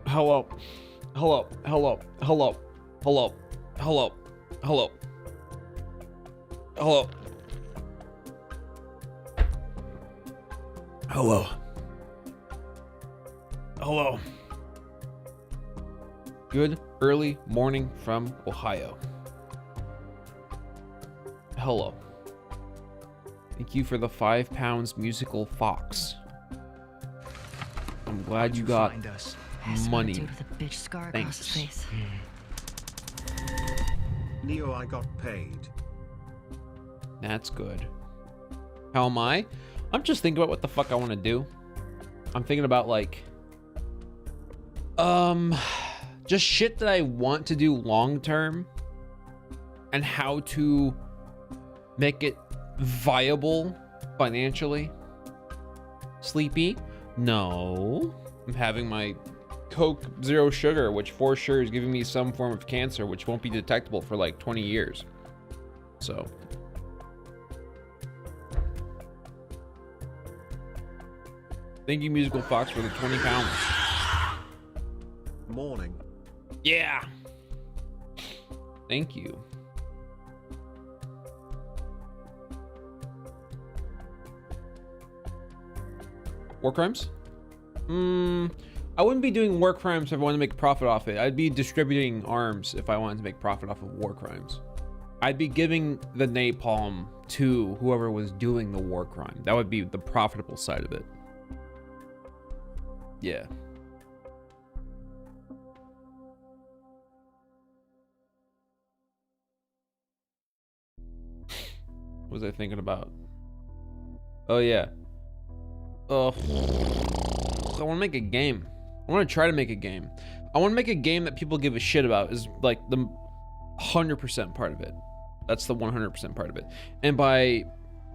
Hello. Hello. Hello. Hello. Hello. Hello. Hello. Hello. Hello. Hello. Good early morning from Ohio. Hello. Thank you for the 5 pounds musical fox. I'm glad you got money. Thanks. Neo, I got paid. That's good. How am I? I'm just thinking about what the fuck I want to do. I'm thinking about like just shit that I want to do long term and how to make it viable financially. Sleepy? No. I'm having my Coke Zero Sugar, which for sure is giving me some form of cancer, which won't be detectable for like 20 years. So. Thank you, Musical Fox, for the 20 pounds. Morning. Yeah. Thank you. War crimes? I wouldn't be doing war crimes if I wanted to make a profit off it. I'd be distributing arms if I wanted to make profit off of war crimes. I'd be giving the napalm to whoever was doing the war crime. That would be the profitable side of it. Yeah. What was I thinking about? Oh yeah. I want to make a game. I want to try to make a game. I want to make a game that people give a shit about is like the 100% part of it. That's the 100% part of it. And by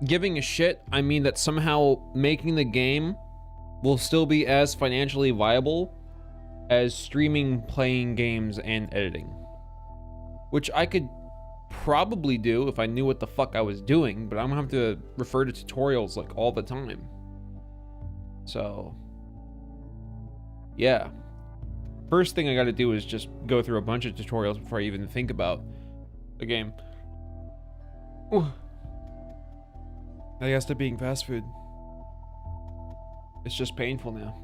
giving a shit, I mean that somehow making the game will still be as financially viable as streaming, playing games, and editing. Which I could probably do if I knew what the fuck I was doing, but I'm gonna have to refer to tutorials like all the time. So, yeah. First thing I gotta do is just go through a bunch of tutorials before I even think about the game. Ooh. I guess to being fast food. It's just painful now.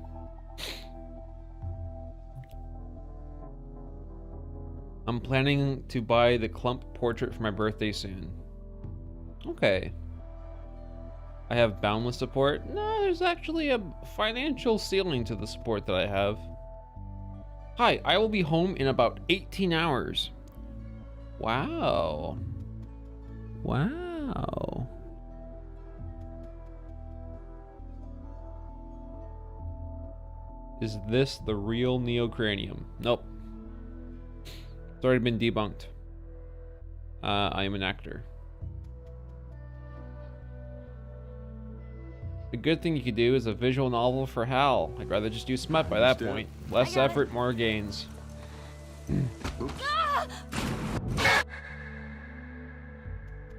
I'm planning to buy the Clump portrait for my birthday soon. Okay. I have boundless support. No, there's actually a financial ceiling to the support that I have. Hi, I will be home in about 18 hours. Wow. Wow. Is this the real neocranium? Nope. It's already been debunked. I am an actor. The good thing you could do is a visual novel for Hal. I'd rather just do Smut by that point. Less effort, more gains.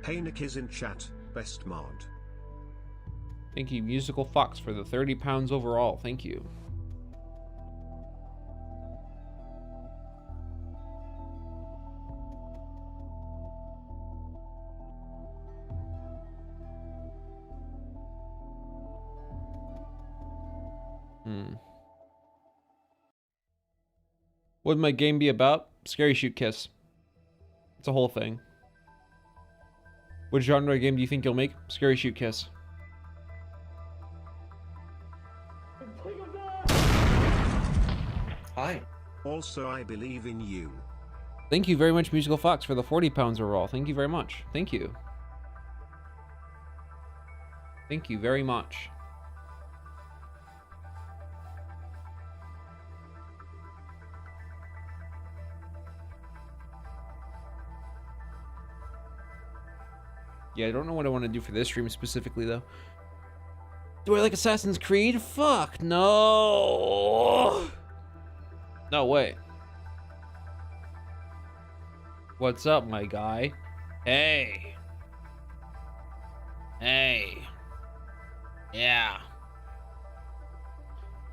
Hey, Nick is in chat. Best mod. Thank you, Musical Fox, for the 30 pounds overall. Thank you. What would my game be about? Scary Shoot Kiss. It's a whole thing. What genre game do you think you'll make? Scary Shoot Kiss. Hi. Also, I believe in you. Thank you very much, Musical Fox, for the 40 pounds overall. Thank you very much. Thank you. Thank you very much. Yeah, I don't know what I want to do for this stream specifically, though. Do I like Assassin's Creed? Fuck, no. No way. What's up, my guy? Hey. Hey. Yeah.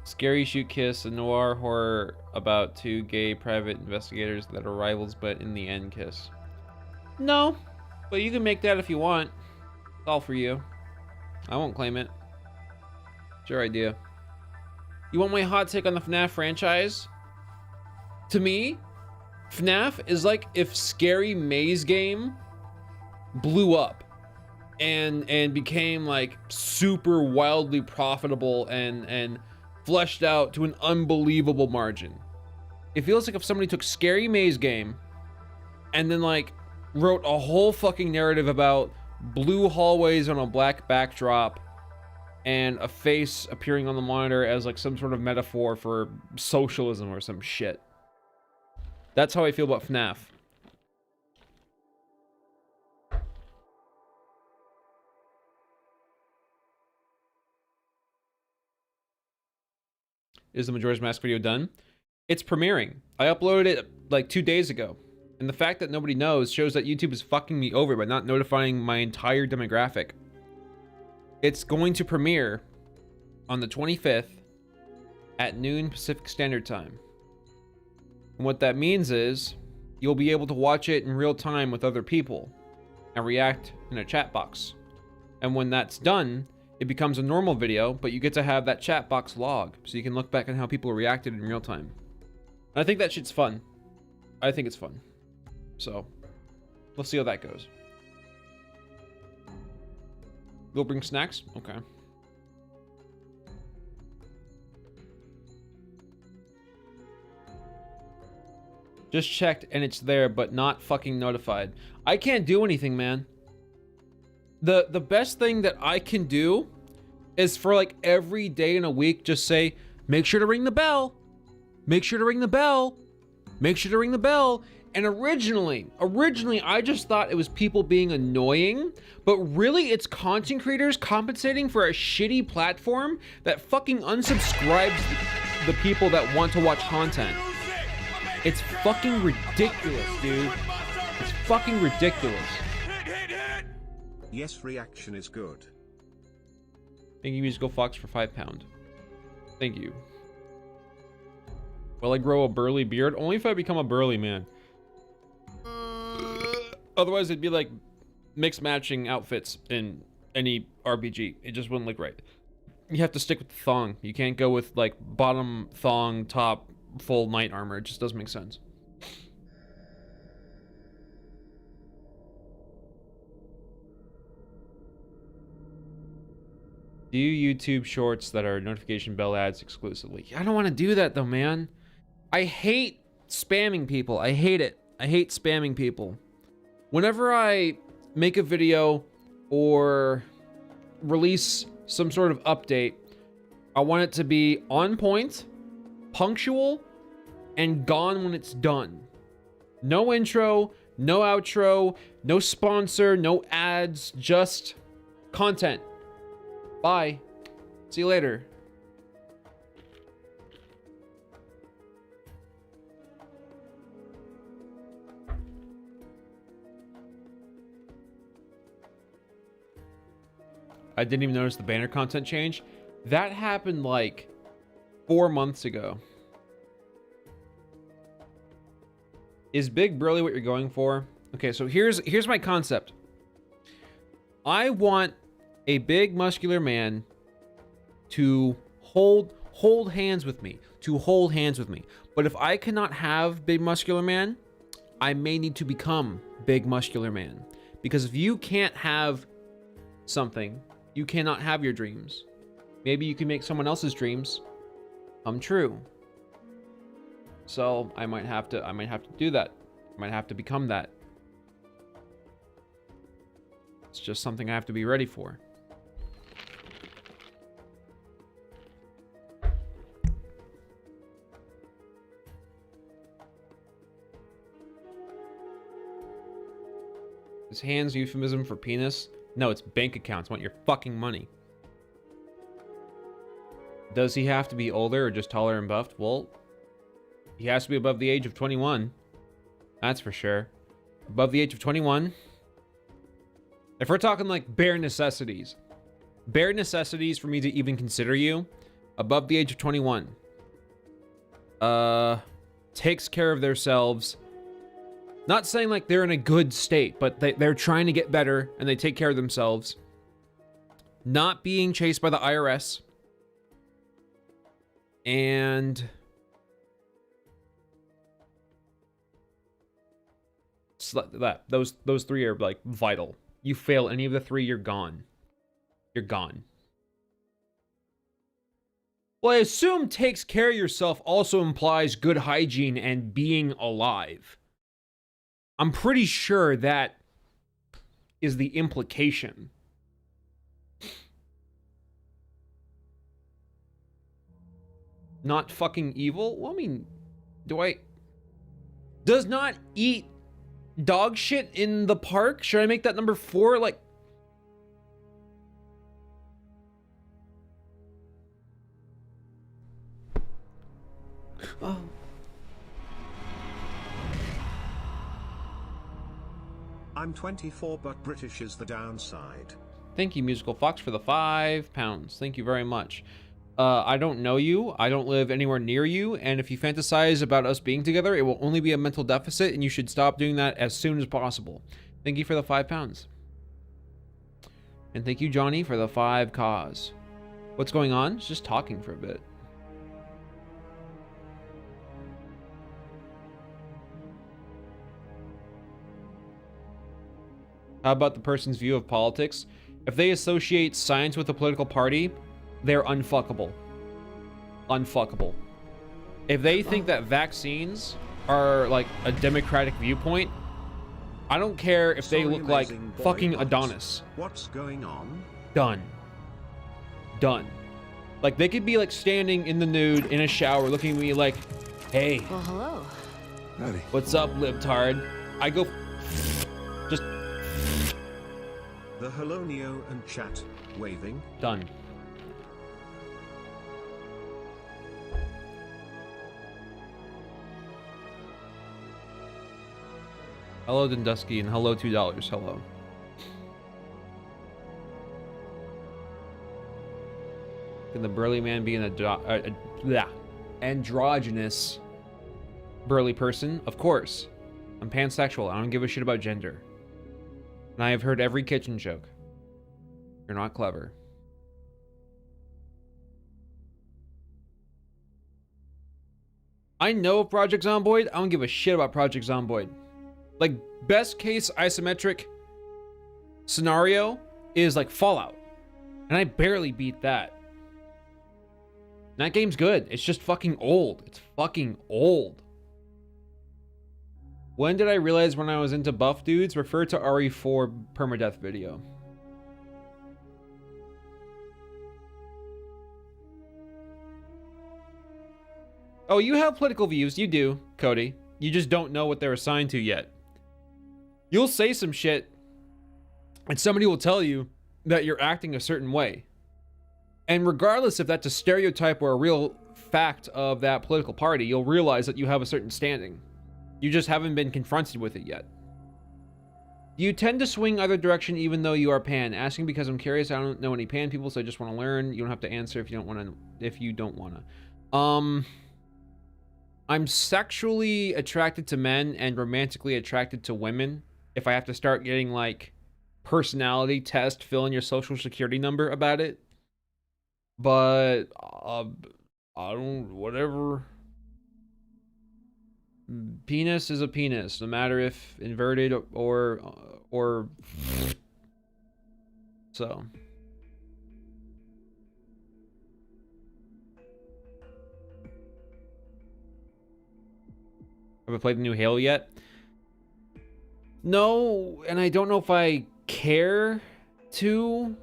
Scary Shoot Kiss, a noir horror about two gay private investigators that are rivals but in the end kiss. No, but you can make that if you want. It's all for you. I won't claim it. It's your idea. You want my hot take on the FNAF franchise? To me, FNAF is like if Scary Maze game blew up and became like super wildly profitable and fleshed out to an unbelievable margin. It feels like if somebody took Scary Maze game and then like wrote a whole fucking narrative about blue hallways on a black backdrop and a face appearing on the monitor as like some sort of metaphor for socialism or some shit. That's how I feel about FNAF. Is the Majora's Mask video done? It's premiering. I uploaded it like 2 days ago. And the fact that nobody knows shows that YouTube is fucking me over by not notifying my entire demographic. It's going to premiere on the 25th at noon Pacific Standard Time. And what that means is you'll be able to watch it in real time with other people and react in a chat box. And when that's done, it becomes a normal video, but you get to have that chat box log so you can look back on how people reacted in real time. And I think that shit's fun. I think it's fun. So, we'll see how that goes. We'll bring snacks? Okay. Just checked and it's there, but not fucking notified. I can't do anything, man. The best thing that I can do is for like every day in a week, just say, make sure to ring the bell. Make sure to ring the bell. Make sure to ring the bell. And originally, I just thought it was people being annoying, but really it's content creators compensating for a shitty platform that fucking unsubscribes the people that want to watch content. It's fucking ridiculous, dude. It's fucking ridiculous. Yes, reaction is good. Thank you, Musical Fox, for £5. Thank you. Will I grow a burly beard? Only if I become a burly man. Otherwise, it'd be like mixed matching outfits in any RPG. It just wouldn't look right. You have to stick with the thong. You can't go with like bottom thong, top full knight armor. It just doesn't make sense. Do YouTube shorts that are notification bell ads exclusively? I don't want to do that though, man. I hate spamming people. I hate it. I hate spamming people. Whenever I make a video or release some sort of update, I want it to be on point, punctual, and gone when it's done. No intro, no outro, no sponsor, no ads, just content. Bye. See you later. I didn't even notice the banner content change. That happened like 4 months ago. Is big burly what you're going for? Okay, so here's my concept. I want a big muscular man to hold hands with me, But if I cannot have big muscular man, I may need to become big muscular man. Because if you can't have something, you cannot have your dreams. Maybe you can make someone else's dreams come true. So I might have to do that. I might have to become that. It's just something I have to be ready for. Is hands euphemism for penis? No, it's bank accounts. Want your fucking money. Does he have to be older or just taller and buffed? Well, he has to be above the age of 21. That's for sure. Above the age of 21. If we're talking like bare necessities for me to even consider you, above the age of 21, takes care of themselves. Not saying like they're in a good state, but they're trying to get better and they take care of themselves. Not being chased by the IRS. And those three are like vital. You fail any of the three, you're gone. You're gone. Well, I assume takes care of yourself also implies good hygiene and being alive. I'm pretty sure that is the implication. Not fucking evil? Well, I mean, does not eat dog shit in the park? Should I make that number 4? Like, oh. I'm 24, but British is the downside. Thank you, Musical Fox, for the £5. Thank you very much. I don't know you. I don't live anywhere near you. And if you fantasize about us being together, it will only be a mental deficit, and you should stop doing that as soon as possible. Thank you for the £5. And thank you, Johnny, for the 5 cause. What's going on? Just talking for a bit. How about the person's view of politics? If they associate science with a political party, they're unfuckable. Unfuckable. If they think that vaccines are like a democratic viewpoint, I don't care if they look like fucking Adonis. What's going on? Done. Done. Like, they could be like standing in the nude in a shower looking at me like, hey. Well, hello. Howdy. What's up, libtard? I go just The Helonio and chat, waving. done. Hello, Dundusky, and hello, $2. Hello. Can the burly man be an androgynous burly person? Of course. I'm pansexual. I don't give a shit about gender. And I have heard every kitchen joke. You're not clever. I know Project Zomboid. I don't give a shit about Project Zomboid. Like, best case isometric scenario is like Fallout. And I barely beat that. And that game's good. It's just fucking old. It's fucking old. When did I realize when I was into buff dudes? Refer to RE4 permadeath video. Oh, you have political views. You do, Cody. You just don't know what they're assigned to yet. You'll say some shit, and somebody will tell you that you're acting a certain way. And regardless if that's a stereotype or a real fact of that political party, you'll realize that you have a certain standing. You just haven't been confronted with it yet. You tend to swing either direction even though you are pan. Asking because I'm curious. I don't know any pan people, so I just want to learn. You don't have to answer if you don't want to. I'm sexually attracted to men and romantically attracted to women. If I have to start getting like personality test, fill in your social security number about it. But I don't, whatever. Penis is a penis, no matter if inverted or so. Have I played the new Halo yet? No, and I don't know if I care to,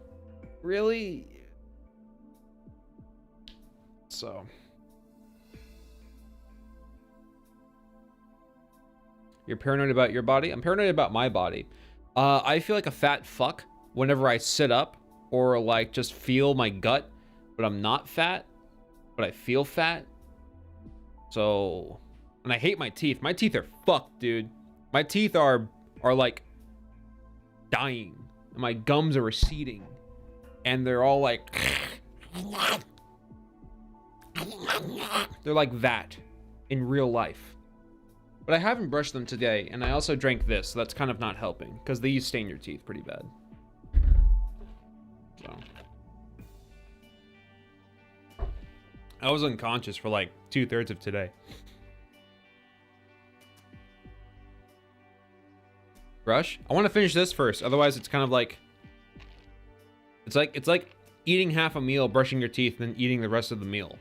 really. So. You're paranoid about your body? I'm paranoid about my body. I feel like a fat fuck whenever I sit up or like just feel my gut, but I'm not fat, but I feel fat. So, and I hate my teeth. My teeth are fucked, dude. My teeth are like dying. My gums are receding and they're all like They're like that in real life. But I haven't brushed them today, and I also drank this, so that's kind of not helping, because these stain your teeth pretty bad. So. I was unconscious for like 2/3 of today. Brush? I want to finish this first, otherwise it's kind of like... It's like eating half a meal, brushing your teeth, then eating the rest of the meal.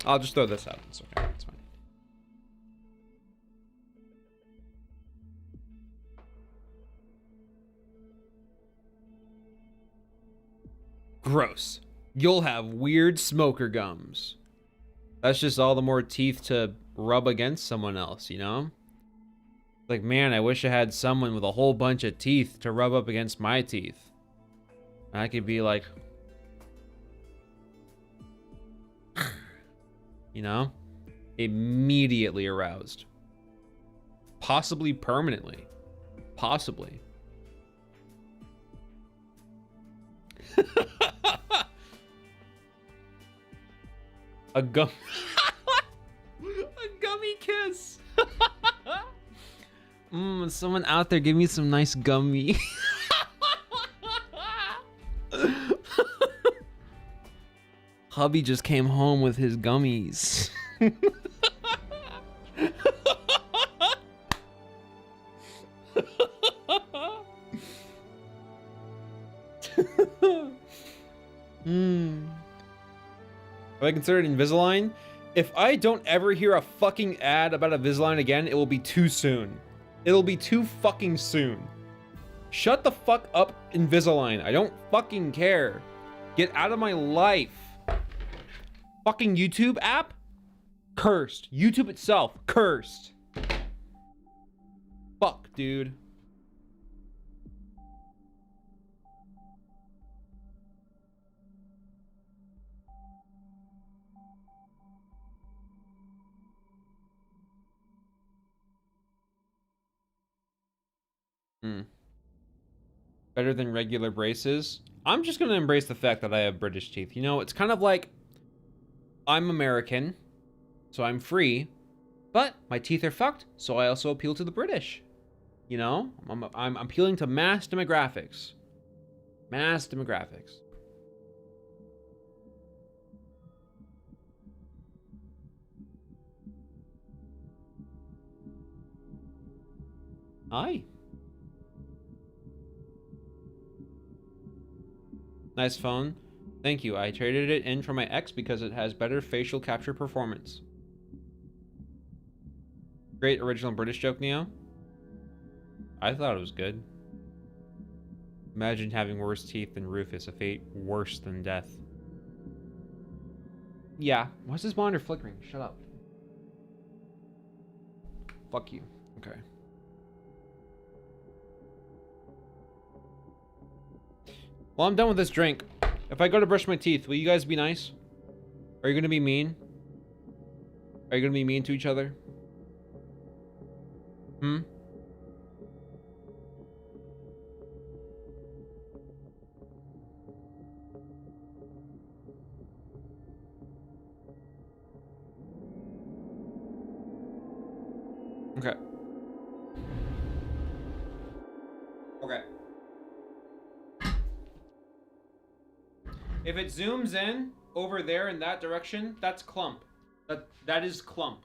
I'll just throw this out. It's okay. It's fine. Gross. You'll have weird smoker gums. That's just all the more teeth to rub against someone else, you know? Like, man, I wish I had someone with a whole bunch of teeth to rub up against my teeth. I could be like... You know? Immediately aroused. Possibly permanently. Possibly. A gum... A gummy kiss! Someone out there give me some nice gummy. Hubby just came home with his gummies. Have I considered Invisalign? If I don't ever hear a fucking ad about Invisalign again, it will be too soon. It'll be too fucking soon. Shut the fuck up, Invisalign. I don't fucking care. Get out of my life. Fucking YouTube app? Cursed. YouTube itself, cursed. Fuck, dude. Better than regular braces? I'm just gonna embrace the fact that I have British teeth. You know, it's kind of like I'm American, so I'm free, but my teeth are fucked, so I also appeal to the British. You know, I'm appealing to mass demographics. Mass demographics. Hi. Nice phone. Thank you. I traded it in for my ex because it has better facial capture performance. Great original British joke, Neo. I thought it was good. Imagine having worse teeth than Rufus, a fate worse than death. Yeah. Why's this monitor flickering? Shut up. Fuck you. Okay. Well, I'm done with this drink. If I go to brush my teeth, will you guys be nice? Are you gonna be mean? Are you gonna be mean to each other? Hmm? Okay. Okay. If it zooms in over there in that direction, that's clump. That is clump.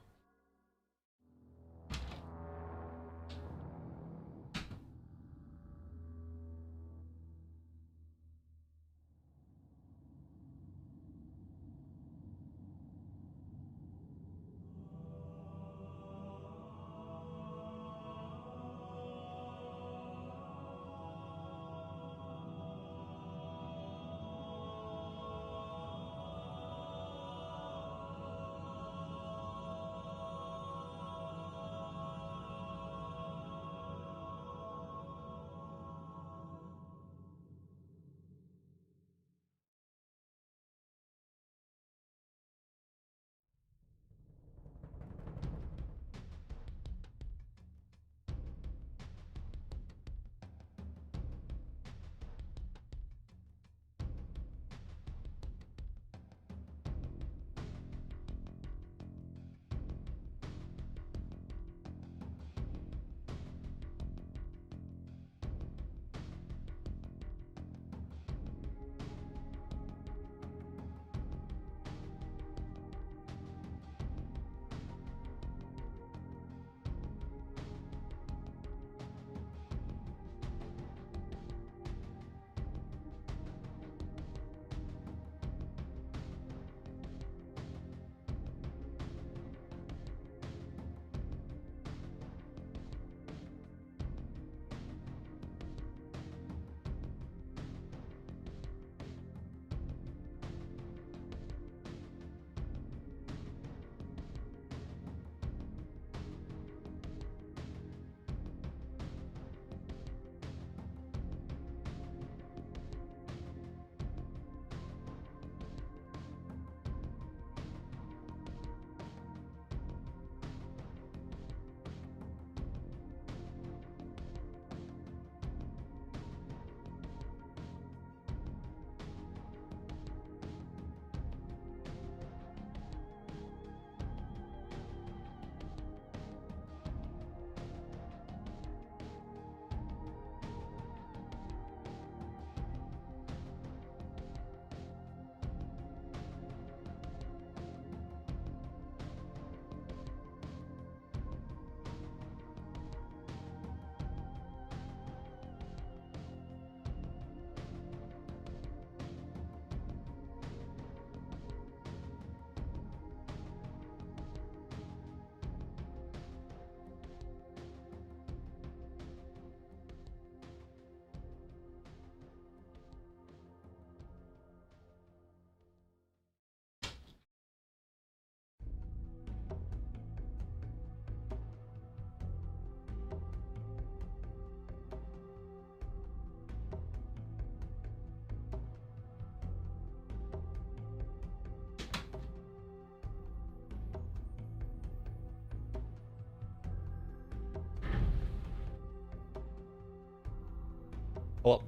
Well,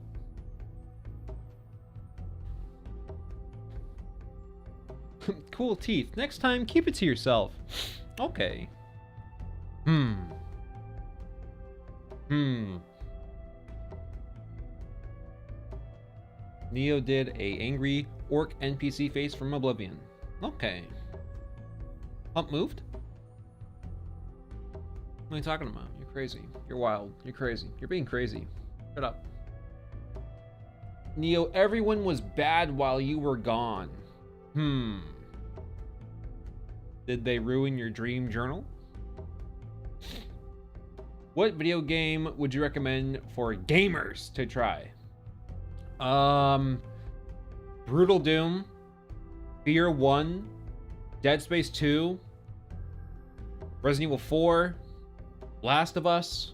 cool teeth. Next time, keep it to yourself. Okay. Neo did a angry orc NPC face from Oblivion. Okay. Hump moved? What are you talking about? You're crazy. You're wild. You're crazy. You're being crazy. Shut up. Neo, everyone was bad while you were gone. Did they ruin your dream journal? What video game would you recommend for gamers to try? Brutal Doom, Fear 1, Dead Space 2, Resident Evil 4, Last of Us.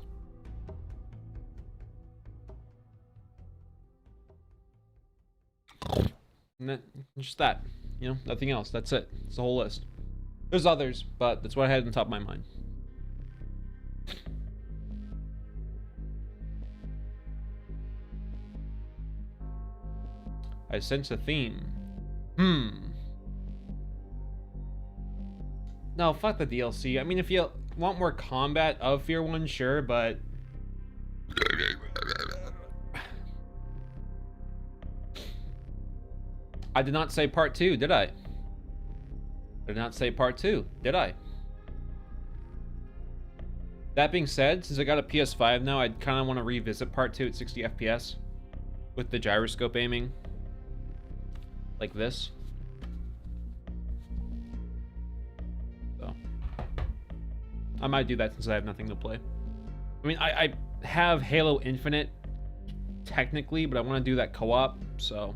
Just that, you know, nothing else. That's it. It's the whole list. There's others, but that's what I had on the top of my mind. I sense a theme. No, fuck the DLC. I mean, if you want more combat of Fear 1, sure, but... I did not say part 2, did I? I did not say part 2, did I? That being said, since I got a PS5 now, I kind of want to revisit part 2 at 60 FPS with the gyroscope aiming. Like this. So I might do that since I have nothing to play. I mean, I have Halo Infinite technically, but I want to do that co-op, so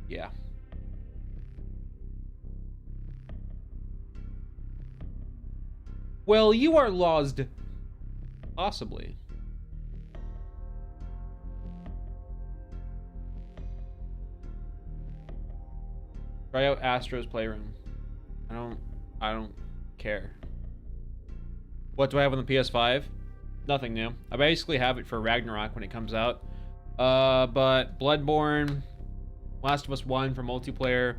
yeah. Well, you are lost. Possibly. Try out Astro's Playroom. I don't care. What do I have on the PS5? Nothing new. I basically have it for Ragnarok when it comes out. But Bloodborne, Last of Us 1 for multiplayer,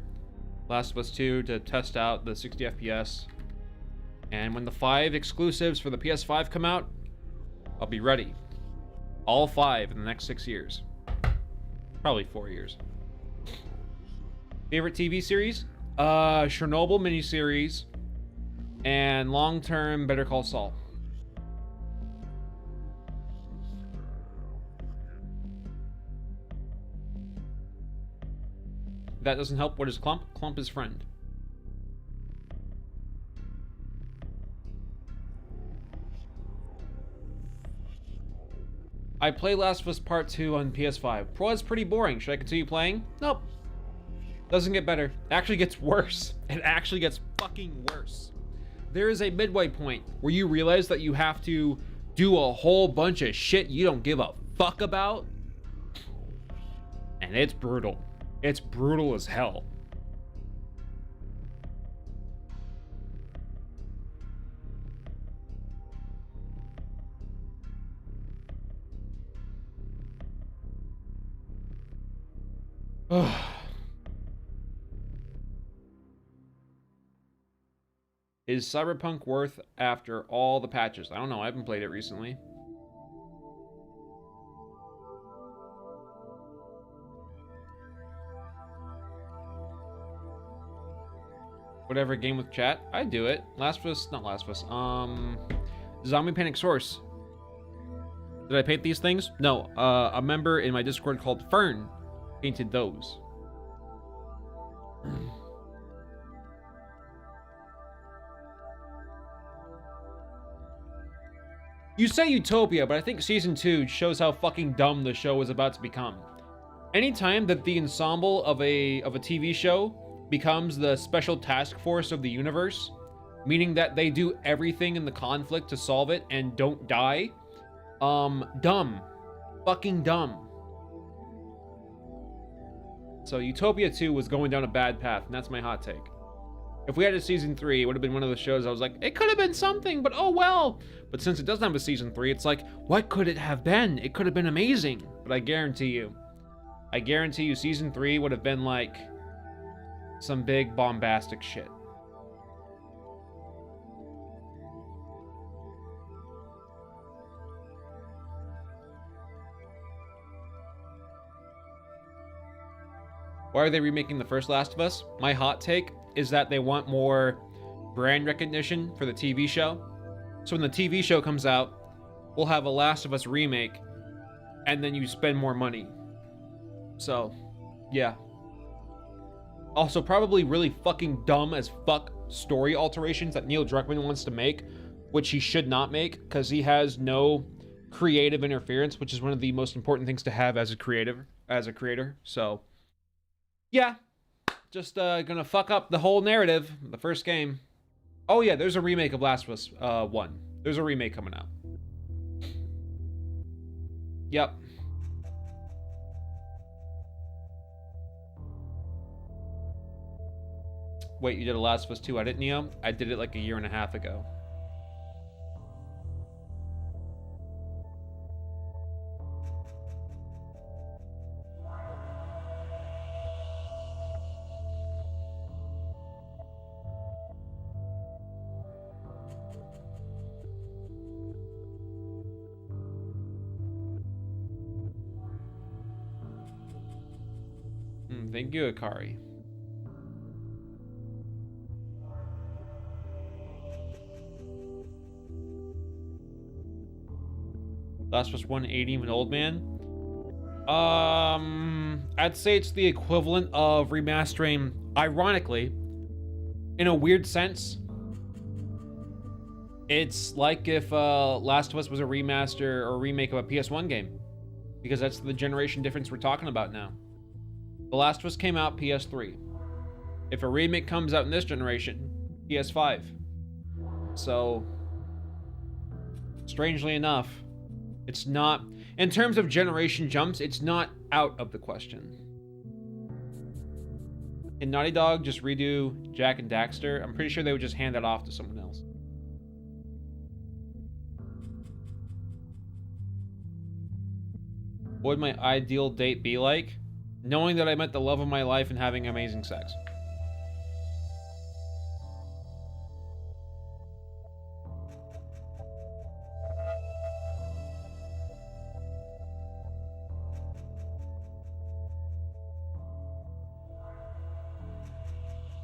Last of Us 2 to test out the 60 FPS. And when the 5 exclusives for the PS5 come out, I'll be ready. All 5 in the next 6 years. Probably 4 years. Favorite TV series? Chernobyl miniseries and long-term Better Call Saul. If that doesn't help, what is Clump? Clump is friend. I play Last of Us Part 2 on PS5. Pro is pretty boring. Should I continue playing? Nope. Doesn't get better. It actually gets worse. It actually gets fucking worse. There is a midway point where you realize that you have to do a whole bunch of shit you don't give a fuck about. And it's brutal. It's brutal as hell. Is Cyberpunk worth after all the patches? I don't know. I haven't played it recently. Whatever game with chat, I do it. Last of Us, not Last of Us. Zombie Panic Source. Did I paint these things? No. A member in my Discord called Fern painted those. You say Utopia, but I think season 2 shows how fucking dumb the show is about to become. Anytime that the ensemble of a TV show becomes the special task force of the universe, meaning that they do everything in the conflict to solve it and don't die, dumb. Fucking dumb. So Utopia 2 was going down a bad path, and that's my hot take. If we had a season 3, it would have been one of the shows I was like, it could have been something, but oh well. But since it doesn't have a season 3, it's like, what could it have been? It could have been amazing. But I guarantee you season 3 would have been like some big bombastic shit. Why are they remaking the first Last of Us? My hot take is that they want more brand recognition for the TV show. So when the TV show comes out, we'll have a Last of Us remake, and then you spend more money. So, yeah. Also, probably really fucking dumb as fuck story alterations that Neil Druckmann wants to make, which he should not make, because he has no creative interference, which is one of the most important things to have as a creator. So, yeah, just gonna fuck up the whole narrative, the first game. Oh yeah, there's a remake of Last of Us 1. There's a remake coming out. Yep. Wait, you did a Last of Us 2 edit, Neo? I did it like a year and a half ago. Thank you, Akari. Last was 180 of an old man. I'd say it's the equivalent of remastering, ironically, in a weird sense. It's like if Last of Us was a remaster or remake of a PS1 game, because that's the generation difference we're talking about now. The Last of Us came out PS3. If a remake comes out in this generation, PS5. So, strangely enough, it's not, in terms of generation jumps, it's not out of the question. Can Naughty Dog just redo Jak and Daxter? I'm pretty sure they would just hand that off to someone else. What would my ideal date be like? Knowing that I met the love of my life and having amazing sex.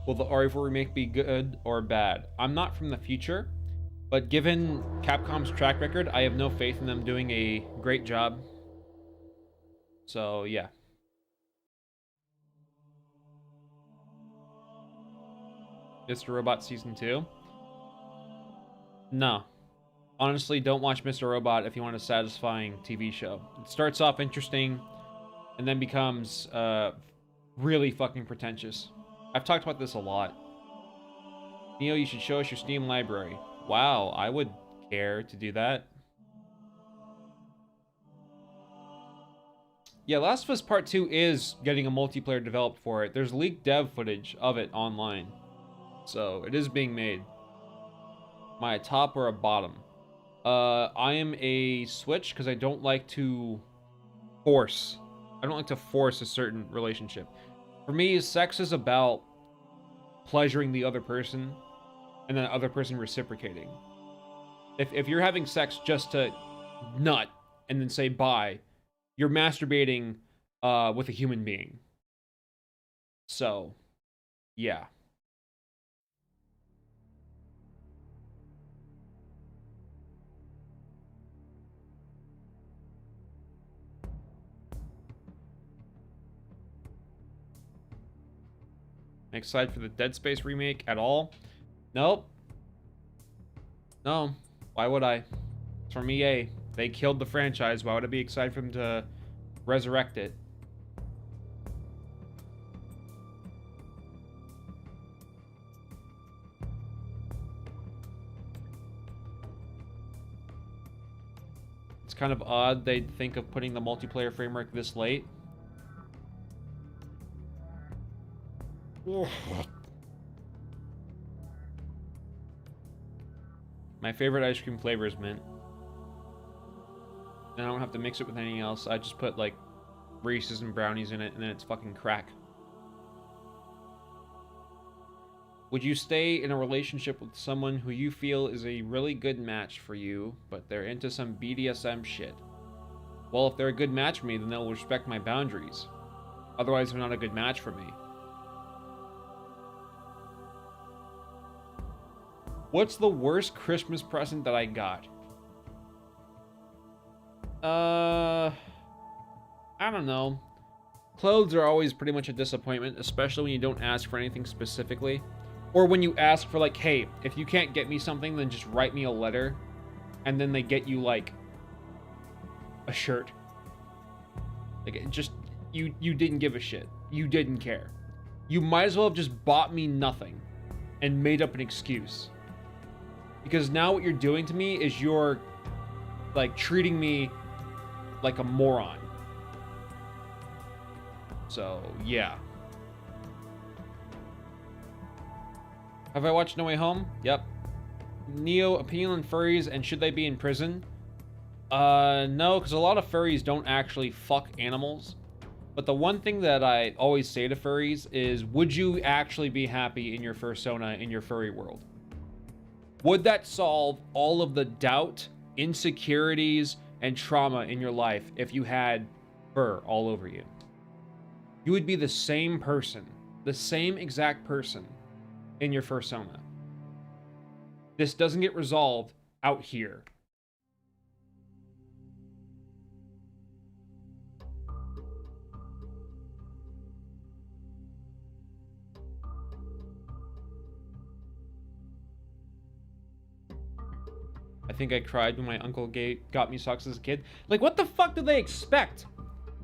Will the RE4 remake be good or bad? I'm not from the future, but given Capcom's track record, I have no faith in them doing a great job. So, yeah. Mr. Robot Season 2? No. Honestly, don't watch Mr. Robot if you want a satisfying TV show. It starts off interesting, and then becomes really fucking pretentious. I've talked about this a lot. Neo, you should show us your Steam library. Wow, I would care to do that. Yeah, Last of Us Part 2 is getting a multiplayer developed for it. There's leaked dev footage of it online. So, it is being made. Am I a top or a bottom? I am a switch because I don't like to force. I don't like to force a certain relationship. For me, sex is about pleasuring the other person and then the other person reciprocating. If you're having sex just to nut and then say bye, you're masturbating with a human being. So, yeah. Excited for the Dead Space remake at all? Nope. No. Why would I? It's from EA. They killed the franchise. Why would I be excited for them to resurrect it? It's kind of odd they'd think of putting the multiplayer framework this late. My favorite ice cream flavor is mint. And I don't have to mix it with anything else. I just put like Reese's and brownies in it, and then it's fucking crack. Would you stay in a relationship with someone who you feel is a really good match for you, but they're into some BDSM shit? Well, if they're a good match for me, then they'll respect my boundaries. Otherwise, they're not a good match for me. What's the worst Christmas present that I got? I don't know. Clothes are always pretty much a disappointment, especially when you don't ask for anything specifically. Or when you ask for like, hey, if you can't get me something, then just write me a letter. And then they get you like a shirt. Like, it just, you didn't give a shit. You didn't care. You might as well have just bought me nothing and made up an excuse. Because now what you're doing to me is you're like treating me like a moron. So, yeah. Have I watched No Way Home? Yep. Neo, opinion on furries and should they be in prison? No, because a lot of furries don't actually fuck animals. But the one thing that I always say to furries is, would you actually be happy in your fursona in your furry world? Would that solve all of the doubt, insecurities, and trauma in your life if you had fur all over you? You would be the same person, the same exact person in your fursona. This doesn't get resolved out here. I think I cried when my uncle got me socks as a kid. Like, what the fuck do they expect?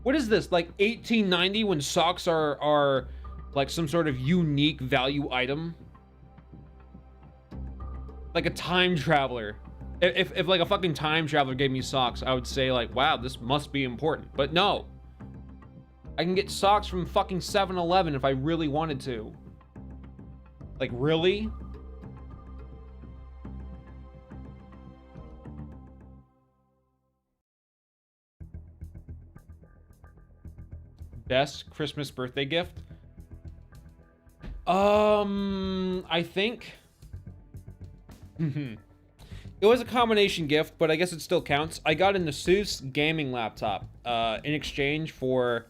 What is this, like 1890 when socks are like some sort of unique value item? Like a time traveler. If like a fucking time traveler gave me socks, I would say like, wow, this must be important. But no. I can get socks from fucking 7-Eleven if I really wanted to. Like, really? Best Christmas birthday gift? I think it was a combination gift, but I guess it still counts. I got an Asus gaming laptop in exchange for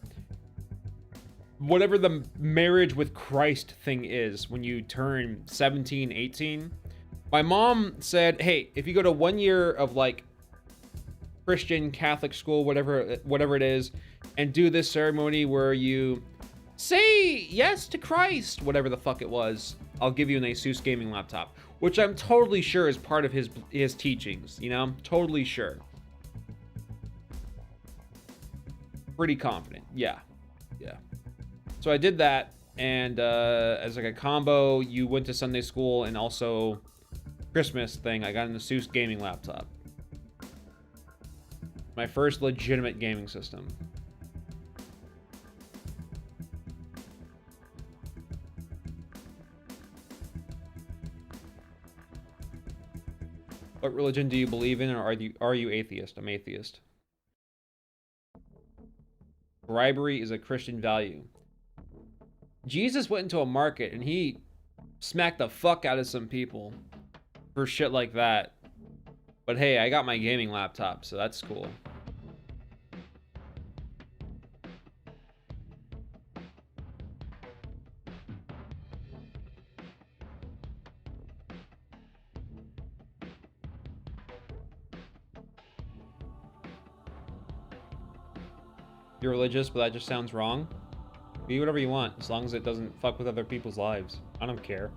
whatever the marriage with Christ thing is when you turn 17, 18. My mom said, hey, if you go to 1 year of like Christian Catholic school, whatever it is, and do this ceremony where you say yes to Christ, whatever the fuck it was, I'll give you an Asus gaming laptop, which I'm totally sure is part of his teachings, you know? Totally sure. Pretty confident. Yeah. So I did that, and as like a combo, you went to Sunday school and also Christmas thing, I got an Asus gaming laptop. My first legitimate gaming system. What religion do you believe in, or are you atheist? I'm atheist. Bribery is a Christian value. Jesus went into a market and he smacked the fuck out of some people for shit like that. But hey, I got my gaming laptop, so that's cool. You're religious, but that just sounds wrong. Be whatever you want, as long as it doesn't fuck with other people's lives. I don't care.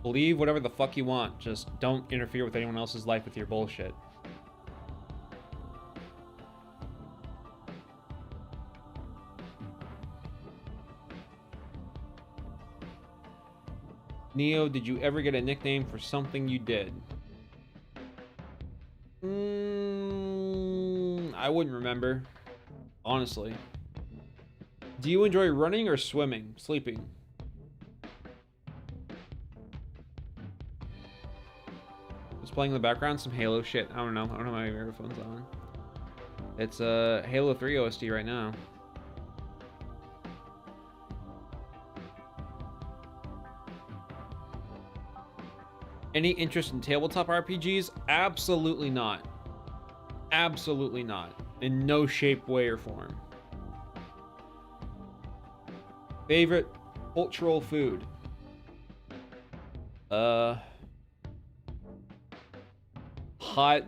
Believe whatever the fuck you want, just don't interfere with anyone else's life with your bullshit. Neo, did you ever get a nickname for something you did? I wouldn't remember. Honestly. Do you enjoy running or swimming? Sleeping. playing in the background? Some Halo shit. I don't know. I don't have my earphones on. It's Halo 3 OST right now. Any interest in tabletop RPGs? Absolutely not. Absolutely not. In no shape, way, or form. Favorite cultural food? Hot,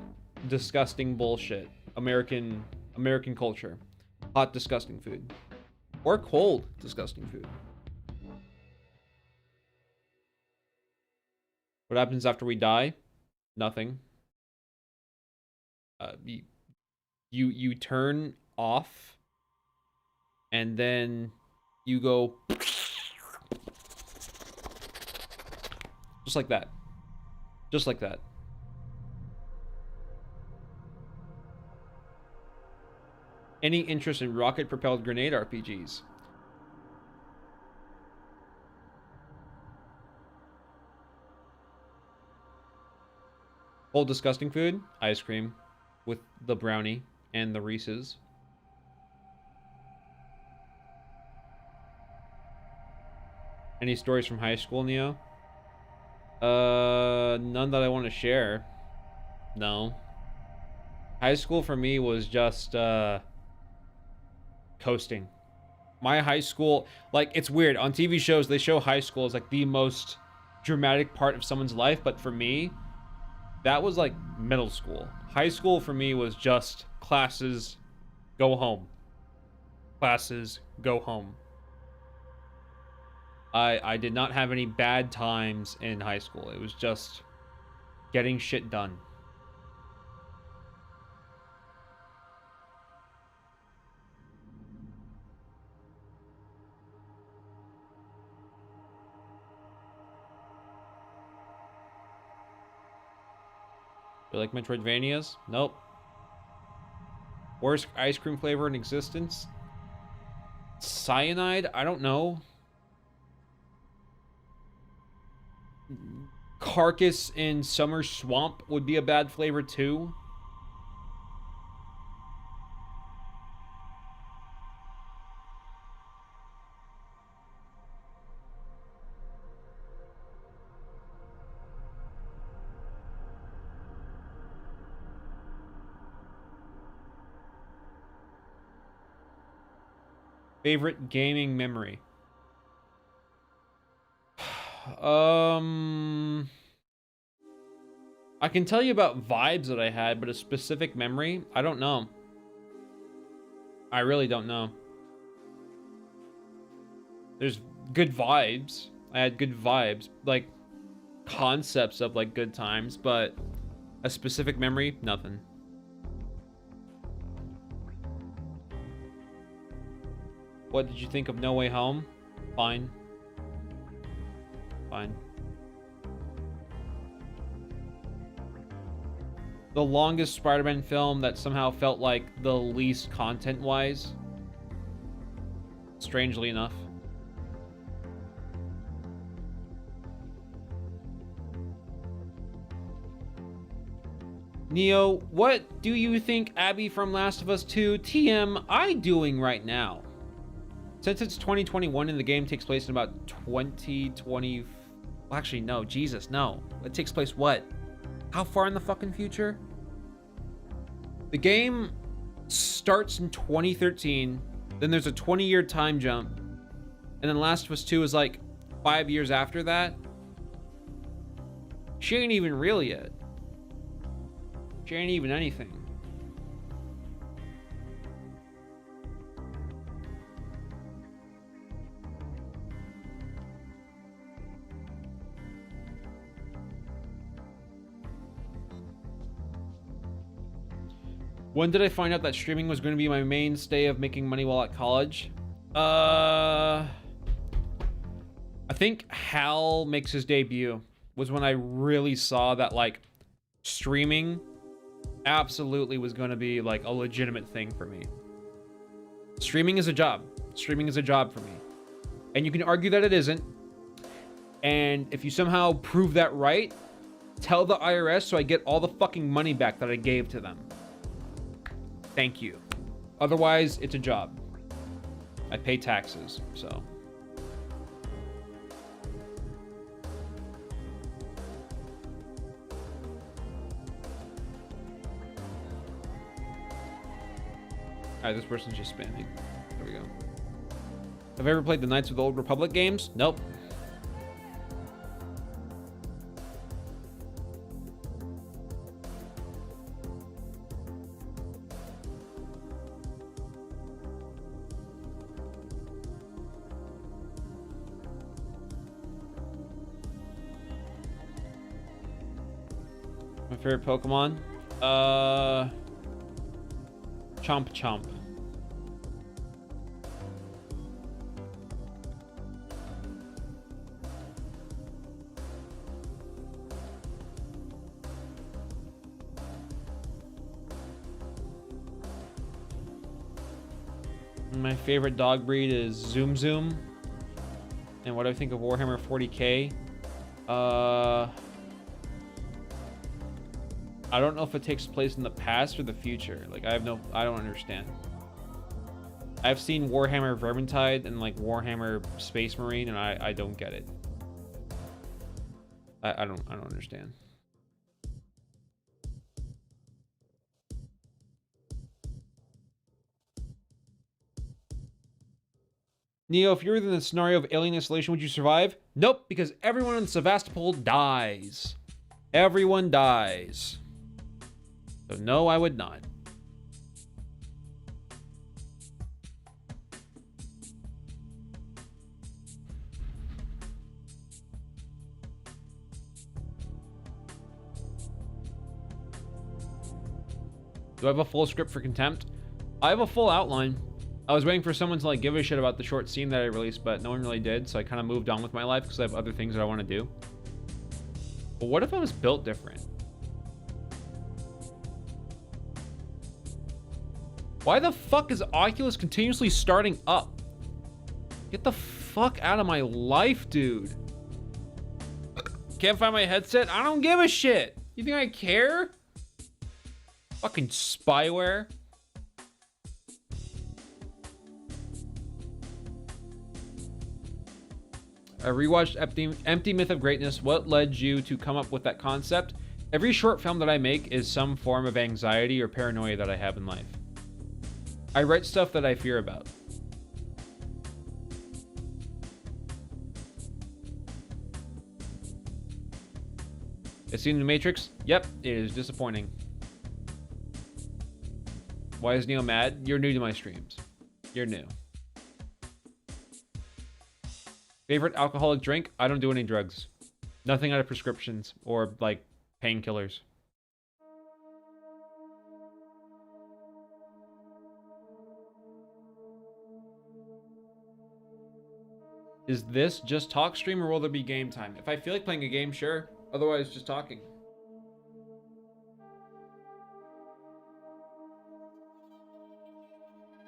disgusting bullshit. American culture. Hot, disgusting food. Or cold, disgusting food. What happens after we die? Nothing. You turn off, and then you go just like that. Just like that. Any interest in rocket-propelled grenade RPGs? Old disgusting food? Ice cream with the brownie and the Reese's. Any stories from high school, Neo? None that I want to share. No. High school for me was just coasting. My high school, like, it's weird. On TV shows, they show high school as like the most dramatic part of someone's life, but for me, that was like middle school. High school for me was just classes, go home. Classes, go home. I did not have any bad times in high school. It was just getting shit done. You like Metroidvanias? Nope. Worst ice cream flavor in existence? Cyanide? I don't know. Carcass in Summer Swamp would be a bad flavor too. Favorite gaming memory? I can tell you about vibes that I had, but a specific memory, I don't know. I really don't know. There's good vibes. I had good vibes, like concepts of like good times, but a specific memory, nothing. What did you think of No Way Home? Fine. Fine. The longest Spider-Man film that somehow felt like the least content-wise. Strangely enough. Neo, what do you think Abby from Last of Us 2 TMI doing right now? Since it's 2021 and the game takes place in about 2020... Well, actually, no. Jesus, no. It takes place what? How far in the fucking future? The game starts in 2013, then there's a 20-year time jump, and then Last of Us 2 is like 5 years after that. She ain't even real yet. She ain't even anything. When did I find out that streaming was going to be my mainstay of making money while at college? I think Hal makes his debut was when I really saw that like streaming absolutely was going to be like a legitimate thing for me. Streaming is a job. Streaming is a job for me. And you can argue that it isn't. And if you somehow prove that right, Tell the IRS so I get all the fucking money back that I gave to them. Thank you. Otherwise, it's a job. I pay taxes, so. Alright, this person's just spamming. There we go. Have I ever played the Knights of the Old Republic games? Nope. My favorite Pokemon? Chomp Chomp. My favorite dog breed is Zoom Zoom. And what do I think of Warhammer 40k? I don't know if it takes place in the past or the future. Like, I don't understand. I've seen Warhammer Vermintide and like Warhammer Space Marine, and I don't get it. I don't understand. Neo, if you were in the scenario of alien isolation, would you survive? Nope, because everyone in Sevastopol dies. Everyone dies. So no, I would not. Do I have a full script for Contempt? I have a full outline. I was waiting for someone to like give a shit about the short scene that I released, but no one really did, so I kind of moved on with my life because I have other things that I want to do. But what if I was built different? Why the fuck is Oculus continuously starting up? Get the fuck out of my life, dude. Can't find my headset? I don't give a shit. You think I care? Fucking spyware. I rewatched Empty Myth of Greatness. What led you to come up with that concept? Every short film that I make is some form of anxiety or paranoia that I have in life. I write stuff that I fear about. It's seen in the Matrix? Yep, it is disappointing. Why is Neo mad? You're new to my streams. You're new. Favorite alcoholic drink? I don't do any drugs. Nothing out of prescriptions or like painkillers. Is this just talk stream or will there be game time? If I feel like playing a game, sure. Otherwise, just talking.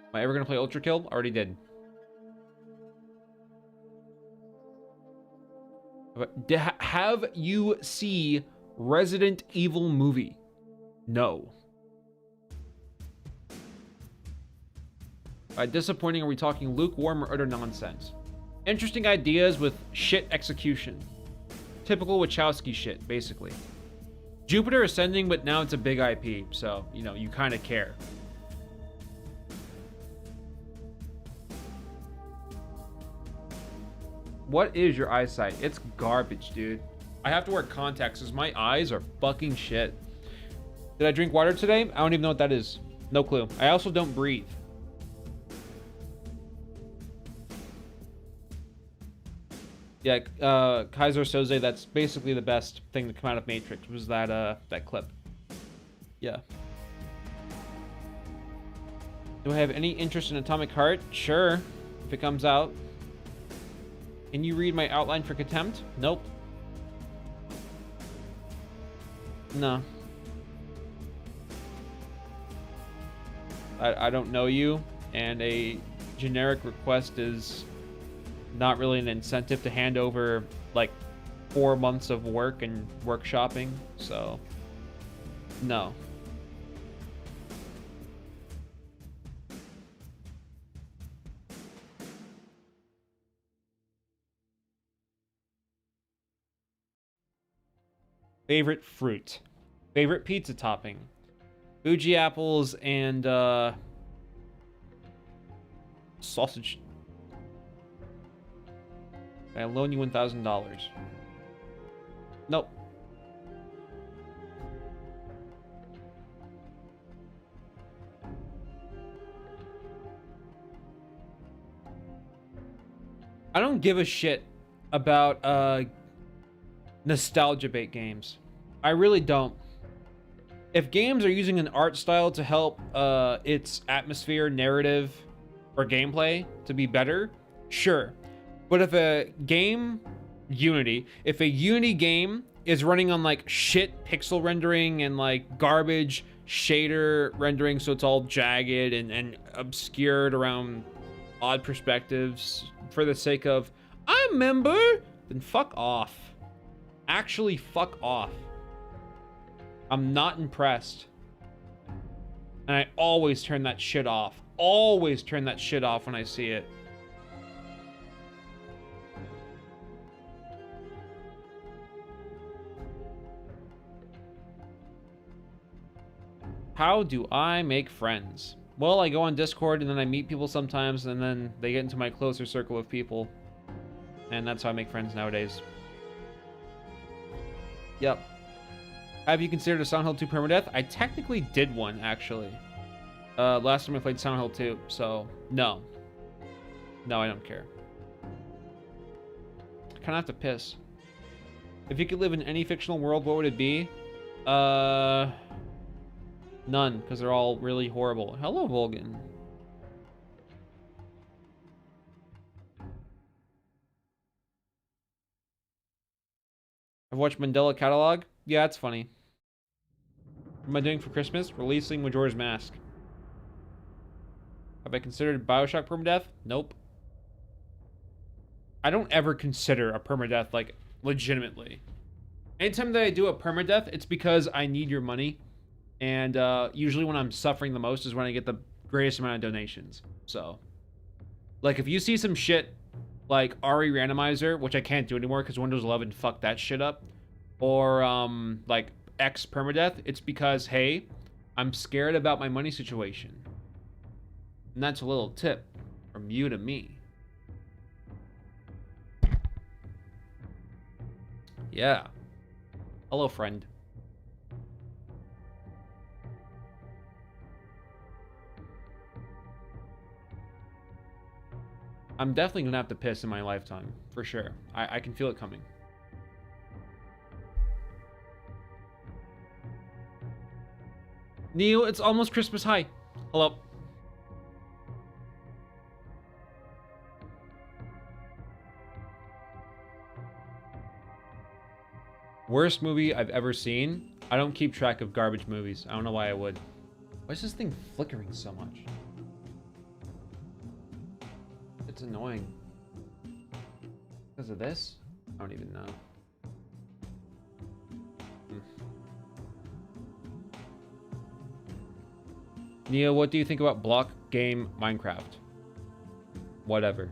Am I ever gonna play Ultra Kill? Already did. Have you see Resident Evil movie? No. Disappointing, are we talking lukewarm or utter nonsense? Interesting ideas with shit execution. Typical Wachowski shit, basically. Jupiter Ascending, but now it's a big IP, so, you know, you kind of care. What is your eyesight? It's garbage, dude. I have to wear contacts because my eyes are fucking shit. Did I drink water today? I don't even know what that is. No clue. I also don't breathe. Yeah, Kaiser Soze, that's basically the best thing to come out of Matrix, was that that clip. Yeah. Do I have any interest in Atomic Heart? Sure, if it comes out. Can you read my outline for Contempt? Nope. No. I don't know you, and a generic request is not really an incentive to hand over, like, 4 months of work and workshopping, so no. Favorite fruit. Favorite pizza topping. Fuji apples and sausage. I loan you $1,000. Nope. I don't give a shit about nostalgia bait games. I really don't. If games are using an art style to help its atmosphere, narrative, or gameplay to be better, sure. But if a game, if a Unity game is running on like shit pixel rendering and like garbage shader rendering, so it's all jagged and obscured around odd perspectives for the sake of, I remember, then fuck off. Actually, fuck off. I'm not impressed. And I always turn that shit off. Always turn that shit off when I see it. How do I make friends? Well, I go on Discord and then I meet people sometimes and then they get into my closer circle of people. And that's how I make friends nowadays. Yep. Have you considered a Silent Hill 2 permadeath? I technically did one, actually. Last time I played Silent Hill 2, so no. No, I don't care. I kind of have to piss. If you could live in any fictional world, what would it be? None, because they're all really horrible. Hello, Volgan. I've watched Mandela Catalog. Yeah, it's funny. What am I doing for Christmas? Releasing Majora's Mask. Have I considered Bioshock permadeath? Nope. I don't ever consider a permadeath, like, legitimately. Anytime that I do a permadeath, it's because I need your money. And usually when I'm suffering the most is when I get the greatest amount of donations. So, like, if you see some shit like RE Randomizer, which I can't do anymore because Windows 11 fucked that shit up, or like X permadeath, it's because, hey, I'm scared about my money situation. And that's a little tip from you to me. Yeah. Hello, friend. I'm definitely gonna have to piss in my lifetime, for sure. I can feel it coming. Neil, it's almost Christmas. Hi. Hello. Worst movie I've ever seen? I don't keep track of garbage movies. I don't know why I would. Why is this thing flickering so much? It's annoying. Because of this? I don't even know. Neo, what do you think about block game Minecraft? Whatever.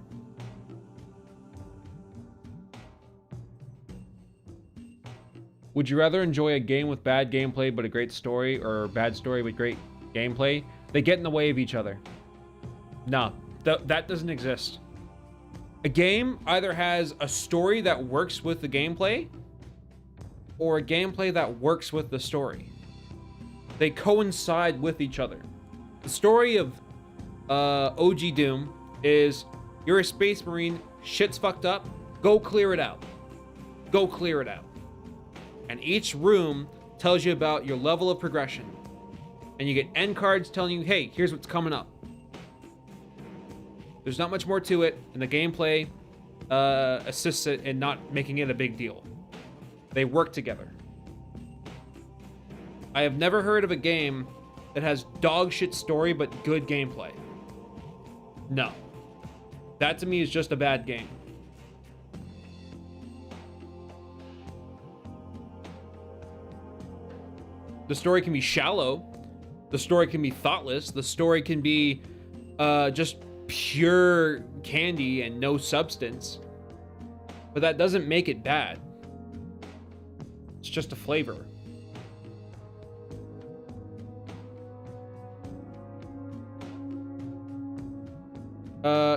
Would you rather enjoy a game with bad gameplay but a great story, or bad story with great gameplay? They get in the way of each other. No, that doesn't exist. A game either has a story that works with the gameplay, or a gameplay that works with the story. They coincide with each other. The story of OG Doom is, you're a space marine, shit's fucked up, go clear it out. Go clear it out. And each room tells you about your level of progression. And you get end cards telling you, hey, here's what's coming up. There's not much more to it, and the gameplay assists it in not making it a big deal. They work together. I have never heard of a game that has dog shit story but good gameplay. No. That to me is just a bad game. The story can be shallow. The story can be thoughtless. The story can be just pure candy and no substance. But that doesn't make it bad. It's just a flavor.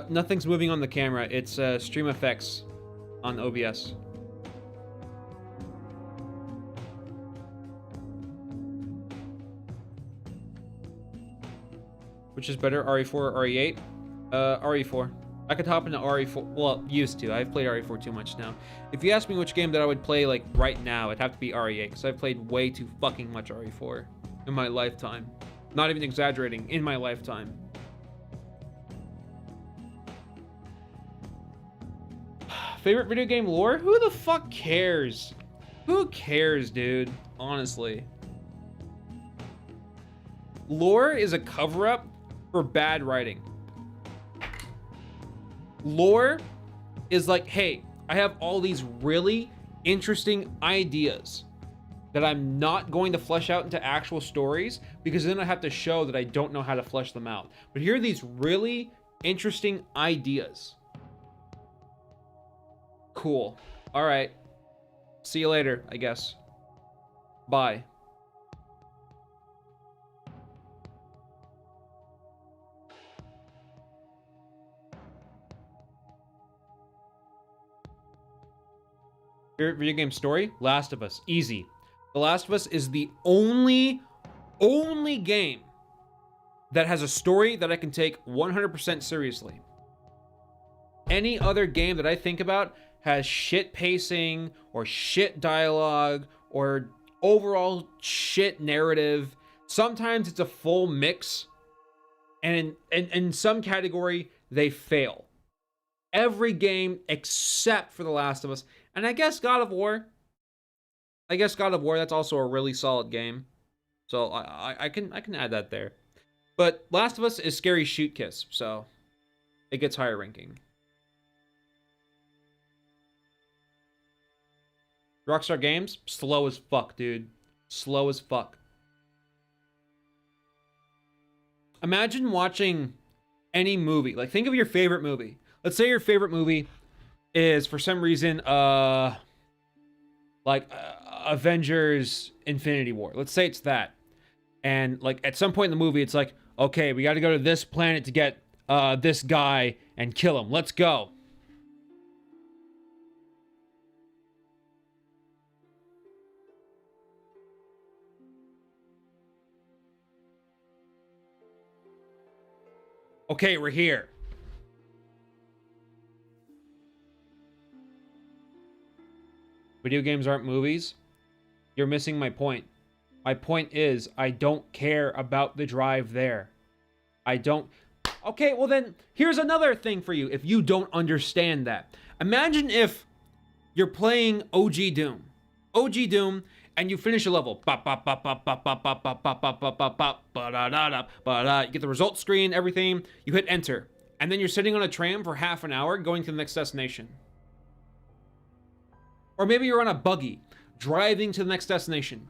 Nothing's moving on the camera. It's stream effects on OBS. Which is better, RE4 or RE8? RE4. I could hop into RE4. Well, used to. I've played RE4 too much now. If you ask me which game that I would play like right now, it'd have to be RE8 because I've played way too fucking much RE4 in my lifetime. Not even exaggerating, in my lifetime. Favorite video game lore? Who the fuck cares? Who cares, dude? Honestly. Lore is a cover-up for bad writing. Lore is like, hey, I have all these really interesting ideas that I'm not going to flesh out into actual stories because then I have to show that I don't know how to flesh them out. But here are these really interesting ideas. Cool. All right. See you later, I guess. Bye. Favorite video game story? Last of Us. Easy. The Last of Us is the only game that has a story that I can take 100% seriously. Any other game that I think about has shit pacing or shit dialogue or overall shit narrative. Sometimes it's a full mix, and in some category they fail. Every game except for The Last of Us, and I guess God of War. That's also a really solid game, so I can add that there. But Last of Us is Scary Shoot Kiss, so it gets higher ranking. Rockstar Games, slow as fuck, dude. Slow as fuck. Imagine watching any movie. Like, think of your favorite movie. Let's say your favorite movie is, for some reason, Avengers Infinity War. Let's say it's that. And, like, at some point in the movie, it's like, okay, we got to go to this planet to get this guy and kill him. Let's go. Okay, we're here. Video games aren't movies. You're missing my point. My point is, I don't care about the drive there. I don't... Okay, well then, here's another thing for you if you don't understand that. Imagine if you're playing OG Doom. OG Doom, and you finish a level. You get the result screen, everything. You hit enter. And then you're sitting on a tram for half an hour going to the next destination. Or maybe you're on a buggy, driving to the next destination.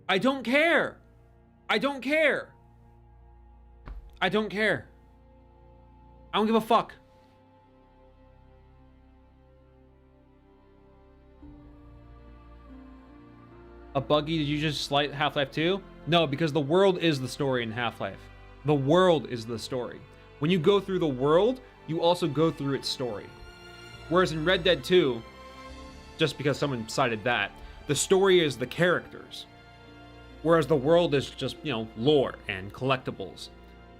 I don't care. I don't care. I don't care. I don't give a fuck. A buggy? Did you just slight Half-Life 2? No, because the world is the story in Half-Life. The world is the story. When you go through the world, you also go through its story. Whereas in Red Dead 2, just because someone cited that, the story is the characters. Whereas the world is just, you know, lore and collectibles.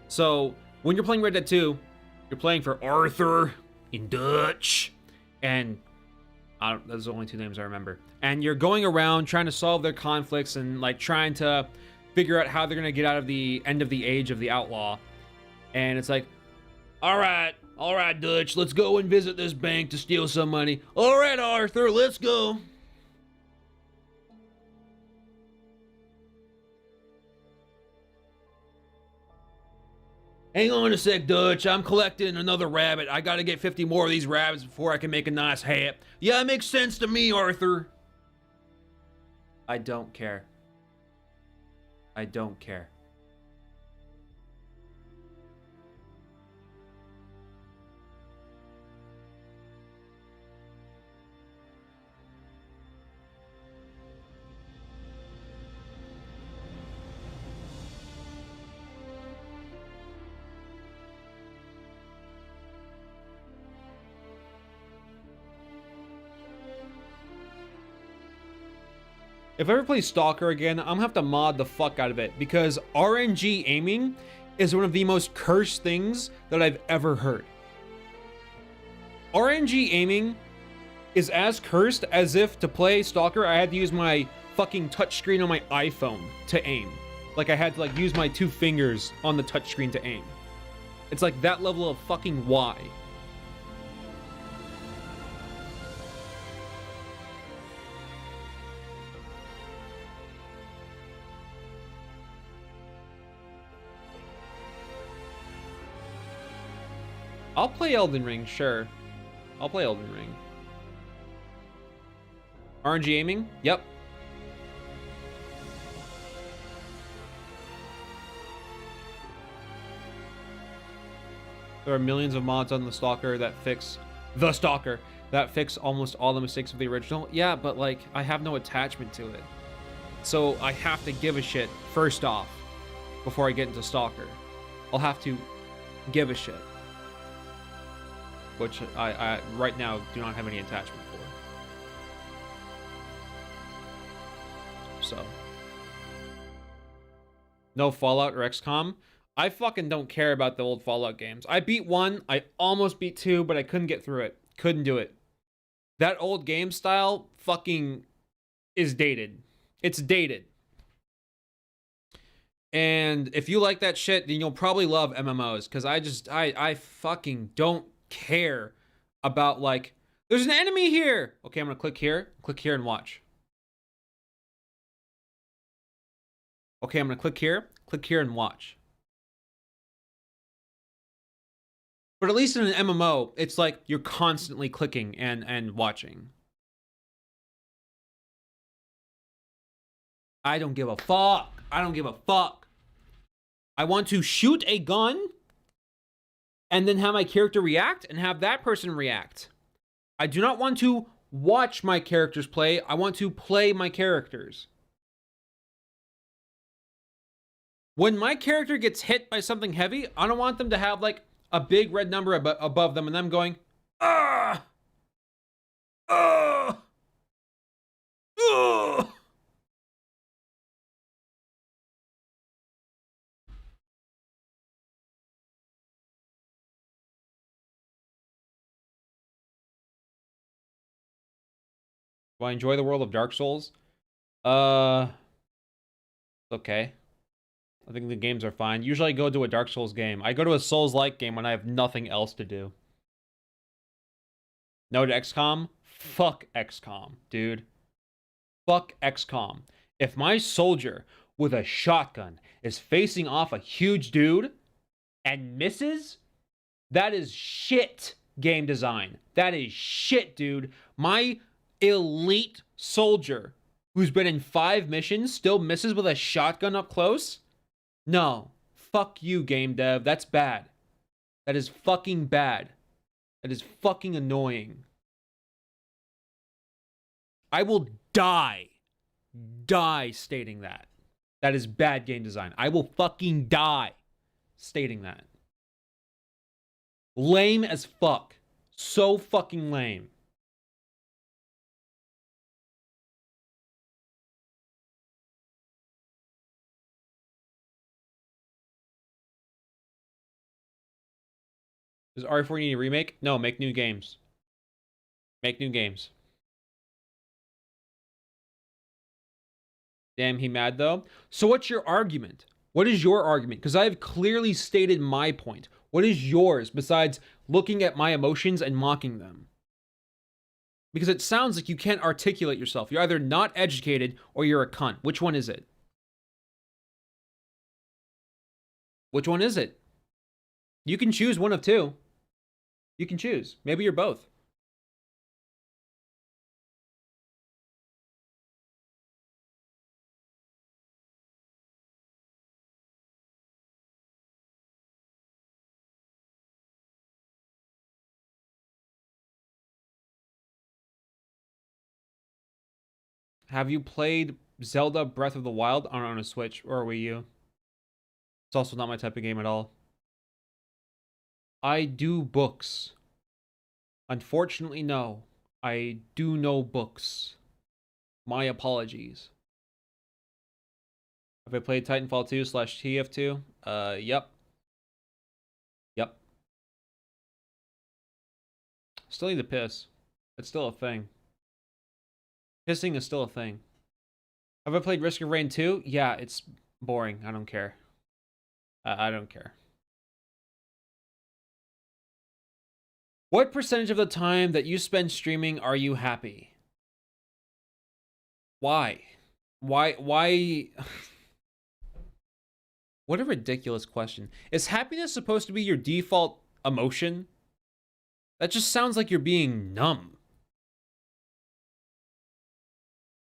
So, when you're playing Red Dead 2, you're playing for Arthur in Dutch, and those are the only two names I remember. And you're going around trying to solve their conflicts and like trying to figure out how they're gonna get out of the end of the age of the outlaw. And it's like, all right, Dutch, let's go and visit this bank to steal some money. All right, Arthur, let's go. Hang on a sec, Dutch. I'm collecting another rabbit. I gotta get 50 more of these rabbits before I can make a nice hat. Yeah, it makes sense to me, Arthur. I don't care. I don't care. If I ever play Stalker again, I'm gonna have to mod the fuck out of it because RNG aiming is one of the most cursed things that I've ever heard. RNG aiming is as cursed as if to play Stalker, I had to use my fucking touchscreen on my iPhone to aim. Like I had to like use my 2 fingers on the touchscreen to aim. It's like that level of fucking why. I'll play Elden Ring, sure. I'll play Elden Ring. RNG aiming? Yep. There are millions of mods on the Stalker that fix almost all the mistakes of the original. Yeah, but like I have no attachment to it. So I have to give a shit first off before I get into Stalker. I'll have to give a shit. Which I right now do not have any attachment for. So. No Fallout or XCOM. I fucking don't care about the old Fallout games. I beat 1, I almost beat 2, but I couldn't get through it. Couldn't do it. That old game style fucking is dated. It's dated. And if you like that shit, then you'll probably love MMOs. Because I fucking don't care about like, there's an enemy here. Okay, I'm gonna click here and watch. Okay, I'm gonna click here and watch. But at least in an MMO, it's like you're constantly clicking and watching. I don't give a fuck. I don't give a fuck. I want to shoot a gun and then have my character react and have that person react. I do not want to watch my characters play. I want to play my characters. When my character gets hit by something heavy, I don't want them to have like a big red number above them and them going, ah, ah, ah. Do I enjoy the world of Dark Souls? Okay. I think the games are fine. Usually I go to a Dark Souls game. I go to a Souls-like game when I have nothing else to do. No to XCOM? Fuck XCOM, dude. Fuck XCOM. If my soldier with a shotgun is facing off a huge dude and misses, that is shit game design. That is shit, dude. My elite soldier who's been in 5 missions still misses with a shotgun up close? No. Fuck you, game dev. That's bad. That is fucking bad. That is fucking annoying. I will die stating that. That is bad game design. I will fucking die stating that. Lame as fuck. So fucking lame. Does RE4 need a remake? No, make new games. Make new games. Damn, he mad though. So what's your argument? What is your argument? Because I've clearly stated my point. What is yours besides looking at my emotions and mocking them? Because it sounds like you can't articulate yourself. You're either not educated or you're a cunt. Which one is it? Which one is it? You can choose one of two. You can choose. Maybe you're both. Have you played Zelda Breath of the Wild on a Switch or a Wii U? It's also not my type of game at all. I do books. Unfortunately, no. I do know books. My apologies. Have I played Titanfall 2 / TF2? Yep. Yep. Still need to piss. It's still a thing. Pissing is still a thing. Have I played Risk of Rain 2? Yeah, it's boring. I don't care. I don't care. What percentage of the time that you spend streaming are you happy? Why? Why? What a ridiculous question. Is happiness supposed to be your default emotion? That just sounds like you're being numb.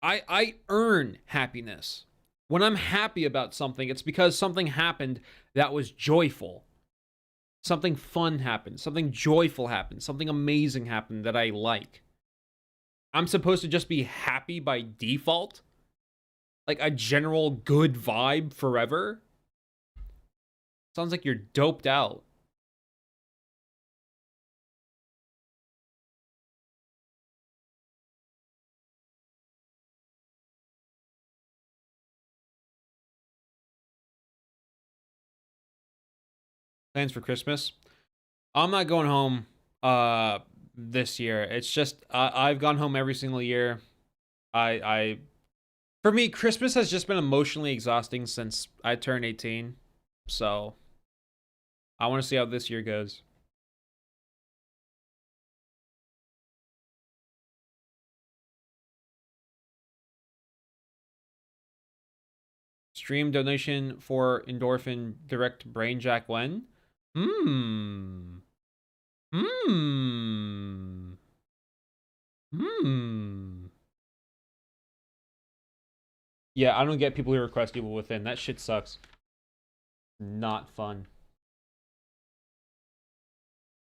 I earn happiness. When I'm happy about something, it's because something happened that was joyful. Something fun happened, something joyful happened, something amazing happened that I like. I'm supposed to just be happy by default? Like a general good vibe forever? Sounds like you're doped out. Plans for Christmas? I'm not going home this year. It's just I've gone home every single year. I for me, Christmas has just been emotionally exhausting since I turned 18. So I want to see how this year goes. Stream donation for endorphin direct brain jack when? Hmm. Hmm. Hmm. Yeah, I don't get people who request Evil Within. That shit sucks. Not fun.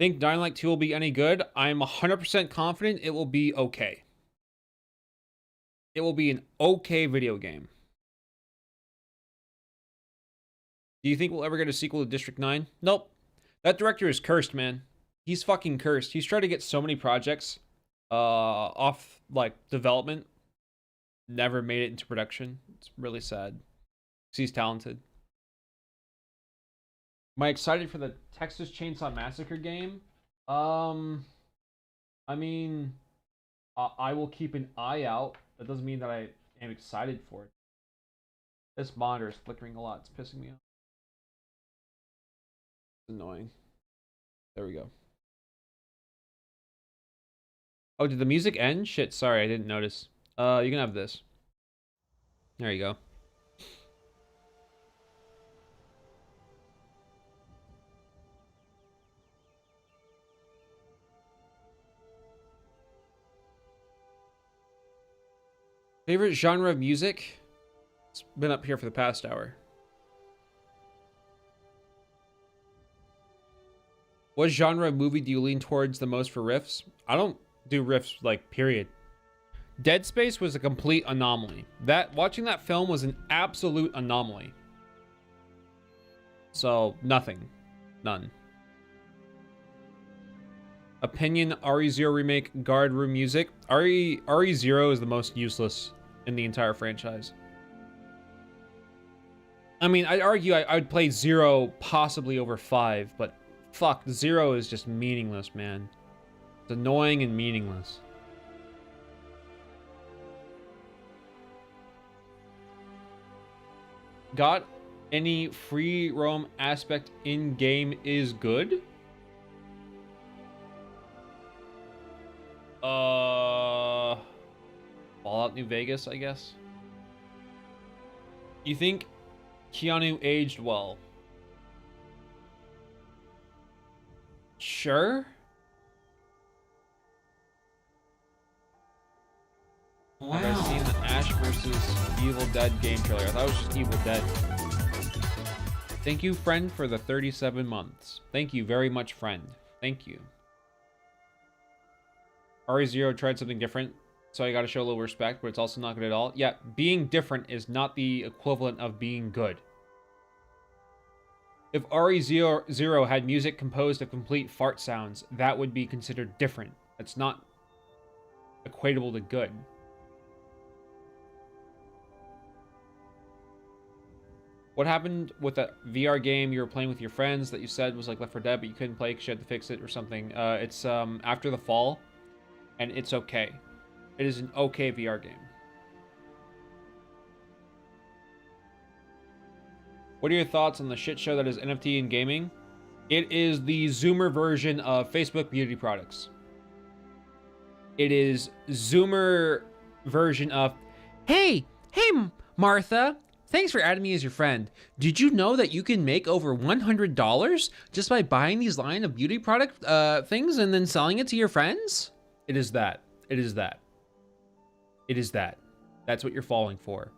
Think Dying Light 2 will be any good? I'm 100% confident it will be okay. It will be an okay video game. Do you think we'll ever get a sequel to District 9? Nope. That director is cursed, man. He's fucking cursed. He's tried to get so many projects off like development. Never made it into production. It's really sad. 'Cause he's talented. Am I excited for the Texas Chainsaw Massacre game? I mean, I will keep an eye out. That doesn't mean that I am excited for it. This monitor is flickering a lot. It's pissing me off. It's annoying. There we go. Oh, did the music end? Shit, sorry, I didn't notice. You can have this. There you go. Favorite genre of music? It's been up here for the past hour. What genre of movie do you lean towards the most for riffs? I don't do riffs, like, period. Dead Space was a complete anomaly. Watching that film was an absolute anomaly. So, nothing. None. Opinion, RE0 remake, guard room music. RE0 is the most useless in the entire franchise. I mean, I'd argue I would play 0 possibly over 5, but fuck, 0 is just meaningless, man. It's annoying and meaningless. Got any free roam aspect in game is good? Fallout New Vegas, I guess. You think Keanu aged well? Sure. Wow. Have I seen the Ash versus Evil Dead game trailer? I thought it was just Evil Dead. Thank you, friend, for the 37 months. Thank you very much, friend. Thank you. RE0 tried something different, so I gotta show a little respect, but it's also not good at all. Yeah, being different is not the equivalent of being good. If RE0 had music composed of complete fart sounds, that would be considered different. That's not equatable to good. What happened with that VR game you were playing with your friends that you said was like Left 4 Dead, but you couldn't play because you had to fix it or something? It's After the Fall, and it's okay. It is an okay VR game. What are your thoughts on the shit show that is NFT in gaming? It is the Zoomer version of Facebook beauty products. It is Zoomer version of, hey, Martha, thanks for adding me as your friend. Did you know that you can make over $100 just by buying these line of beauty product things and then selling it to your friends? It is that. It is that. It is that. That's what you're falling for.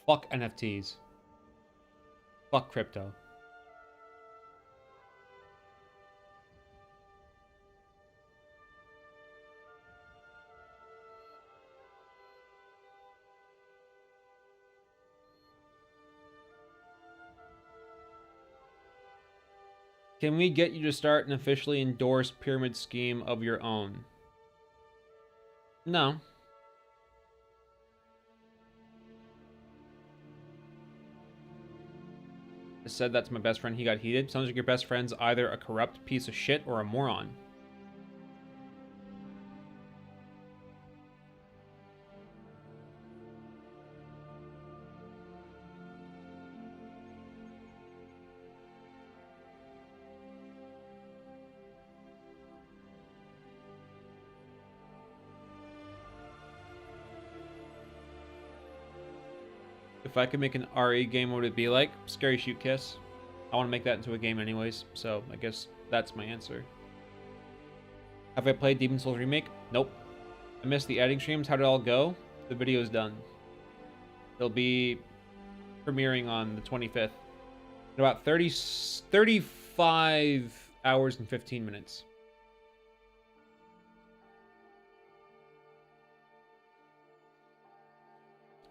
Fuck NFTs. Fuck crypto. Can we get you to start an officially endorsed pyramid scheme of your own? No. I said that to my best friend, he got heated. Sounds like your best friend's either a corrupt piece of shit or a moron. If I could make an RE game, what would it be like? Scary Shoot Kiss. I want to make that into a game anyways, so I guess that's my answer. Have I played Demon's Souls Remake? Nope. I missed the editing streams. How did it all go? The video's done. It'll be premiering on the 25th. In about 35 hours and 15 minutes.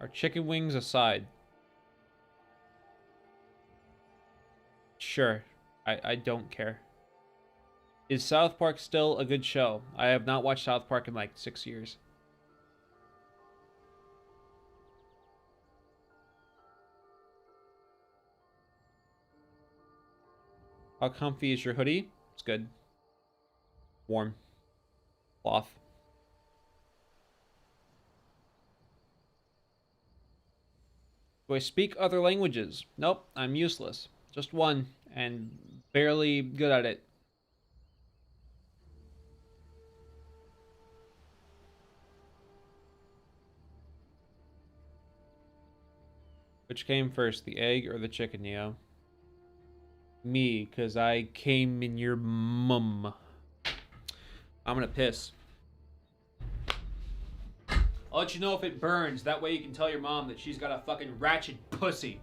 Are chicken wings aside? Sure. I don't care. Is South Park still a good show? I have not watched South Park in like 6 years. How comfy is your hoodie? It's good. Warm. Cloth. Do I speak other languages? Nope, I'm useless. Just one, and barely good at it. Which came first, the egg or the chicken, Neo? Me, because I came in your mum. I'm gonna piss. I'll let you know if it burns. That way you can tell your mom that she's got a fucking ratchet pussy.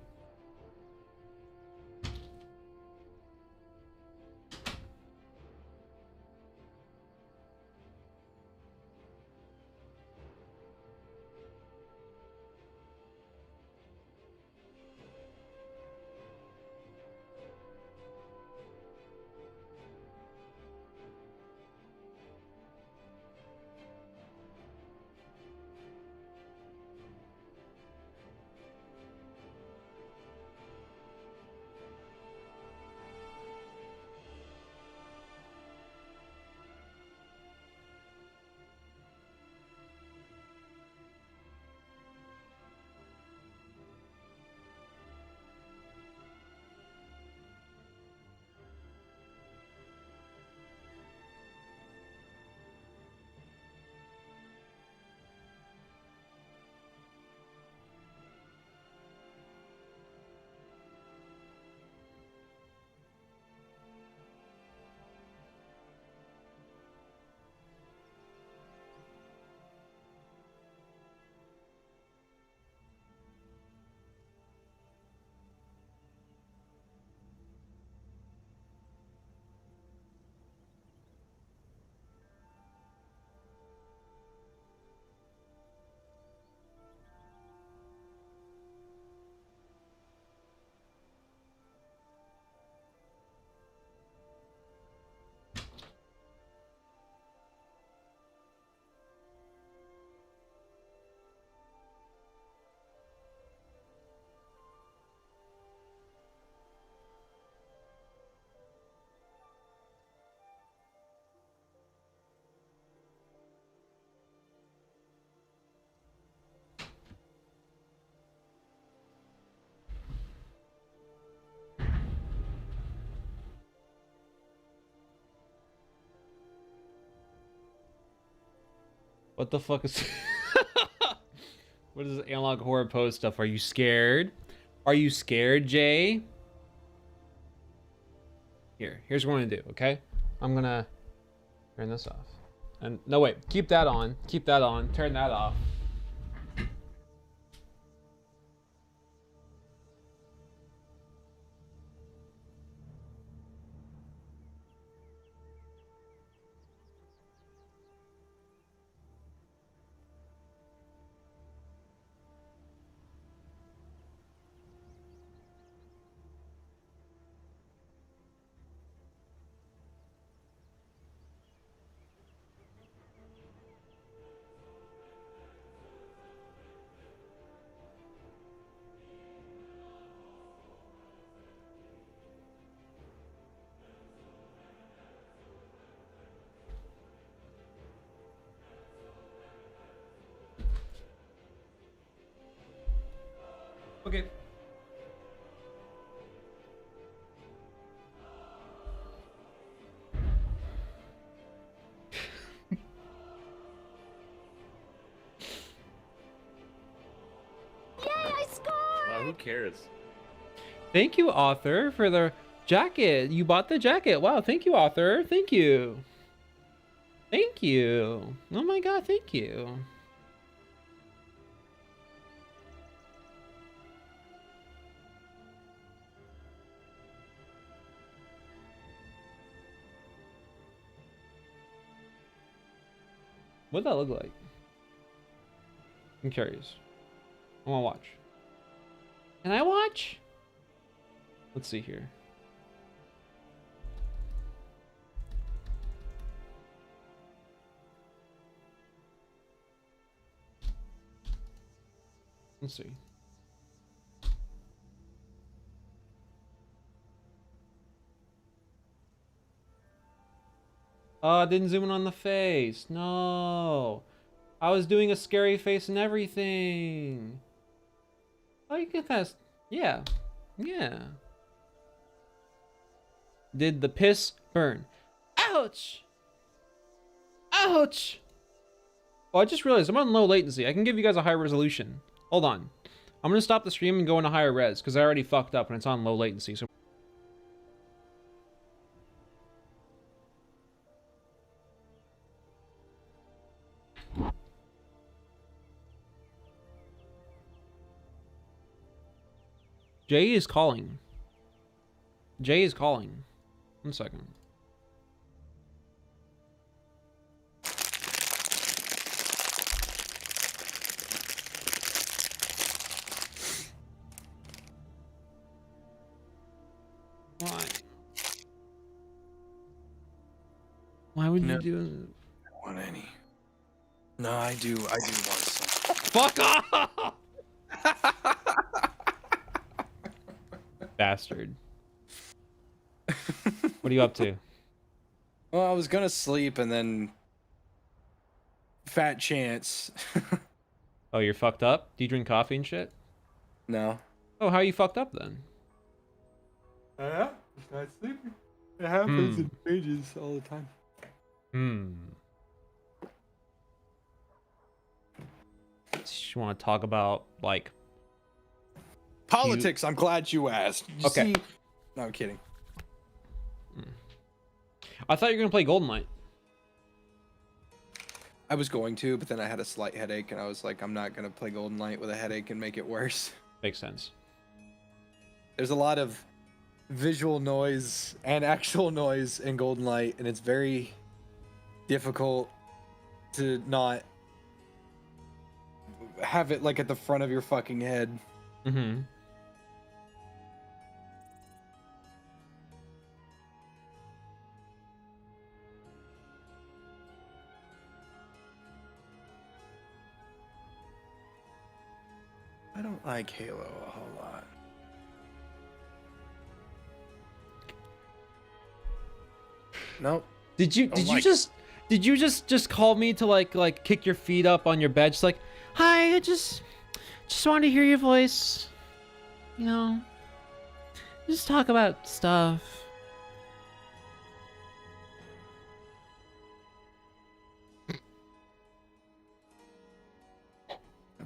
What the fuck is... What is this analog horror pose stuff? Are you scared? Are you scared, Jay? Here's what I'm gonna do, okay? I'm gonna turn this off. And no, wait, keep that on. Keep that on. Turn that off. Okay. Wow, who cares? Thank you, author, for the jacket. You bought the jacket. Wow, thank you, author. Thank you. Thank you. Oh my god, thank you. What'd that look like? I'm curious. I wanna watch. Can I watch? Let's see here. Let's see. Oh, I didn't zoom in on the face. No. I was doing a scary face and everything. Oh, you can kind of... Yeah. Yeah. Did the piss burn? Ouch! Ouch! Oh, I just realized I'm on low latency. I can give you guys a high resolution. Hold on. I'm gonna stop the stream and go into higher res because I already fucked up and it's on low latency. So Jay is calling. Jay is calling. 1 second. Why? Why would you do it? I don't want any. No, I do want some. Fuck off! Bastard. What are you up to? Well, I was gonna sleep and then fat chance. Oh, you're fucked up? Do you drink coffee and shit? No. Oh, how are you fucked up then? Yeah, just not sleeping. It happens in stages all the time. You want to talk about, like... Politics, I'm glad you asked. Okay. No, I'm kidding. I thought you were going to play Golden Knight. I was going to, but then I had a slight headache, and I was like, I'm not going to play Golden Light with a headache and make it worse. Makes sense. There's a lot of visual noise and actual noise in Golden Light, and it's very difficult to not have it like at the front of your fucking head. Mm-hmm. I don't like Halo a whole lot. Nope. Did you just call me to like kick your feet up on your bed? Just like, hi, I just wanted to hear your voice. You know, just talk about stuff.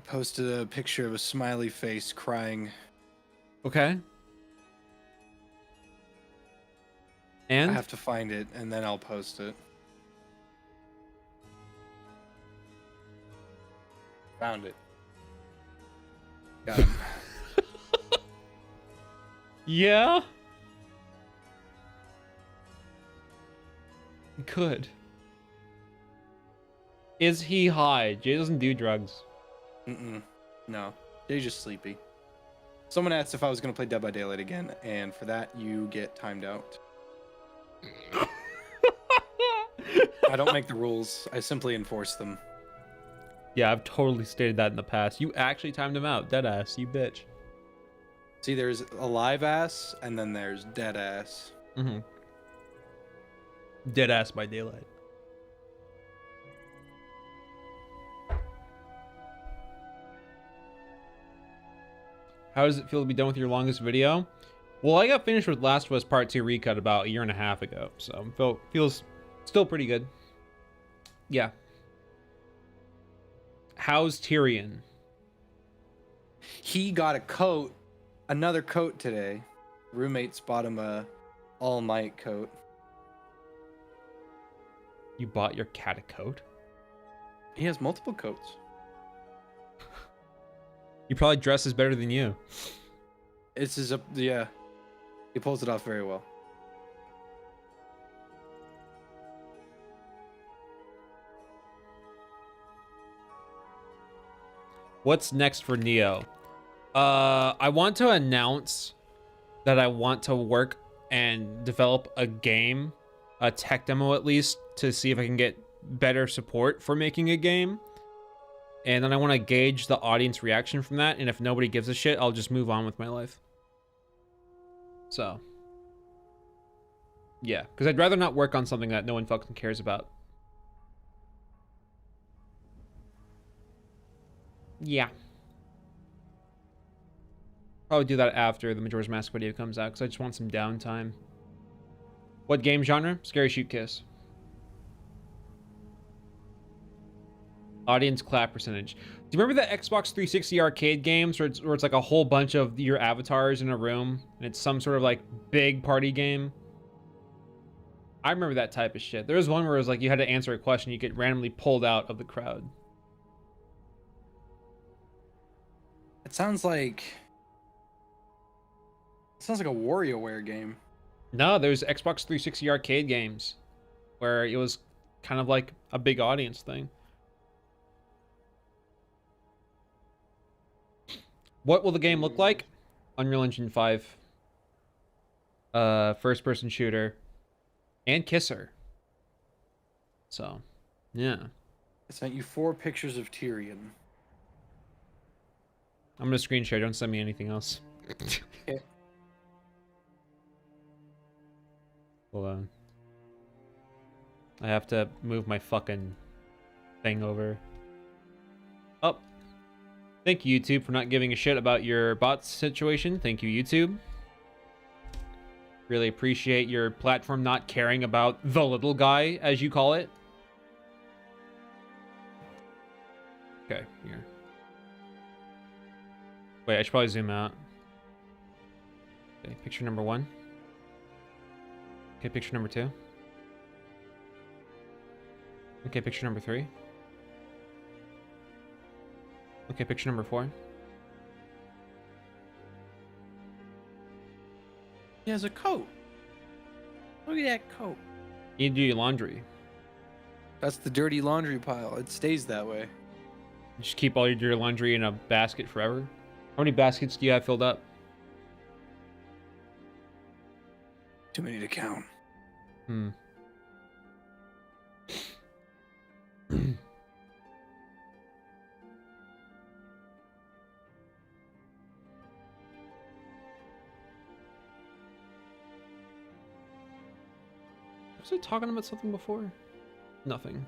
posted a picture of a smiley face crying. Okay. And I have to find it and then I'll post it. Found it. Got him. yeah. Good. Is he high? Jay doesn't do drugs. No, Jay's just sleepy. Someone asked if I was going to play Dead by Daylight again, and for that, you get timed out. I don't make the rules. I simply enforce them. Yeah, I've totally stated that in the past. You actually timed him out. Deadass, you bitch. See, there's alive ass, and then there's dead ass. Mm-hmm. Deadass by daylight. How does it feel to be done with your longest video? Well, I got finished with Last of Us Part 2 recut about a year and a half ago, so feels still pretty good. Yeah. How's Tyrion? He got a coat, another coat today. Roommates bought him a all-night coat. You bought your cat a coat? He has multiple coats. He probably dresses better than you. It's his, yeah. He pulls it off very well. What's next for Neo? I want to announce that I want to work and develop a game, a tech demo at least, to see if I can get better support for making a game. And then I want to gauge the audience reaction from that. And if nobody gives a shit, I'll just move on with my life. So, yeah, because I'd rather not work on something that no one fucking cares about. Yeah. Probably do that after the Majora's Mask video comes out because I just want some downtime. What game genre? Scary Shoot Kiss. Audience clap percentage. Do you remember the Xbox 360 arcade games where it's like a whole bunch of your avatars in a room and it's some sort of like big party game? I remember that type of shit. There was one where it was like you had to answer a question, you get randomly pulled out of the crowd. It sounds like a WarioWare game. No, there's Xbox 360 arcade games where it was kind of like a big audience thing. What will the game look like? Unreal Engine 5. First person shooter. And Kisser. So, yeah. I sent you 4 pictures of Tyrion. I'm gonna screen share, don't send me anything else. Okay. Hold on. I have to move my fucking thing over. Oh. Thank you, YouTube, for not giving a shit about your bots situation. Thank you, YouTube. Really appreciate your platform not caring about the little guy, as you call it. Okay, here. Wait, I should probably zoom out. Okay, picture number 1. Okay, picture number 2. Okay, picture number 3. Okay, picture number 4. He has a coat. Look at that coat. You need to do your laundry. That's the dirty laundry pile. It stays that way. You just keep all your dirty laundry in a basket forever. How many baskets do you have filled up? Too many to count. Hmm. Was I talking about something before? Nothing.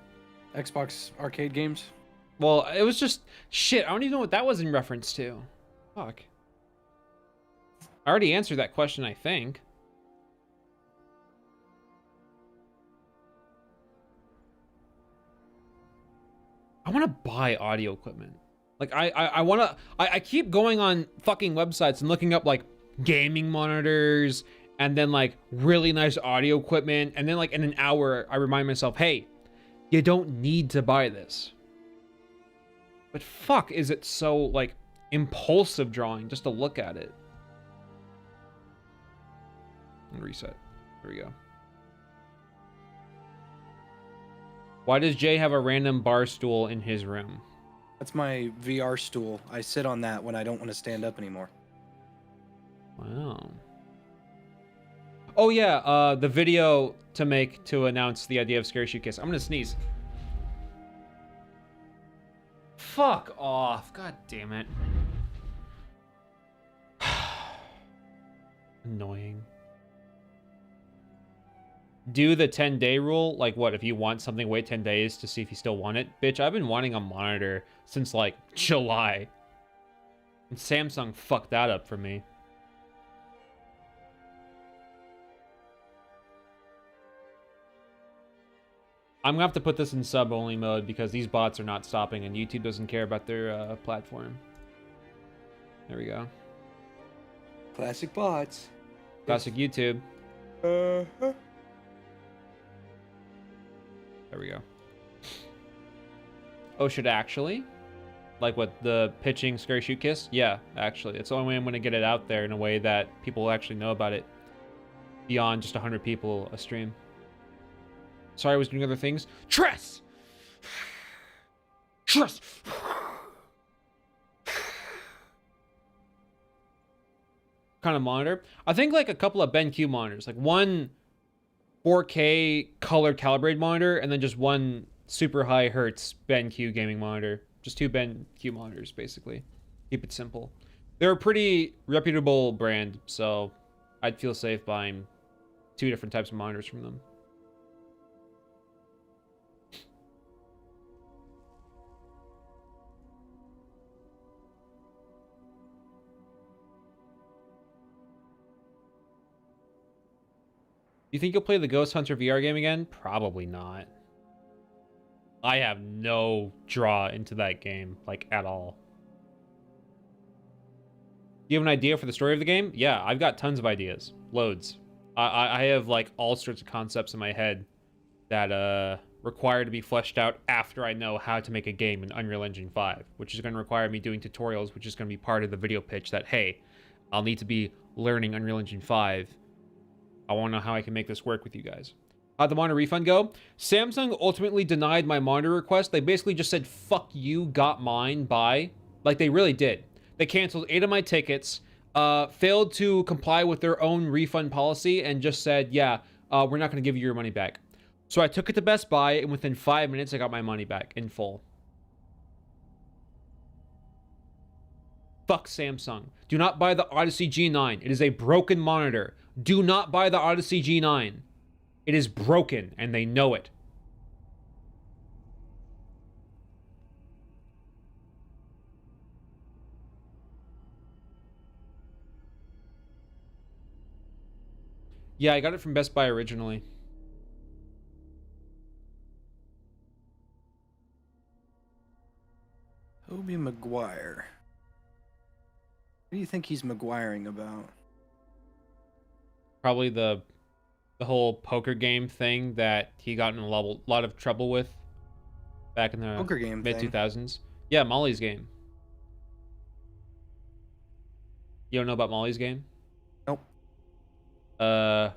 Xbox arcade games. Well, it was just shit. I don't even know what that was in reference to. Fuck. I already answered that question, I think. I want to buy audio equipment. Like I wanna, I keep going on fucking websites and looking up like gaming monitors and then like really nice audio equipment. And then like in an hour, I remind myself, hey, you don't need to buy this. But fuck, is it so like impulsive drawing just to look at it? And reset. There we go. Why does Jay have a random bar stool in his room? That's my VR stool. I sit on that when I don't want to stand up anymore. Wow. Oh yeah, the video to make to announce the idea of Scary Shoot Kiss. I'm gonna sneeze. Fuck off. God damn it. Annoying. Do the 10-day rule. Like what, if you want something, wait 10 days to see if you still want it? Bitch, I've been wanting a monitor since like July. And Samsung fucked that up for me. I'm gonna have to put this in sub-only mode because these bots are not stopping and YouTube doesn't care about their platform. There we go. Classic bots. Classic YouTube. Uh-huh. There we go. Oh, should actually? Like what, the pitching Scary Shoot Kiss? Yeah, actually. It's the only way I'm gonna get it out there in a way that people will actually know about it. Beyond just 100 people a stream. Sorry, I was doing other things. Tress! Tress! Kind of monitor. I think like a couple of BenQ monitors. Like one 4K color calibrated monitor and then just one super high hertz BenQ gaming monitor. Just two BenQ monitors, basically. Keep it simple. They're a pretty reputable brand, so I'd feel safe buying two different types of monitors from them. You think you'll play the Ghost Hunter VR game again? Probably not. I have no draw into that game, like, at all. Do you have an idea for the story of the game? Yeah, I've got tons of ideas. Loads. I have, like, all sorts of concepts in my head that require to be fleshed out after I know how to make a game in Unreal Engine 5, which is going to require me doing tutorials, which is going to be part of the video pitch that, hey, I'll need to be learning Unreal Engine 5. I want to know how I can make this work with you guys. How'd the monitor refund go? Samsung ultimately denied my monitor request. They basically just said, fuck you, got mine, bye. Like, they really did. They canceled 8 of my tickets, failed to comply with their own refund policy, and just said, yeah, we're not going to give you your money back. So I took it to Best Buy, and within 5 minutes, I got my money back in full. Fuck Samsung. Do not buy the Odyssey G9. It is a broken monitor. Do not buy the Odyssey G9. It is broken, and they know it. Yeah, I got it from Best Buy originally. Tobey Maguire. What do you think he's Maguiring about? Probably the whole poker game thing that he got in a lot of trouble with back in the Poker game mid-2000s. Yeah, Molly's Game. You don't know about Molly's Game? Nope. I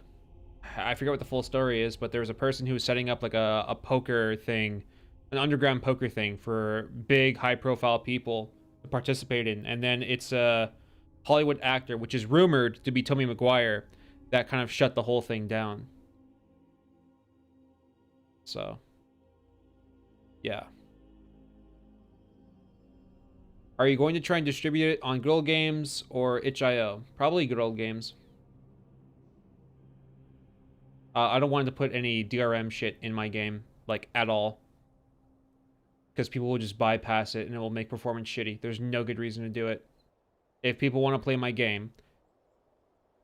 forget what the full story is, but there was a person who was setting up like a poker thing, an underground poker thing for big, high-profile people to participate in, and then it's a Hollywood actor, which is rumored to be Tobey Maguire, that kind of shut the whole thing down. So, yeah. Are you going to try and distribute it on Good Old Games or itch.io? Probably Good Old Games. I don't want to put any DRM shit in my game, like, at all. Because people will just bypass it and it will make performance shitty. There's no good reason to do it. If people want to play my game,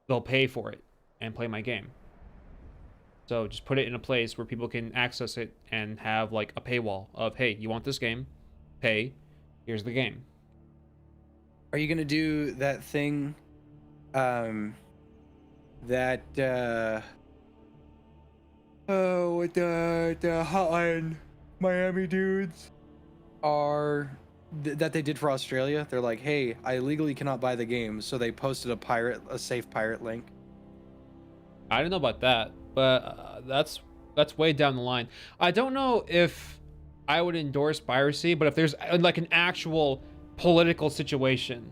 they'll pay for it and play my game. So just put it in a place where people can access it and have like a paywall of, hey, you want this game? Pay. Here's the game. Are you gonna do that thing? That with the Hotline Miami dudes are that they did for Australia. They're like, hey, I legally cannot buy the game, so they posted a safe pirate link. I don't know about that, but that's way down the line. I don't know if I would endorse piracy, but if there's like an actual political situation,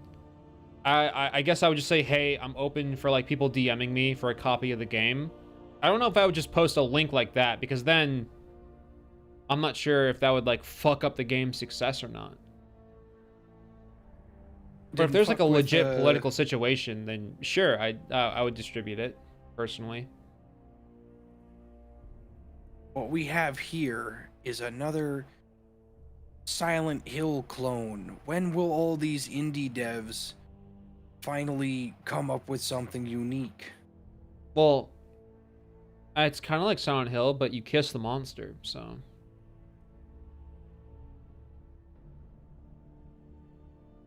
I guess I would just say, hey, I'm open for like people DMing me for a copy of the game. I don't know if I would just post a link like that, because then I'm not sure if that would like fuck up the game's success or not. But if there's like a legit political situation, then sure, I would distribute it personally. What we have here is another Silent Hill clone. When will all these indie devs finally come up with something unique? Well, it's kind of like Silent Hill, but you kiss the monster, so.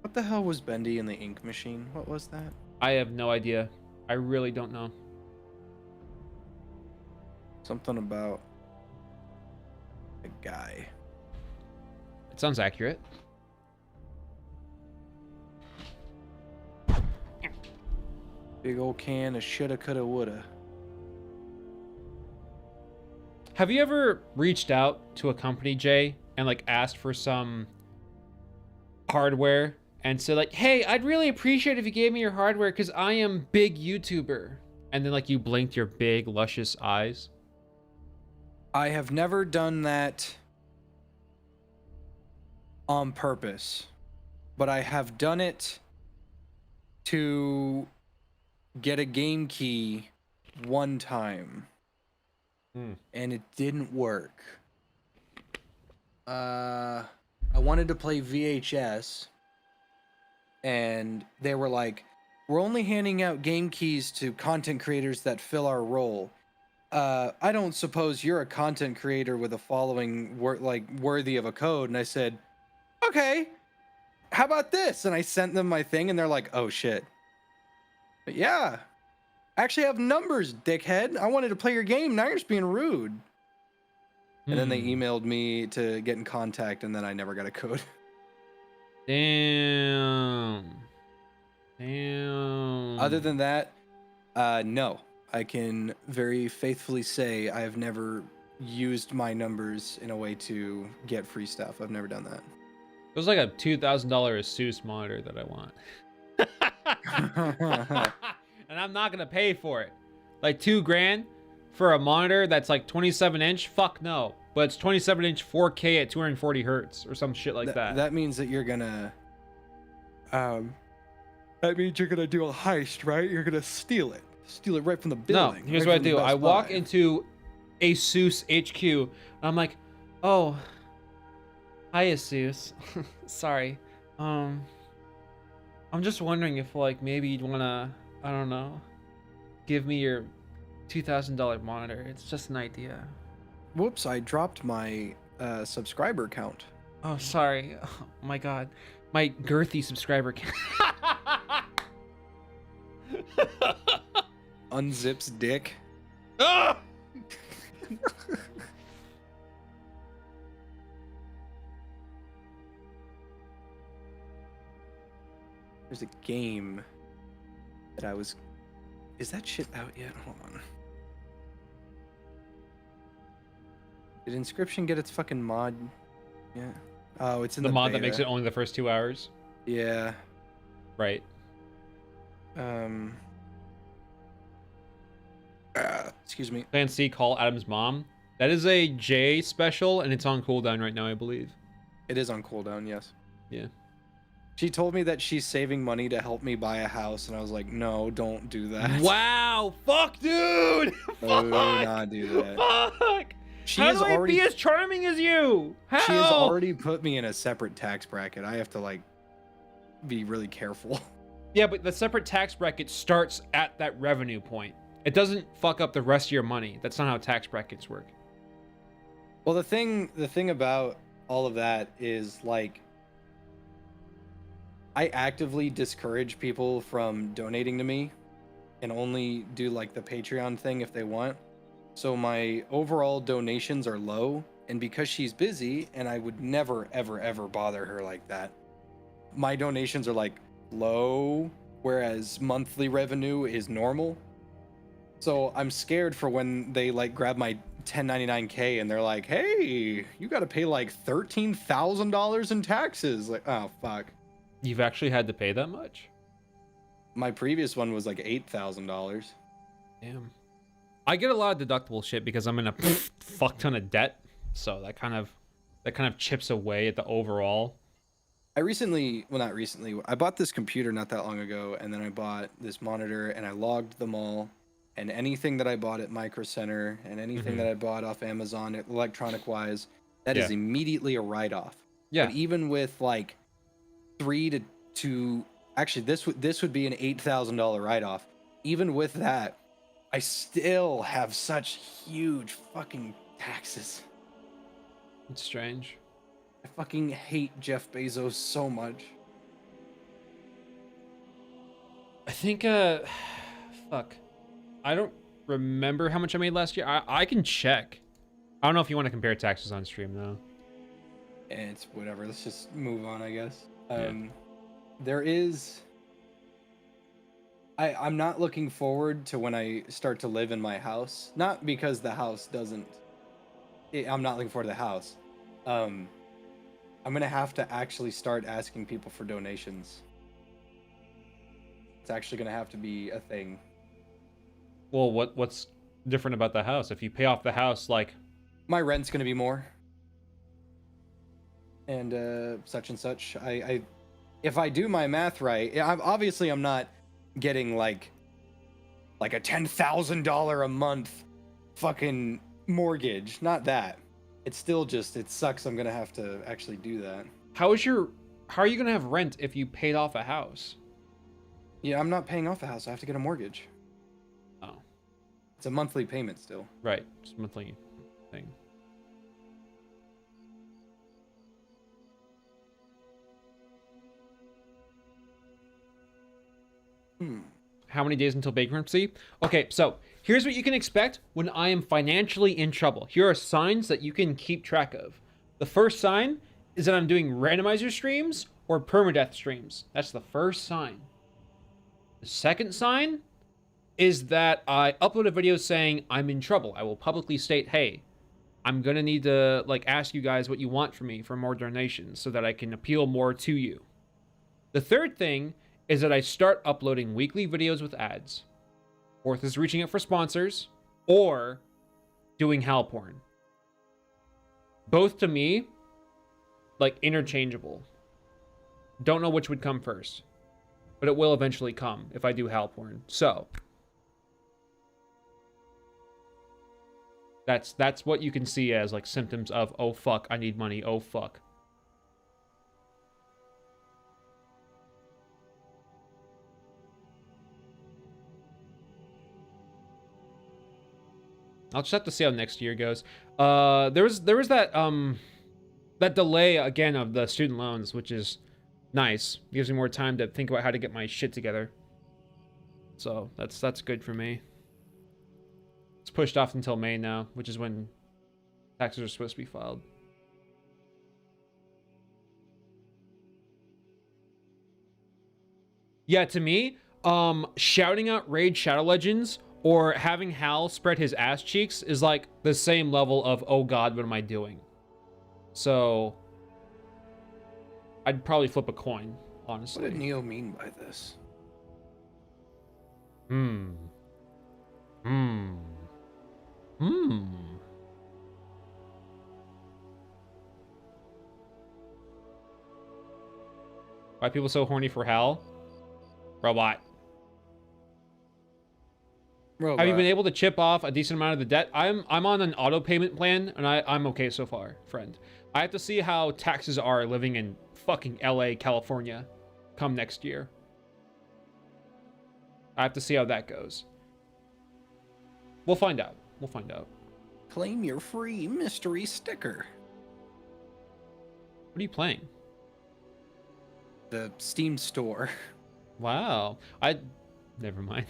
What the hell was Bendy in the ink machine? What was that? I have no idea. I really don't know. Something about a guy. It sounds accurate. Big old can of shoulda, coulda, woulda. Have you ever reached out to a company, Jay, and like asked for some hardware and said like, hey, I'd really appreciate if you gave me your hardware because I am big YouTuber. And then like you blinked your big luscious eyes? I have never done that on purpose, but I have done it to get a game key one time. And it didn't work. I wanted to play VHS, and they were like, we're only handing out game keys to content creators that fill our role. I don't suppose you're a content creator with a following worthy of a code. And I said, okay, how about this? And I sent them my thing, and they're like, oh shit. But yeah, I actually have numbers, dickhead. I wanted to play your game. Now you're just being rude. And then they emailed me to get in contact, and then I never got a code. Damn. Other than that, no. I can very faithfully say I have never used my numbers in a way to get free stuff. I've never done that. It was like a $2,000 Asus monitor that I want. And I'm not gonna pay for it. Like $2,000 for a monitor that's like 27-inch? Fuck no. But it's 27-inch 4K at 240 hertz or some shit like that. That means that you're gonna that means you're gonna do a heist, right? You're gonna steal it right from the building. No, here's right what I do. I walk into Asus HQ and I'm like, oh, hi Asus. Sorry. I'm just wondering if like maybe you'd wanna, I don't know, give me your $2,000 monitor. It's just an idea. Whoops, I dropped my subscriber count. Oh, sorry. Oh my god. My girthy subscriber count. Unzips dick. Ah! There's a game that I was... Is that shit out yet? Hold on. Did Inscription get its fucking mod? Yeah. Oh, it's in the mod beta. that makes it only the first 2 hours. Yeah. Right. Excuse me. Plan C, call Adam's mom. That is a J special, and it's on cooldown right now, I believe. It is on cooldown, yes. Yeah. She told me that she's saving money to help me buy a house, and I was like, no, don't do that. Wow! Fuck, dude! Fuck! Do not do that. Fuck! She How has do I already be as charming as you? How? She has already put me in a separate tax bracket. I have to like be really careful. Yeah, but the separate tax bracket starts at that revenue point. It doesn't fuck up the rest of your money. That's not how tax brackets work. Well, the thing about all of that is like I actively discourage people from donating to me and only do like the Patreon thing if they want. So my overall donations are low, and because she's busy and I would never ever ever bother her like that, my donations are like low, whereas monthly revenue is normal. So I'm scared for when they like grab my 1099K and they're like, "Hey, you got to pay like $13,000 in taxes." Like, oh fuck. You've actually had to pay that much? My previous one was like $8,000. Damn. I get a lot of deductible shit because I'm in a fuck ton of debt, so that kind of chips away at the overall. I not recently, I bought this computer not that long ago, and then I bought this monitor, and I logged them all, and anything that I bought at Micro Center and anything that I bought off Amazon, electronic wise, that is immediately a write-off. Yeah. But even with like actually this would be an $8,000 write-off. Even with that, I still have such huge fucking taxes. It's strange. I fucking hate Jeff Bezos so much. I think fuck. I don't remember how much I made last year. I can check. I don't know if you want to compare taxes on stream though. And it's whatever. Let's just move on, I guess. Yeah. There is. I'm not looking forward to when I start to live in my house. Not because the house doesn't. I'm not looking forward to the house. I'm gonna have to actually start asking people for donations. It's actually gonna have to be a thing. Well, what's different about the house? If you pay off the house, like, My rent's gonna be more. And such and such. If I do my math right, I'm not getting like a $10,000 a month fucking mortgage. Not that. It's still just, it sucks. I'm gonna have to actually do that. how are you gonna have rent if you paid off a house? Yeah, I'm not paying off the house. I have to get a mortgage. Oh, It's a monthly payment still. right. It's a monthly thing. How many days until bankruptcy? Okay, so here's what you can expect when I am financially in trouble. Here are signs that you can keep track of. The first sign is that I'm doing randomizer streams or permadeath streams. That's the first sign. The second sign is that I upload a video saying I'm in trouble. I will publicly state, hey, I'm gonna need to like ask you guys what you want from me for more donations so that I can appeal more to you. The third thing is that I start uploading weekly videos with ads. Fourth is reaching out for sponsors or doing Hal porn. Both to me, like interchangeable. Don't know which would come first, but it will eventually come if I do Hal porn. So that's what you can see as like symptoms of, oh fuck, I need money, oh fuck. I'll just have to see how next year goes. There was that that delay again of the student loans, which is nice. Gives me more time to think about how to get my shit together. So that's good for me. It's pushed off until May now, which is when taxes are supposed to be filed. Yeah, to me, shouting out Raid Shadow Legends or having Hal spread his ass cheeks is like the same level of, oh god, what am I doing? So I'd probably flip a coin, honestly. What did Neo mean by this? Why are people so horny for Hal? Robot. Robot. Have you been able to chip off a decent amount of the debt? I'm on an auto payment plan, and I'm okay so far, friend. I have to see how taxes are living in fucking LA, California, come next year. I have to see how that goes. We'll find out. We'll find out. Claim your free mystery sticker. What are you playing? the Steam store. Wow. Never mind.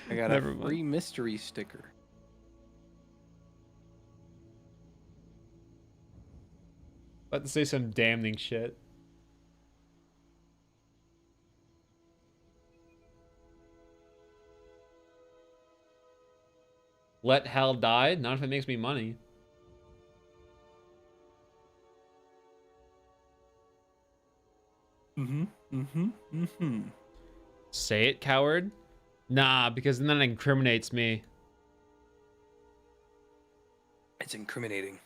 I got Never a mind. free mystery sticker. About to say some damning shit. Let Hal die? Not if it makes me money. Say it, coward? Nah, because then that incriminates me. It's incriminating.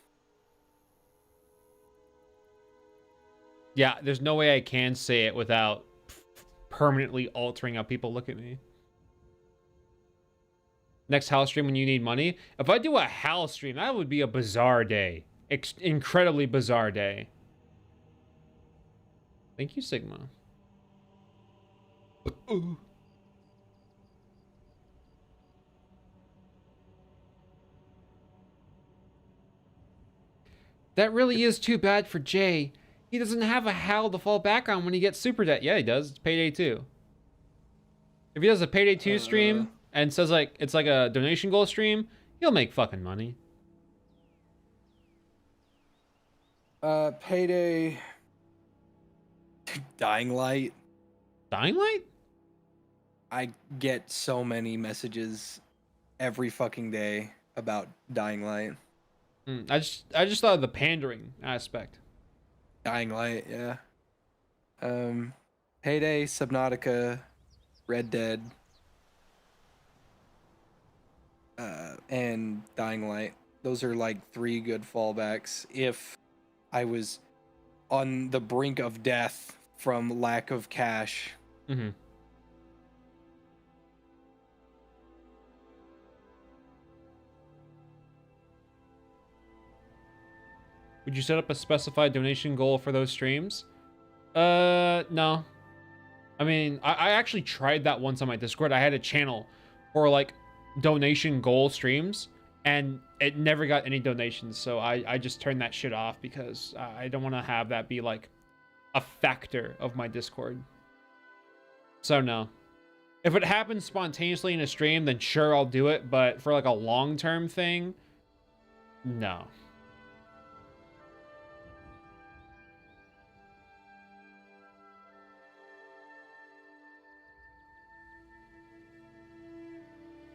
Yeah, there's no way I can say it without permanently altering how people look at me. Next Hal stream when you need money. If I do a Hal stream, that would be a bizarre day. Incredibly bizarre day. Thank you, Sigma. Ooh. That really is too bad for Jay. He doesn't have a Hal to fall back on when he gets Super Debt. Yeah, he does. It's Payday 2. If he does a Payday 2 stream and says like it's like a donation goal stream, he'll make fucking money. Payday. Dying Light. Dying Light? I get so many messages every fucking day about Dying Light. I just thought of the pandering aspect. Dying Light, yeah. Payday, Subnautica, Red Dead, and Dying Light. Those are like 3 good fallbacks if I was on the brink of death from lack of cash. Mm-hmm. Would you set up a specified donation goal for those streams? No. I mean, I actually tried that once on my Discord. I had a channel for like donation goal streams and it never got any donations. So I just turned that shit off because I don't want to have that be like a factor of my Discord. So no. If it happens spontaneously in a stream, then sure, I'll do it. But for like a long-term thing, no.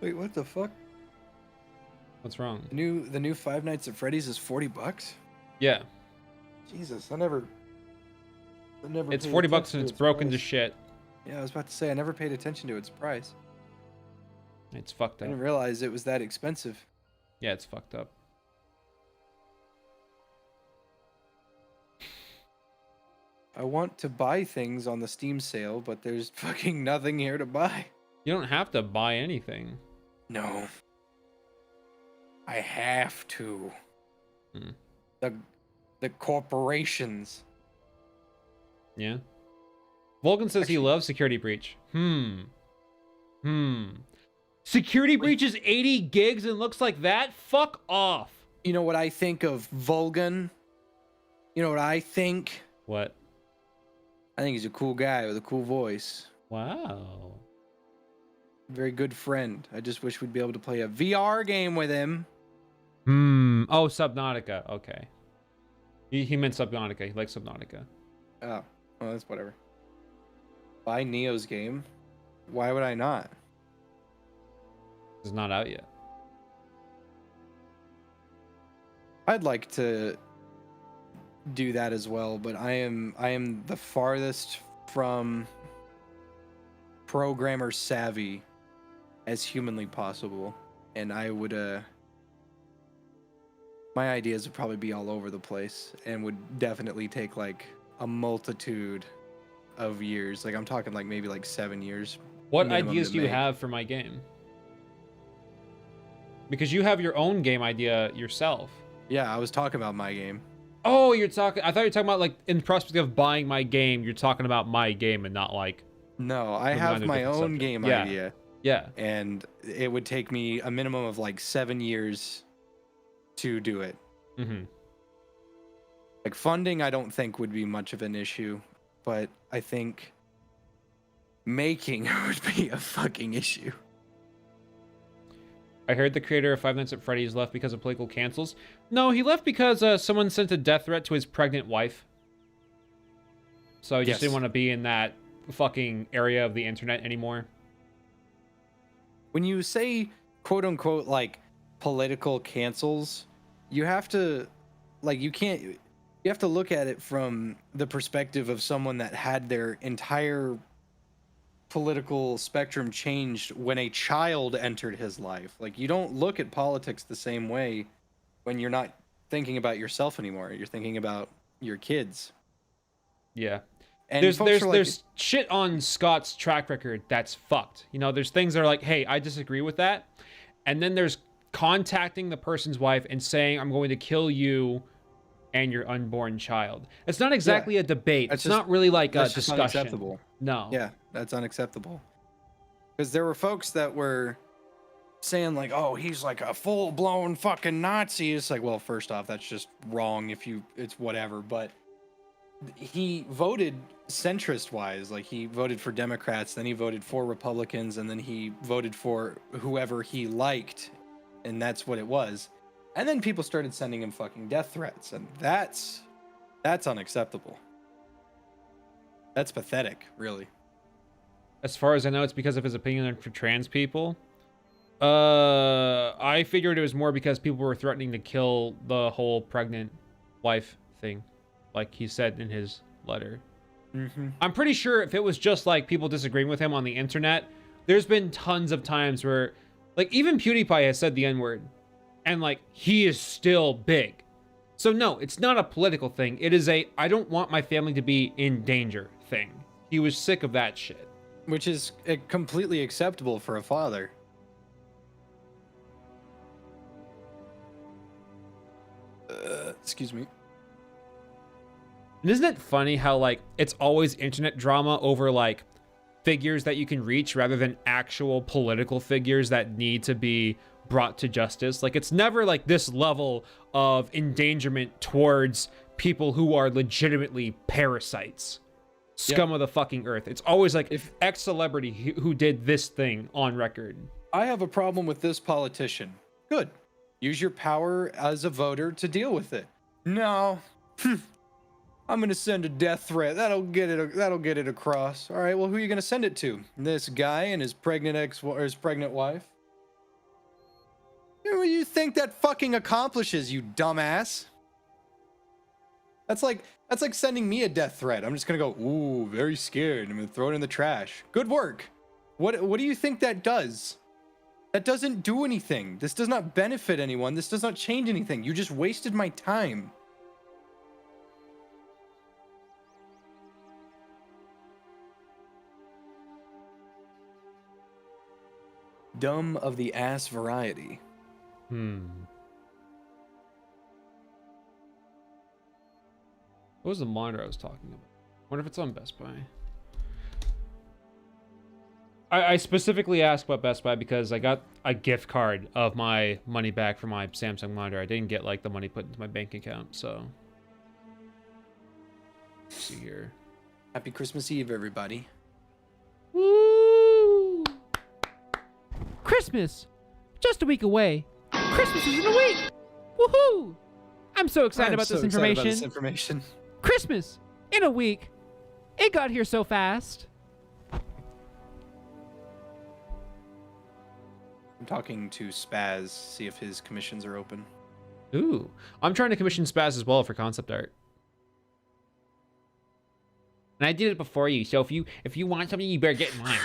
Wait, what the fuck? What's wrong? The new Five Nights at Freddy's is $40? Yeah. Jesus, I never It's paid $40 attention and to it's broken to price. shit. Yeah, I was about to say I never paid attention to its price. It's fucked I up. didn't realize it was that expensive. Yeah, it's fucked up. I want to buy things on the Steam sale, but there's fucking nothing here to buy. You don't have to buy anything. No. I have to. Hmm. The corporations. Yeah. Vulcan says he Actually- loves Security Breach. Security Breach is 80 gigs and looks like that? Fuck off. You know what I think of Vulgan? You know what I think? What? I think he's a cool guy with a cool voice. Wow. Very good friend. I just wish we'd be able to play a VR game with him. Oh, Subnautica. Okay. He meant Subnautica. He likes Subnautica. Oh, well, that's whatever. Buy Neo's game? Why would I not? It's not out yet. I'd like to do that as well, but I am the farthest from programmer savvy as humanly possible, and I would my ideas would probably be all over the place and would definitely take like a multitude of years. Like I'm talking like maybe like 7 years. What minimum ideas to do you make. have for my game? Because you have your own game idea yourself. Yeah, I was talking about my game. Oh, I thought you were talking about like in prospect of buying my game, you're talking about my game and not like No, I Moving on have to a my different own subject. game Yeah. idea, yeah. and it would take me a minimum of like 7 years to do it. Mm-hmm. Like funding, I don't think would be much of an issue, but I think making would be a fucking issue. I heard the creator of Five Nights at Freddy's left because of political cancels. No, he left because someone sent a death threat to his pregnant wife. So he just didn't want to be in that fucking area of the internet anymore. When you say quote unquote like political cancels, you have to like you have to look at it from the perspective of someone that had their entire political spectrum changed when a child entered his life. Like, you don't look at politics the same way when you're not thinking about yourself anymore. You're thinking about your kids. Yeah. And there's shit on Scott's track record that's fucked. You know, there's things that are like, hey, I disagree with that. And then there's contacting the person's wife and saying, I'm going to kill you and your unborn child. It's not exactly a debate. It's not really like a discussion. Unacceptable. No. Yeah, that's unacceptable. Because there were folks that were saying like, oh, he's like a full-blown fucking Nazi. It's like, well, first off, that's just wrong it's whatever. But he voted centrist-wise. Like, he voted for Democrats, then he voted for Republicans, and then he voted for whoever he liked. And that's what it was. And then people started sending him fucking death threats, and that's unacceptable. That's pathetic, really. As far as I know, it's because of his opinion for trans people. I figured it was more because people were threatening to kill the whole pregnant wife thing, like he said in his letter. Mm-hmm. I'm pretty sure if it was just like people disagreeing with him on the internet, there's been tons of times where, like, even PewDiePie has said the N-word. And, like, he is still big. So, no, it's not a political thing. It is a, I don't want my family to be in danger thing. He was sick of that shit. Which is completely acceptable for a father. Excuse me. And isn't it funny how, like, it's always internet drama over, like, figures that you can reach rather than actual political figures that need to be brought to justice? Like, it's never like this level of endangerment towards people who are legitimately parasites, scum of the fucking earth. It's always like, if X celebrity who did this thing on record. I have a problem with this politician. Good. Use your power as a voter to deal with it. No. I'm gonna send a death threat. That'll get it across. All right. Well, who are you gonna send it to? This guy and his pregnant wife. What do you think that fucking accomplishes, you dumbass? That's like sending me a death threat. I'm just gonna go, ooh, very scared. I'm gonna throw it in the trash. Good work. What do you think that does? That doesn't do anything. This does not benefit anyone. This does not change anything. You just wasted my time. Dumb of the ass variety. What was the monitor I was talking about? I wonder if it's on Best Buy. I specifically asked about Best Buy because I got a gift card of my money back for my Samsung monitor. I didn't get like the money put into my bank account, so. Let's see here. Happy Christmas Eve, everybody. Woo! Christmas! Just a week away. Christmas is in a week! Woohoo! I'm so excited about this information. Christmas in a week. It got here so fast. I'm talking to Spaz, see if his commissions are open. Ooh, I'm trying to commission Spaz as well for concept art. And I did it before you, so if you want something, you better get in line.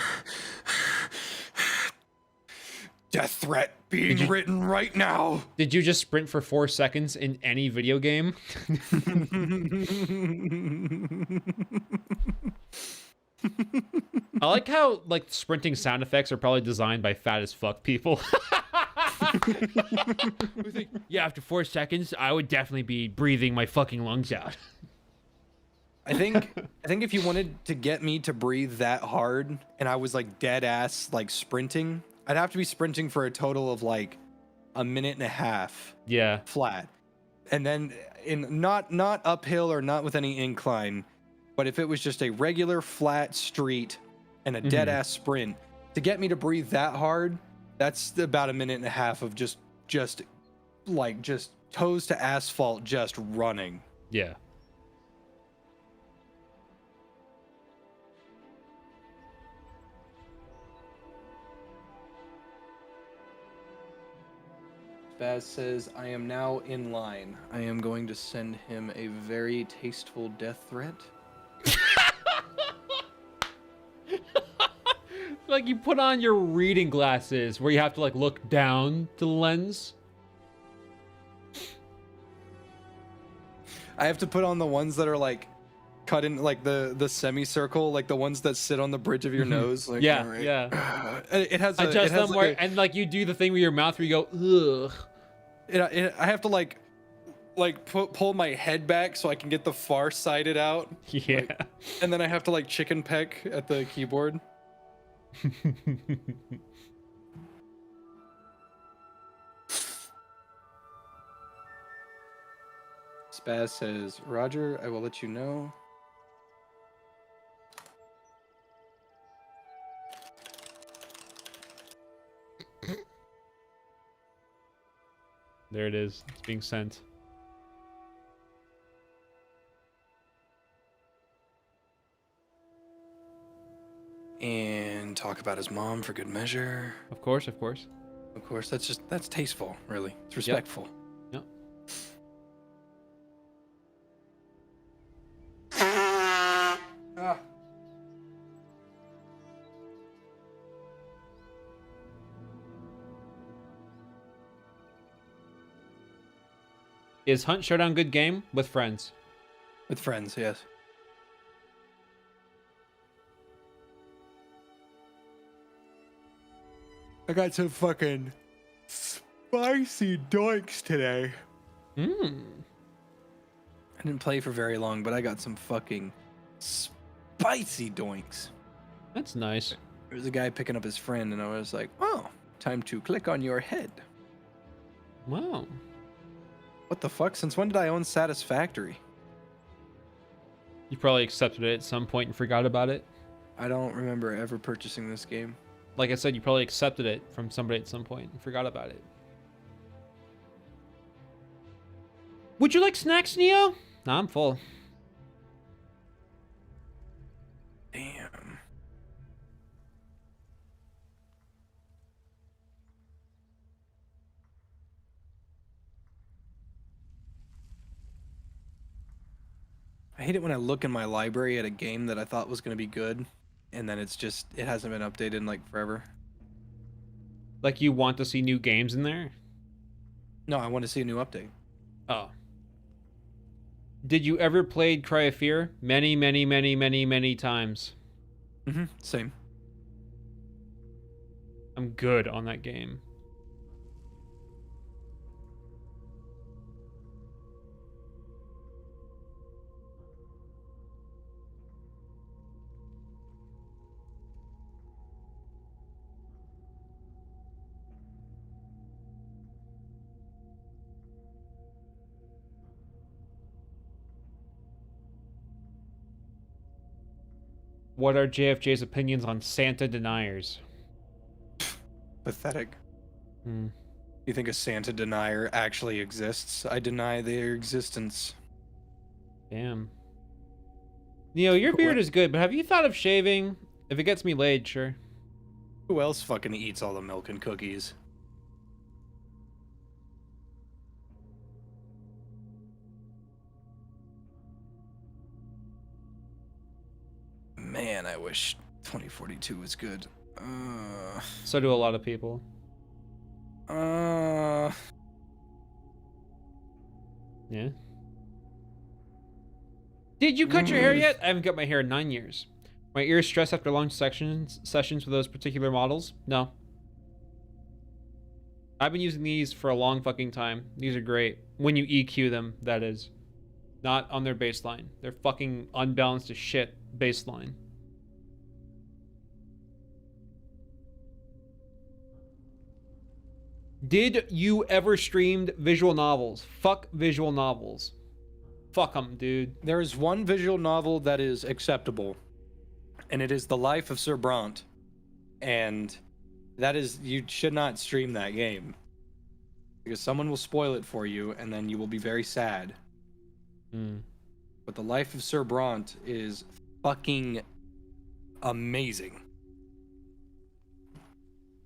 Death threat being written right now. Did you just sprint for 4 seconds in any video game? I like how like sprinting sound effects are probably designed by fat as fuck people. We think, yeah, after 4 seconds, I would definitely be breathing my fucking lungs out. I think if you wanted to get me to breathe that hard and I was like dead ass like sprinting, I'd have to be sprinting for a total of like a minute and a half. Yeah. Flat. And then in not uphill or not with any incline, but if it was just a regular flat street and a dead ass sprint, to get me to breathe that hard, that's about 1.5 minutes of just toes to asphalt, just running. Yeah. Baz says, I am now in line. I am going to send him a very tasteful death threat. Like you put on your reading glasses where you have to like look down to the lens. I have to put on the ones that are like cut in like the semicircle, like the ones that sit on the bridge of your nose. Like, Yeah, all right. yeah. It has Adjust it has them like where, and like you do the thing with your mouth where you go, ugh. I have to like pull my head back so I can get the far sided out. Yeah. And then I have to like chicken peck at the keyboard. Spaz says, Roger, I will let you know. There it is. It's being sent. And talk about his mom for good measure. Of course, of course. Of course, that's tasteful, really. It's respectful. Yep. Ah. Is Hunt Showdown good game? With friends. With friends, yes. I got some fucking spicy doinks today. Mmm. I didn't play for very long, but I got some fucking spicy doinks. That's nice. There was a guy picking up his friend, and I was like, oh, time to click on your head. Wow. What the fuck? Since when did I own Satisfactory? You probably accepted it at some point and forgot about it. I don't remember ever purchasing this game. Like I said, you probably accepted it from somebody at some point and forgot about it. Would you like snacks, Neo? Nah, I'm full. Damn. I hate it when I look in my library at a game that I thought was going to be good, and then it hasn't been updated in like forever. Like you want to see new games in there? No, I want to see a new update. Oh. Did you ever play Cry of Fear? Many, many, many, many, many times. Mm-hmm. Same. I'm good on that game. What are JFJ's opinions on Santa deniers? Pathetic. Hmm. You think a Santa denier actually exists? I deny their existence. Damn. Neo, your But beard what- is good, but have you thought of shaving? If it gets me laid, sure. Who else fucking eats all the milk and cookies? Man, I wish 2042 was good. So do a lot of people. Yeah. Did you cut your hair yet? I haven't cut my hair in 9 years. My ears stress after long sessions with those particular models? No. I've been using these for a long fucking time. These are great. When you EQ them, that is. Not on their baseline. They're fucking unbalanced as shit baseline. Did you ever streamed visual novels? Fuck visual novels. Fuck them, dude. There is one visual novel that is acceptable, and it is The Life of Sir Brant. And that is, you should not stream that game. Because someone will spoil it for you, and then you will be very sad. But The Life of Sir Brant is fucking amazing.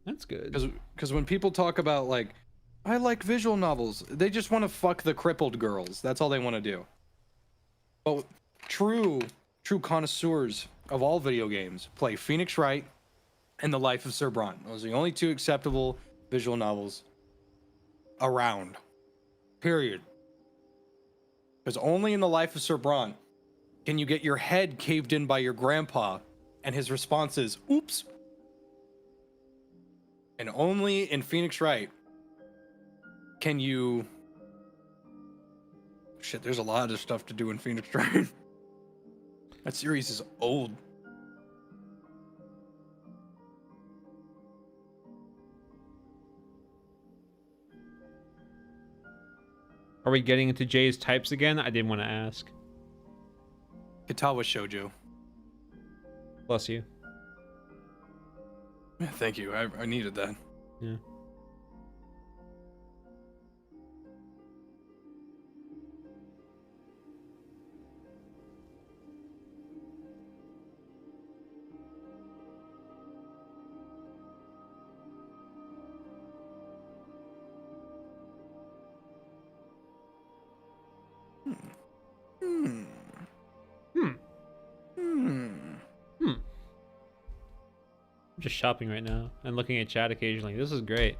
That's good. Because when people talk about, like, I like visual novels, they just want to fuck the crippled girls. That's all they want to do. But true connoisseurs of all video games play Phoenix Wright and The Life of Sir Brant. Those are the only two acceptable visual novels around. Period. Because only in The Life of Sir Brant can you get your head caved in by your grandpa and his response is, oops. And only in Phoenix Wright can you... Shit, there's a lot of stuff to do in Phoenix Wright. That series is old. Are we getting into Jay's types again? I didn't want to ask. Katawa Shoujo. Bless you. Yeah, thank you. I needed that. Yeah. I'm just shopping right now and looking at chat occasionally. This is great.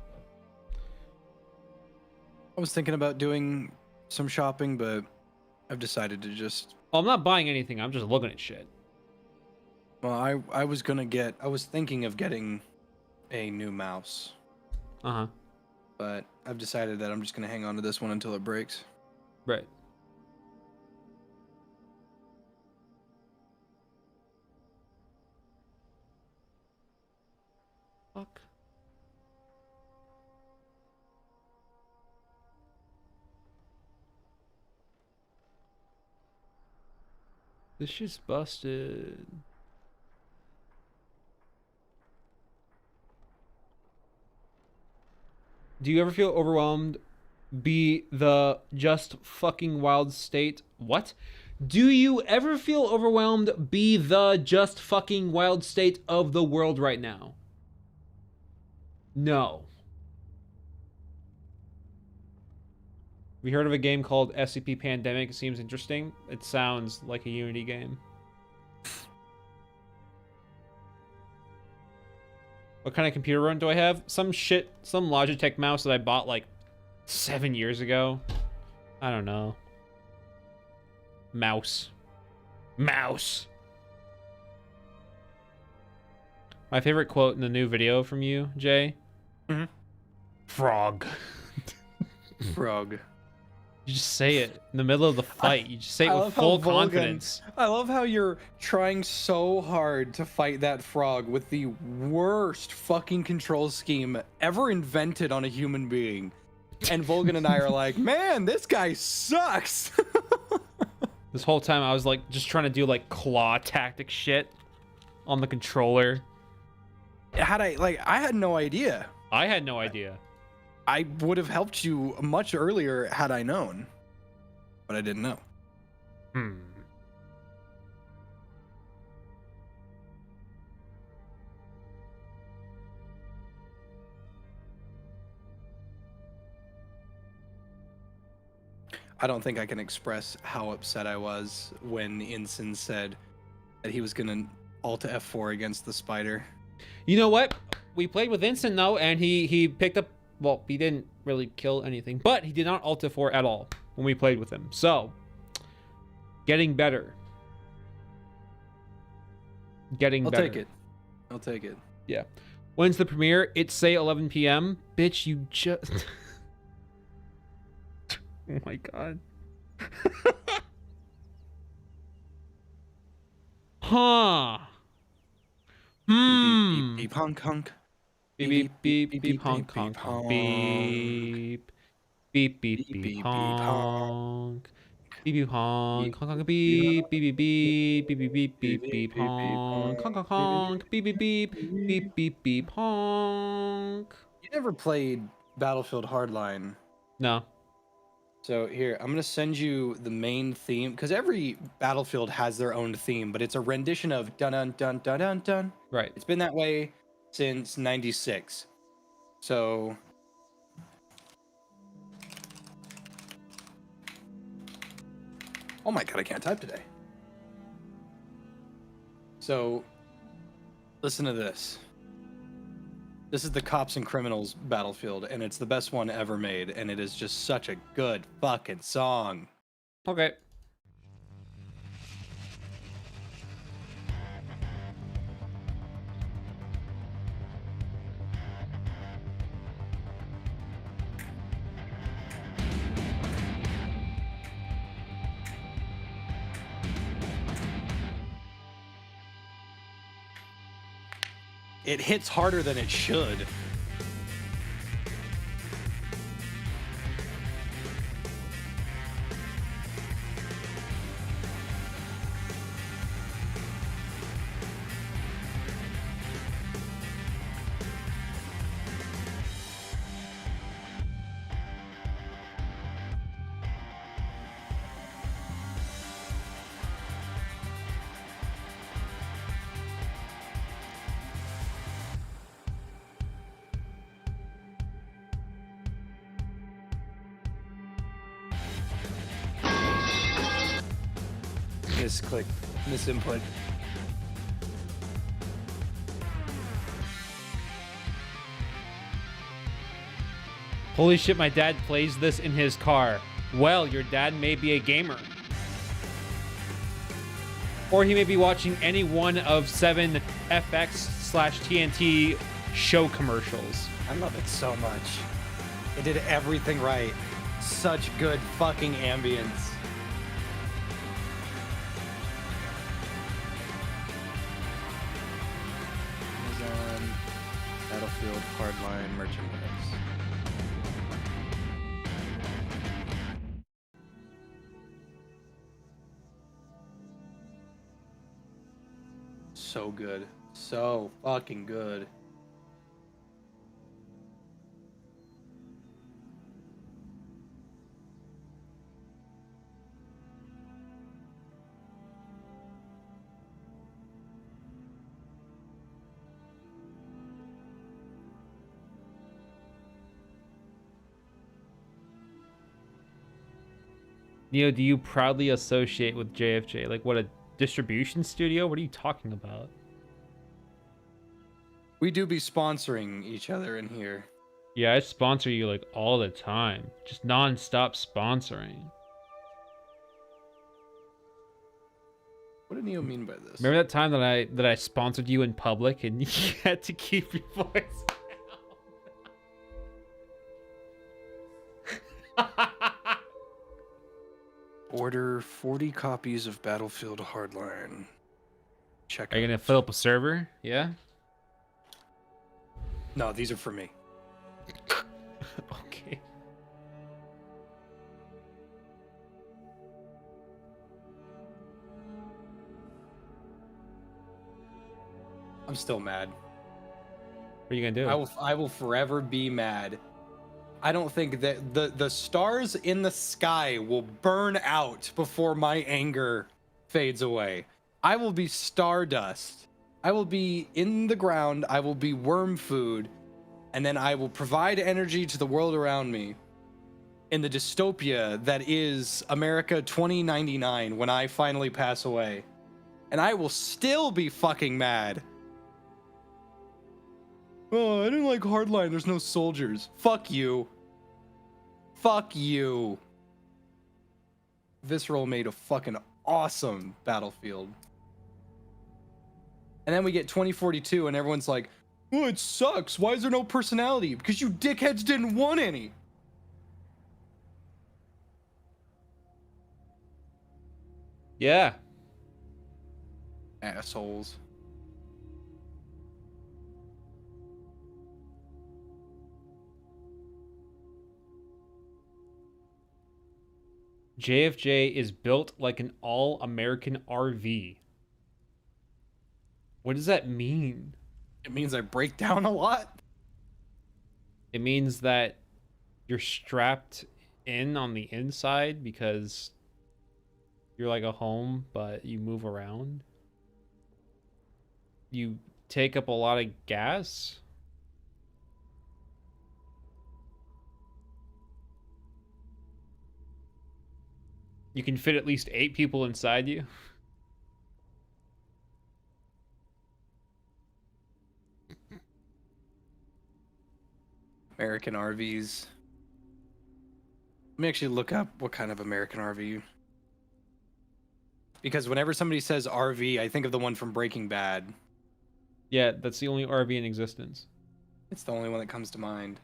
I was thinking about doing some shopping, but I've decided to just... Oh, I'm not buying anything. I'm just looking at shit. Well, I was thinking of getting a new mouse. Uh-huh. But I've decided that I'm just gonna hang on to this one until it breaks. Right. Fuck. This shit's busted. Do you ever feel overwhelmed? Be the just fucking wild state. What? Do you ever feel overwhelmed? Be the just fucking wild state of the world right now? No. We heard of a game called SCP Pandemic. It seems interesting. It sounds like a Unity game. What kind of computer run do I have? Some shit, some Logitech mouse that I bought like 7 years ago. I don't know. Mouse. My favorite quote in the new video from you, Jay. Mm-hmm. Frog. Frog. You just say it in the middle of the fight. You just say it with full confidence. I love how you're trying so hard to fight that frog with the worst fucking control scheme ever invented on a human being. And Volgan and I are like, man, this guy sucks. This whole time I was like just trying to do like claw tactic shit on the controller. I had no idea. I had no idea. I would have helped you much earlier had I known, but I didn't know. I don't think I can express how upset I was when Ensign said that he was gonna Alt F4 against the spider. You know what? We played with Instant though, and he picked up. Well, he didn't really kill anything, but he did not Alt F4 at all when we played with him. So, getting better. I'll take it. Yeah. When's the premiere? It's say 11 p.m. Bitch, you just. Oh my god. Huh. Beep, hunk. Beep beep beep beep honk honk honk beep. Beep beep beep honk. Beep beep honk honk honk beep beep beep beep beep beep beep beep honk honk honk honk beep beep beep beep beep beep honk. You never played Battlefield Hardline. No. So here, I'm gonna send you the main theme because every Battlefield has their own theme, but it's a rendition of dun dun dun dun dun dun. Right. It's been that way since '96. So oh my god, I can't type today. So listen to this. This is the Cops and Criminals Battlefield, and it's the best one ever made, and it is just such a good fucking song. Okay. It hits harder than it should. Misclick, misinput. Holy shit, my dad plays this in his car. Well, your dad may be a gamer. Or he may be watching any one of 7 FX/TNT show commercials. I love it so much. It did everything right. Such good fucking ambience. Amazon Battlefield Hardline merchandise. So good. So fucking good. Neo, do you proudly associate with JFJ? Like, what, a distribution studio? What are you talking about? We do be sponsoring each other in here. Yeah, I sponsor you like all the time. Just non-stop sponsoring. What did Neo mean by this? Remember that time that I sponsored you in public and you had to keep your voice down? Order 40 copies of Battlefield Hardline. Check. Are you gonna fill up a server? Yeah? No, these are for me. Okay. I'm still mad. What are you gonna do? I will forever be mad. I don't think that the stars in the sky will burn out before my anger fades away. I will be stardust. I will be in the ground. I will be worm food. And then I will provide energy to the world around me in the dystopia that is America 2099 when I finally pass away. And I will still be fucking mad. Oh, I didn't like Hardline. There's no soldiers. Fuck you. Fuck you. Visceral made a fucking awesome Battlefield. And then we get 2042 and everyone's like, oh, it sucks. Why is there no personality? Because you dickheads didn't want any. Yeah. Assholes. JFJ is built like an all-American RV. What does that mean? It means I break down a lot. It means that you're strapped in on the inside because you're like a home, but you move around. You take up a lot of gas. You can fit at least 8 people inside you. American RVs. Let me actually look up what kind of American RV. Because whenever somebody says RV, I think of the one from Breaking Bad. Yeah, that's the only RV in existence. It's the only one that comes to mind.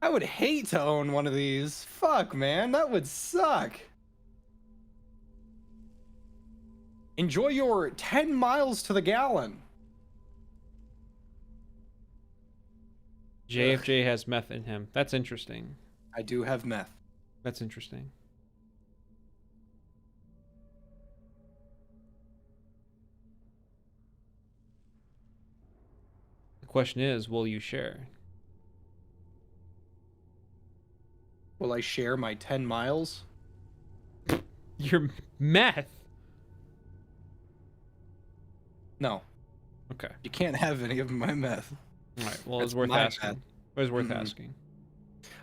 I would hate to own one of these. Fuck, man, that would suck. Enjoy your 10 miles to the gallon. JFJ has meth in him. That's interesting. I do have meth. That's interesting. The question is, will you share? Will I share my 10 miles? Your meth? No, Okay. you can't have any of my meth. All right. Well, That's it's worth my asking. bad. It was worth Mhm. asking.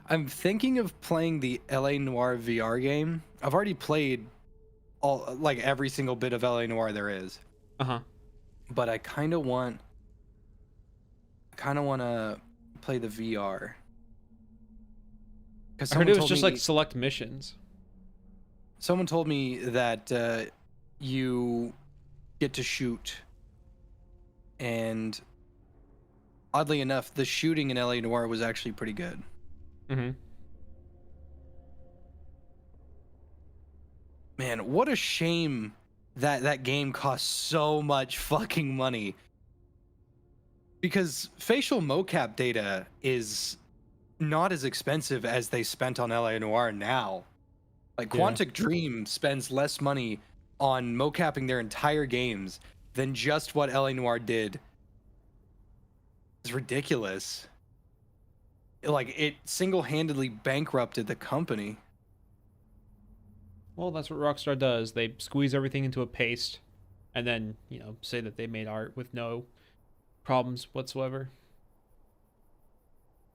I'm thinking of playing the LA Noire VR game. I've already played every single bit of LA Noire there is, Uh-huh. but I kind of want to play the VR. Because I heard it was just like select missions. someone told me that you get to shoot, and oddly enough, the shooting in LA Noire was actually pretty good. Mm-hmm. Man, what a shame that that game costs so much fucking money. Because facial mocap data is not as expensive as they spent on LA Noire now. Like Yeah. Quantic Dream spends less money on mocapping their entire games than just what LA Noire did. It's ridiculous. Like, it single-handedly bankrupted the company. Well, that's what Rockstar does. They squeeze everything into a paste and then, say that they made art with no problems whatsoever.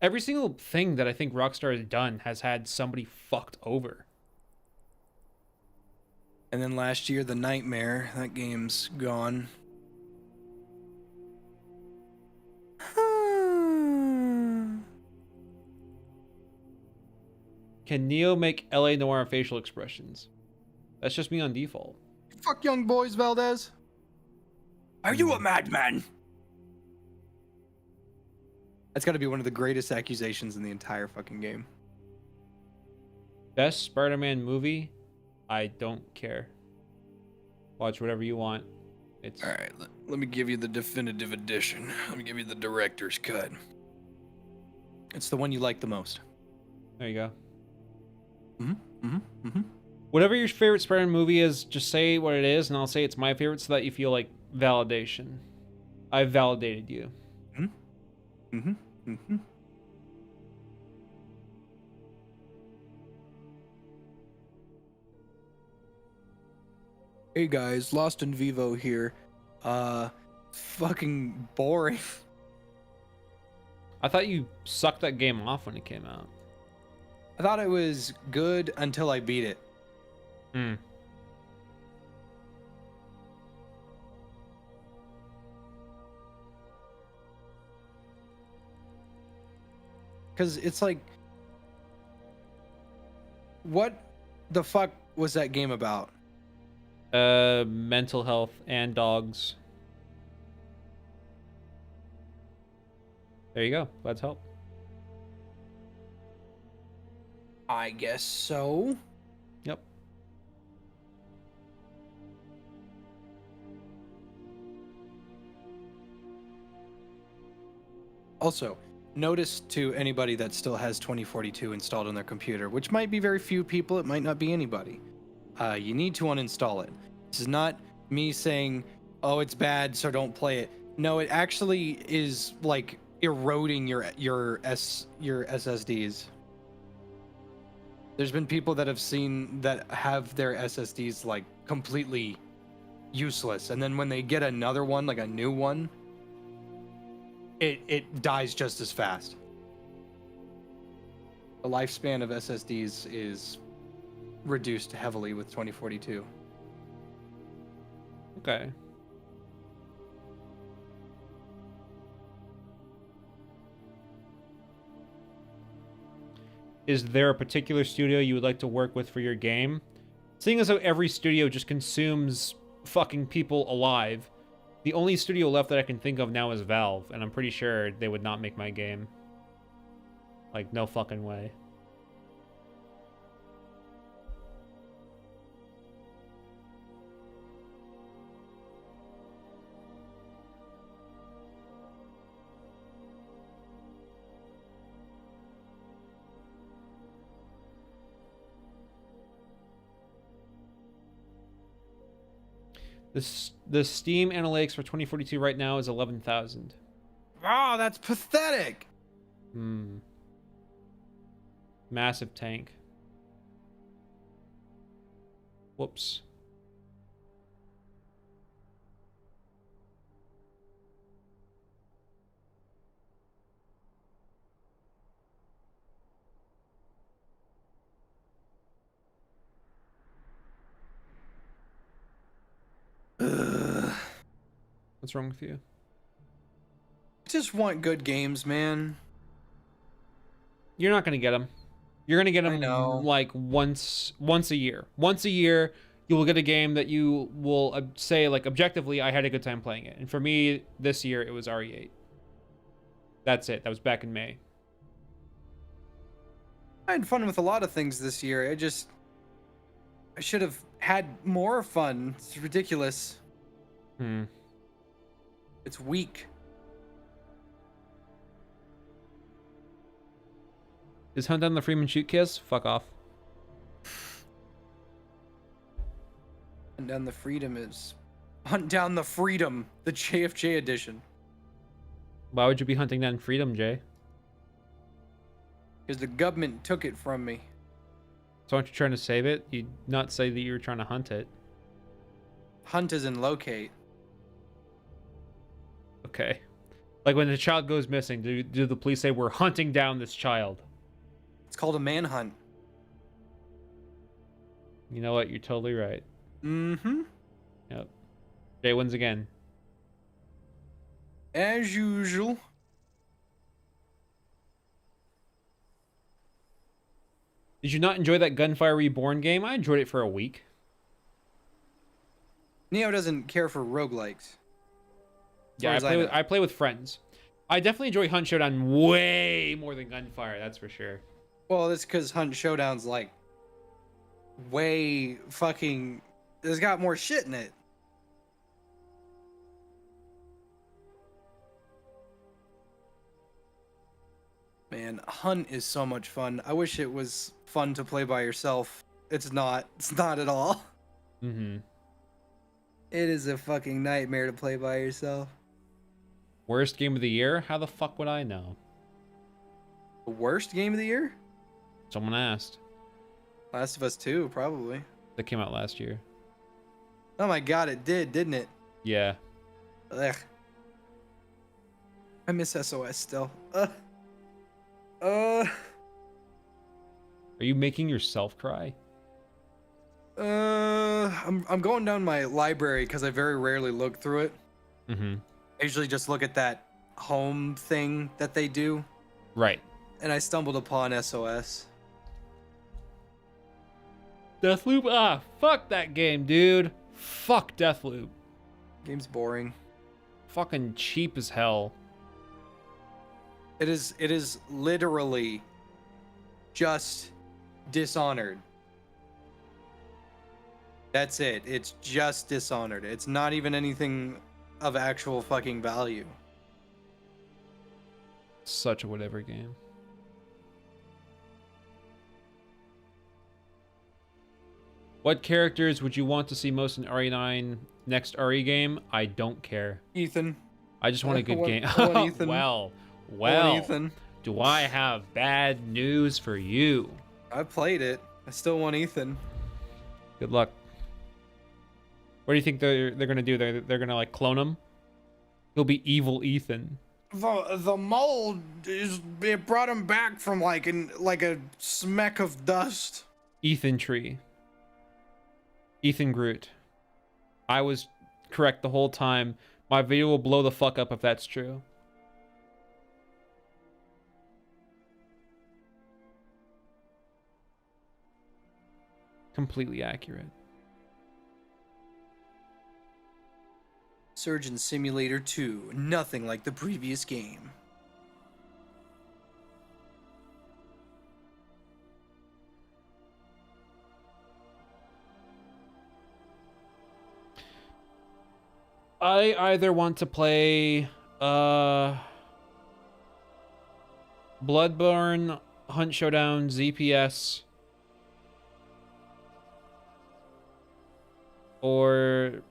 Every single thing that I think Rockstar has done has had somebody fucked over. And then last year, The Nightmare, that game's gone. Can Neo make LA Noire facial expressions? That's just me on default. Fuck young boys, Valdez. Are you a madman? That's got to be one of the greatest accusations in the entire fucking game. Best Spider-Man movie? I don't care. Watch whatever you want. It's All right, let me give you the definitive edition. Let me give you the director's cut. It's the one you like the most. there you go. Mm-hmm. Whatever your favorite Spider-Man movie is, just say what it is, and I'll say it's my favorite so that you feel like validation. I've validated you. Mm-hmm. Hey guys, Lost in Vivo here. Fucking boring. I thought you sucked that game off when it came out. I thought it was good until I beat it. Hmm. Because it's like, what the fuck was that game about? Mental health and dogs. There you go. Let's help. I guess so. Yep. Also, notice to anybody that still has 2042 installed on their computer, which might be very few people, it might not be anybody. You need to uninstall it. This is not me saying, oh, it's bad, so don't play it. No, it actually is like eroding your SSDs. There's been people that have seen that have their SSDs like completely useless, and then when they get another one, like a new one, it dies just as fast. The lifespan of SSDs is reduced heavily with 2042. Okay. Is there a particular studio you would like to work with for your game? Seeing as how every studio just consumes fucking people alive, the only studio left that I can think of now is Valve, and I'm pretty sure they would not make my game. Like, no fucking way. The Steam analytics for 2042 right now is 11,000. Oh, that's pathetic. Massive tank. Whoops. What's wrong with you? I just want good games, man. You're not gonna get them. You're gonna get I them know. like once a year. Once a year, you will get a game that you will say like objectively, I had a good time playing it. And for me, this year it was RE8. That's it. That was back in May. I had fun with a lot of things this year. I should have had more fun. It's ridiculous. It's weak. Is Hunt Down the Freeman Shoot Kiss? Fuck off. Hunt Down the Freedom is Hunt Down the Freedom, the JFJ edition. Why would you be hunting down Freedom, Jay? Because the government took it from me. So aren't you trying to save it? You'd not say that you were trying to hunt it. Hunt is in locate. Okay. Like when the child goes missing, do the police say we're hunting down this child? It's called a manhunt. You know what? You're totally right. Mm-hmm. Yep. Jay wins again. As usual. Did you not enjoy that Gunfire Reborn game? I enjoyed it for a week. Neo doesn't care for roguelikes. Yeah, I play with friends. I definitely enjoy Hunt Showdown way more than Gunfire, that's for sure. Well, that's because Hunt Showdown's like way fucking. It's got more shit in it. Man, Hunt is so much fun. I wish it was fun to play by yourself. It's not. It's not at all. Mm-hmm. It is a fucking nightmare to play by yourself. Worst game of the year? How the fuck would I know? The worst game of the year? Someone asked. Last of Us 2, probably. That came out last year. Oh my god, it did, didn't it? Yeah. Ugh. I miss SOS still. Are you making yourself cry? I'm going down my library because I very rarely look through it. Mm-hmm. I usually just look at that home thing that they do. Right. And I stumbled upon SOS. Deathloop? Ah, fuck that game, dude. Fuck Deathloop. Game's boring. Fucking cheap as hell. It is literally just Dishonored. That's it. It's just Dishonored. It's not even anything of actual fucking value. such a whatever game. What characters would you want to see most in RE9 next RE game? I don't care. Ethan. I just want a good I want- game. I want Ethan. Well, I want well. Ethan. Do I have bad news for you? I played it. I still want Ethan. Good luck. What do you think they're gonna do? They're gonna like clone him? He'll be evil Ethan. The mold it brought him back from like a smack of dust. Ethan Tree. Ethan Groot. I was correct the whole time. My video will blow the fuck up if that's true. Completely accurate. Surgeon Simulator 2. Nothing like the previous game. I either want to play Bloodborne, Hunt Showdown, ZPS, or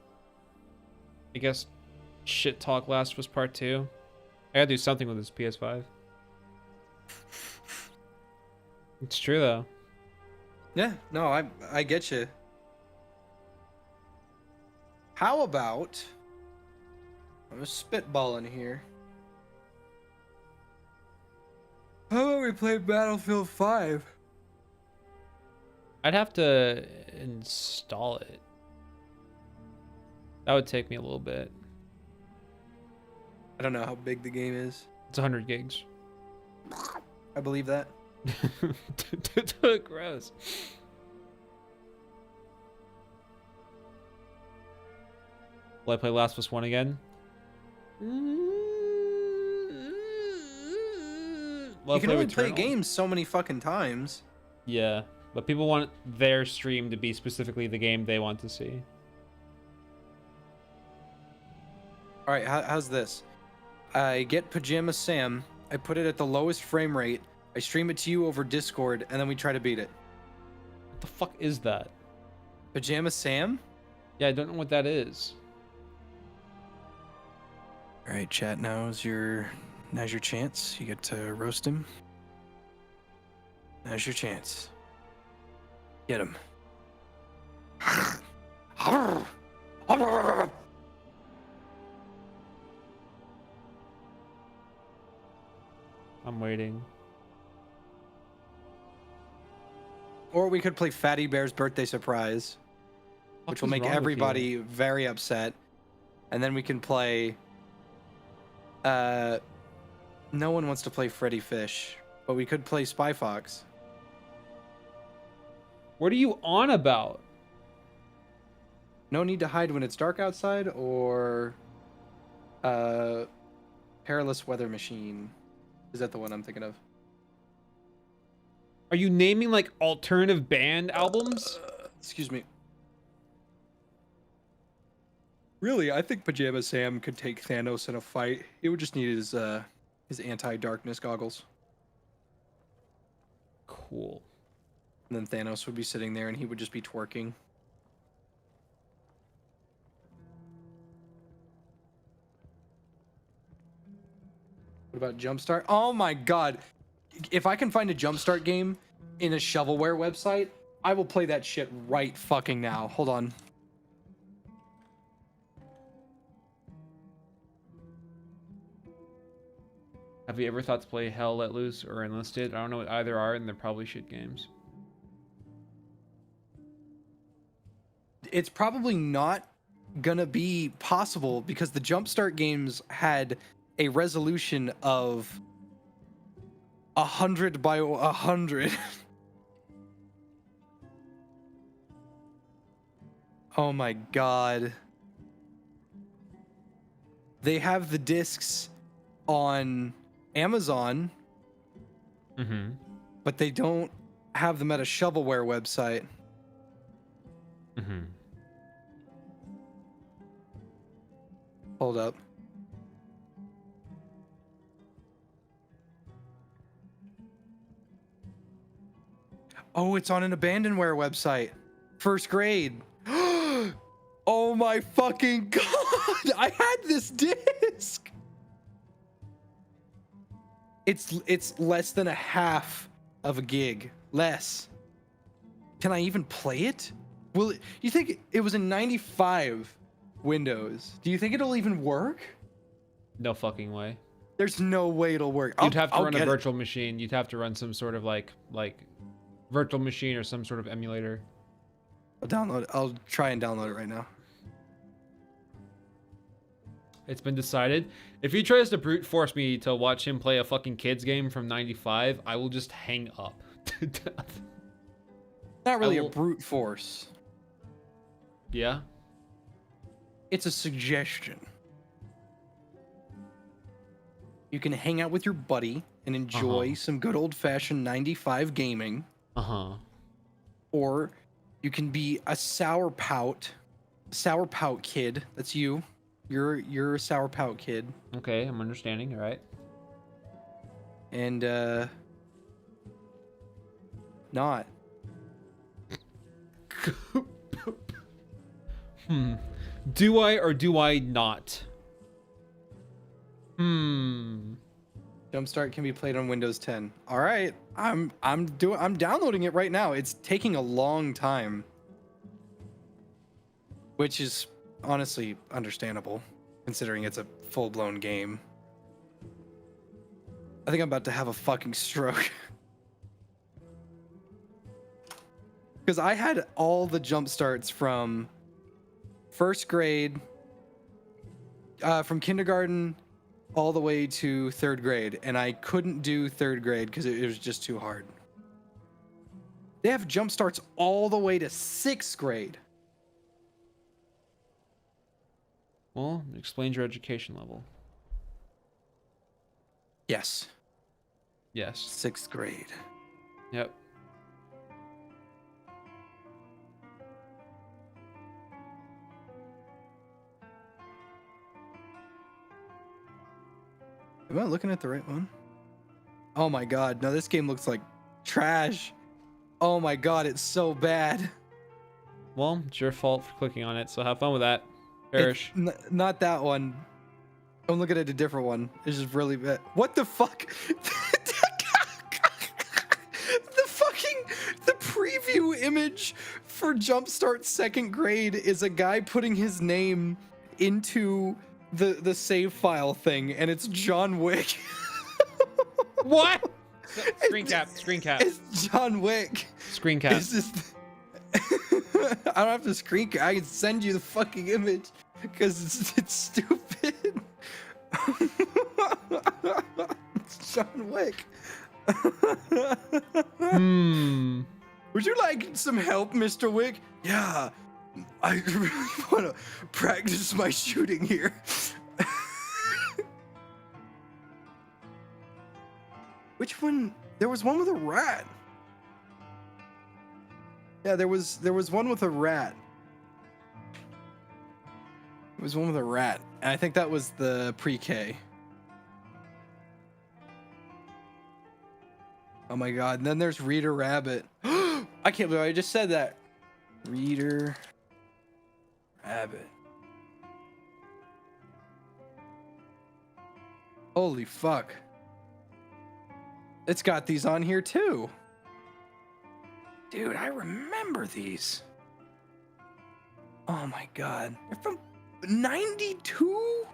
I guess Shit Talk Last of Us Part 2. I gotta do something with this PS5. It's true though. Yeah, no, I get you. How about I'm spitballing here. How about we play Battlefield 5? I'd have to install it. That would take me a little bit. I don't know how big the game is. It's 100 gigs. I believe that. Gross. Will I play Last of Us 1 again? You can only play games so many fucking times. Yeah, but people want their stream to be specifically the game they want to see. All right, how's this? I get Pajama Sam. I put it at the lowest frame rate. I stream it to you over Discord, and then we try to beat it. What the fuck is that? Pajama Sam? Yeah, I don't know what that is. All right, chat. Now's your chance. You get to roast him. Now's your chance. Get him. I'm waiting. Or we could play Fatty Bear's Birthday Surprise, which will Fuck is make wrong with everybody you? very upset. And then we can play. No one wants to play Freddy Fish, but we could play Spy Fox. What are you on about? No Need to Hide When It's Dark Outside, or Perilous Weather Machine. Is that the one I'm thinking of? Are you naming like alternative band albums? Excuse me. Really, I think Pajama Sam could take Thanos in a fight. He would just need his anti-darkness goggles. Cool. And then Thanos would be sitting there and he would just be twerking. What about Jumpstart? Oh my god. If I can find a Jumpstart game in a shovelware website, I will play that shit right fucking now. Hold on. Have you ever thought to play Hell Let Loose or Enlisted? I don't know what either are, and they're probably shit games. It's probably not gonna be possible because the Jumpstart games had a resolution of 100 by 100. Oh my god. They have the discs on Amazon, Mm-hmm. but they don't have them at a shovelware website. Mm-hmm. Hold up. Oh, it's on an abandonware website. First grade. Oh my fucking god! I had this disc. It's less than a half of a gig. Less. Can I even play it? Will it, you think it was in 95 Windows? Do you think it'll even work? No fucking way. There's no way it'll work. You'd have to I'll run a get it. virtual machine. You'd have to run some sort of like virtual machine or some sort of emulator. I'll download it. I'll try and download it right now. It's been decided. If he tries to brute force me to watch him play a fucking kids game from 95, I will just hang up to death. Not really I will- a brute force. Yeah? It's a suggestion. You can hang out with your buddy and enjoy some good old-fashioned 95 gaming, Uh-huh. or you can be a sourpout kid. That's you. You're a sourpout kid, Okay, I'm understanding. All right. and not. Do I or do I not? Jumpstart can be played on Windows 10. All right, I'm downloading it right now. It's taking a long time, which is honestly understandable considering it's a full-blown game. I think I'm about to have a fucking stroke. Because I had all the jump starts from first grade, from kindergarten all the way to third grade, and I couldn't do third grade because it was just too hard. They have jump starts all the way to sixth grade. Well, it explains your education level. Yes, Yes. sixth grade. Yep. Am I looking at the right one? Oh my god, no, this game looks like trash. Oh my god, it's so bad. Well, it's your fault for clicking on it, so have fun with that. Perish. Not that one. I'm looking at a different one. It's just really bad. What the fuck? The preview image for Jumpstart second grade is a guy putting his name into the save file thing, and it's John Wick. What? Screen cap. Screen cap. It's John Wick. Screen cap. It's just I don't have to screen cap. I can send you the fucking image because it's stupid. It's John Wick. Would you like some help, Mr. Wick? Yeah, I really want to practice my shooting here. Which one? There was one with a rat. Yeah, there was one with a rat. It was one with a rat, and I think that was the pre-K. Oh my god! And then there's Reader Rabbit. I can't believe I just said that. Reader Rabbit. Holy fuck! It's got these on here too. Dude, I remember these. Oh my god. They're from 92?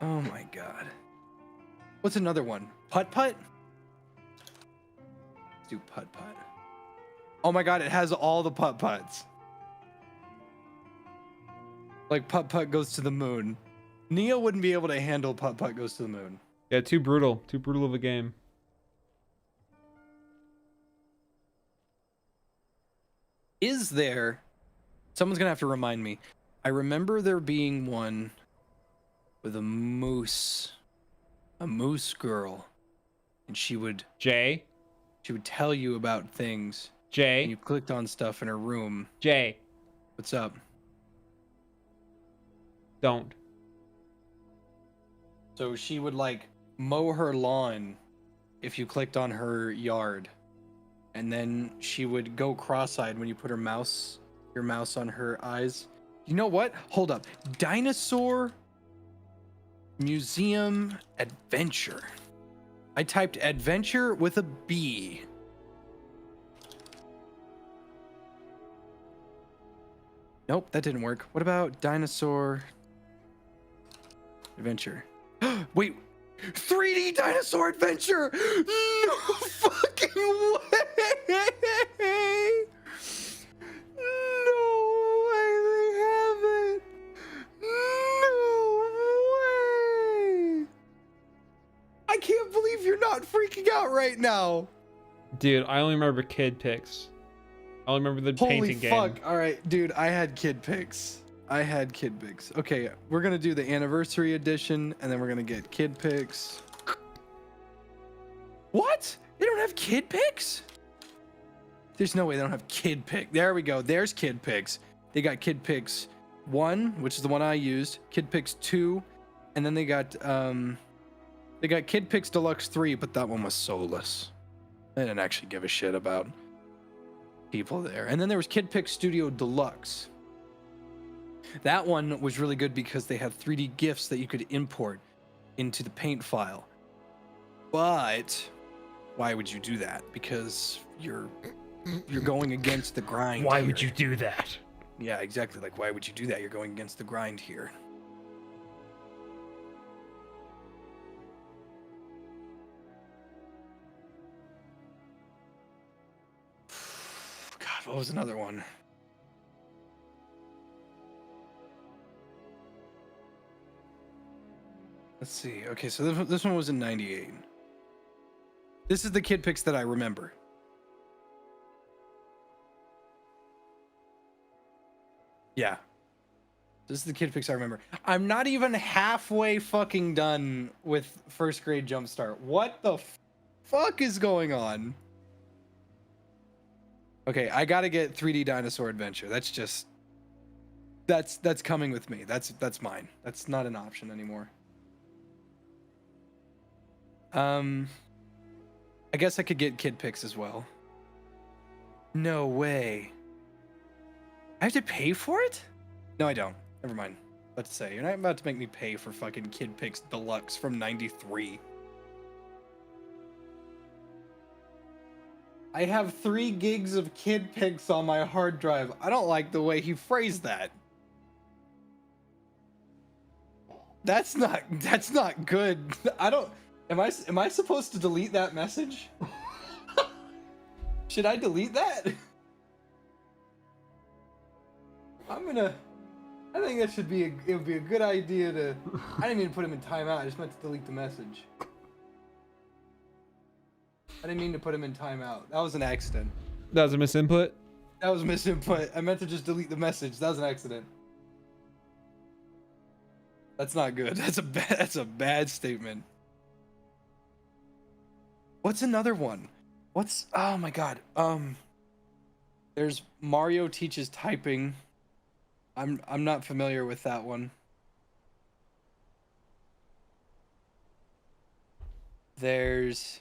Oh my god. What's another one? Putt Putt? Let's do Putt Putt. Oh my god, it has all the Putt Putts. Like Putt Putt Goes to the Moon. Neo wouldn't be able to handle Putt Putt Goes to the Moon. Yeah, too brutal. Too brutal of a game. Is there... Someone's gonna have to remind me. I remember there being one with a moose girl, and she would Jay. tell you about things. And Jay. you clicked on stuff in her room. Jay. What's up? Don't. So she would like mow her lawn if you clicked on her yard, and then she would go cross-eyed when you put your mouse on her eyes. You know what? Hold up. Dinosaur Museum Adventure. I typed adventure with a B. Nope, that didn't work. What about dinosaur adventure? Wait, 3D dinosaur adventure! No fucking way! No way they have it! No way! I can't believe you're not freaking out right now. Dude, I only remember kid pics. I only remember the Holy painting fuck. game. All right, dude, I had kid pics. Okay, we're gonna do the anniversary edition, and then we're gonna get kid pics. What? They don't have kid pics? There's no way they don't have kid pics. There we go. There's kid pics. They got kid pics 1, which is the one I used, kid pics 2, and then they got kid pics deluxe 3, but that one was soulless. They didn't actually give a shit about people there. And then there was Kid Pick Studio Deluxe. That one was really good because they had 3D GIFs that you could import into the paint file. But why would you do that? Because you're going against the grind. Why here. would you do that? Yeah, exactly. Like, why would you do that? You're going against the grind here. God, what was another one? Let's see. Okay, so this one was in 98. This is the kid pics that I remember. Yeah. This is the kid pics I remember. I'm not even halfway fucking done with first grade Jumpstart. What the fuck is going on? Okay, I gotta get 3D Dinosaur Adventure. That's just... That's coming with me. That's mine. That's not an option anymore. I guess I could get kid pics as well. No way. I have to pay for it? No, I don't. Never mind. Let's say you're not about to make me pay for fucking Kid Pics Deluxe from 93. I have 3 gigs of Kid Pics on my hard drive. I don't like the way he phrased that. That's not good. I don't... Am I supposed to delete that message? Should I delete that? I think that should be it would be a good idea to... I didn't mean to put him in timeout. I just meant to delete the message. I didn't mean to put him in timeout. That was an accident. That was a misinput? That was misinput. I meant to just delete the message. That was an accident. That's not good. That's a bad statement. What's another one? Oh my god. There's Mario Teaches Typing. I'm not familiar with that one. There's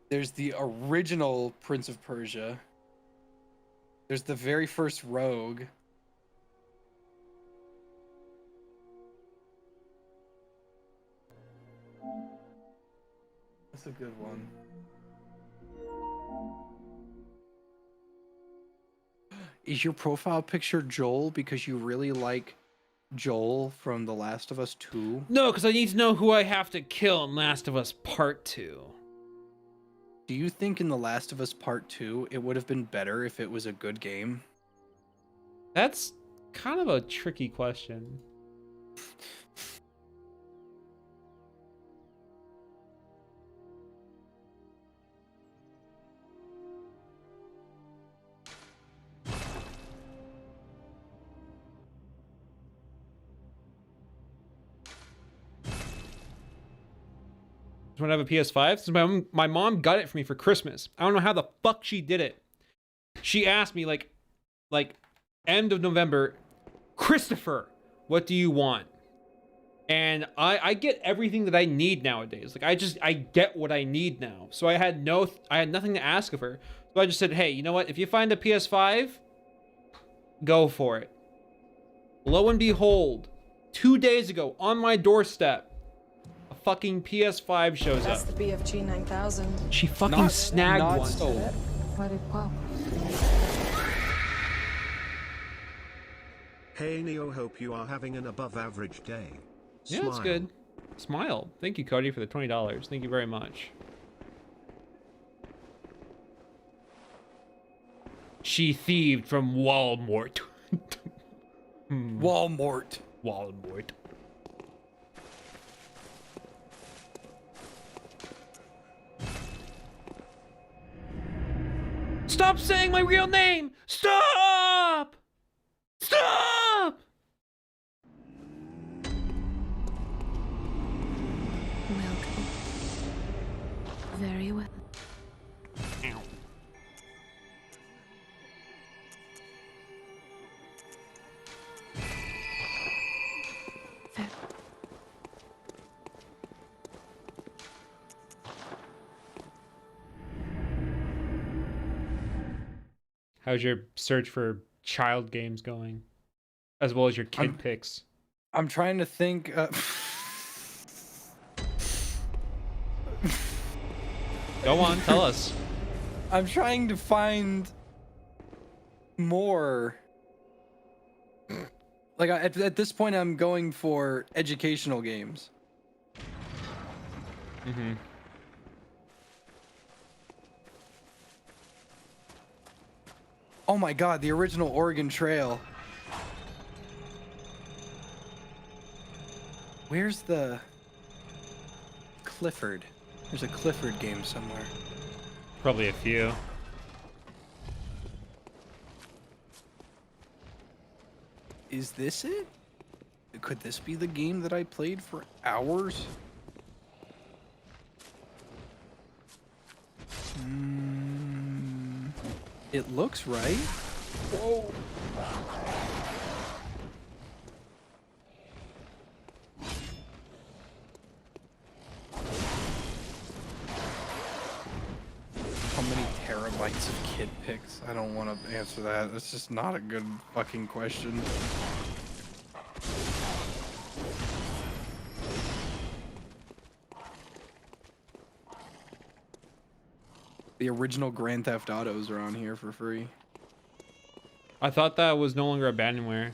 the original Prince of Persia. There's the very first Rogue. That's a good one. Is your profile picture Joel because you really like Joel from The Last of Us 2? No, because I need to know who I have to kill in Last of Us Part 2. Do you think in The Last of Us Part 2 it would have been better if it was a good game? That's kind of a tricky question. When I have a PS5, since my mom got it for me for Christmas. I don't know how the fuck she did it. She asked me like end of November, Christopher, what do you want? And I get everything that I need nowadays. Like I get what I need now. So I had nothing to ask of her. So I just said, hey, you know what? If you find a PS5, go for it. Lo and behold, 2 days ago on my doorstep, a fucking PS5 shows That's up. the BFG 9000. She fucking Not- snagged not one. sold. Very well. Hey Neo, hope you are having an above average day. Yeah, it's Smile. good. Smile. Thank you, Cody, for the $20. Thank you very much. She thieved from Walmart. Walmart. Walmart. Stop saying my real name! Stop! Stop! Welcome. Very well. Fair. How's your search for child games going? As well as your kid picks. I'm trying to think. Go on, tell us. I'm trying to find more. Like at this point, I'm going for educational games. Mm-hmm. Oh my god, the original Oregon Trail. Where's the Clifford? There's a Clifford game somewhere. Probably a few. Is this it? Could this be the game that I played for hours? It looks right. Whoa. How many terabytes of kid pics? I don't want to answer that. That's just not a good fucking question. The original Grand Theft Autos are on here for free. I thought that was no longer abandonware.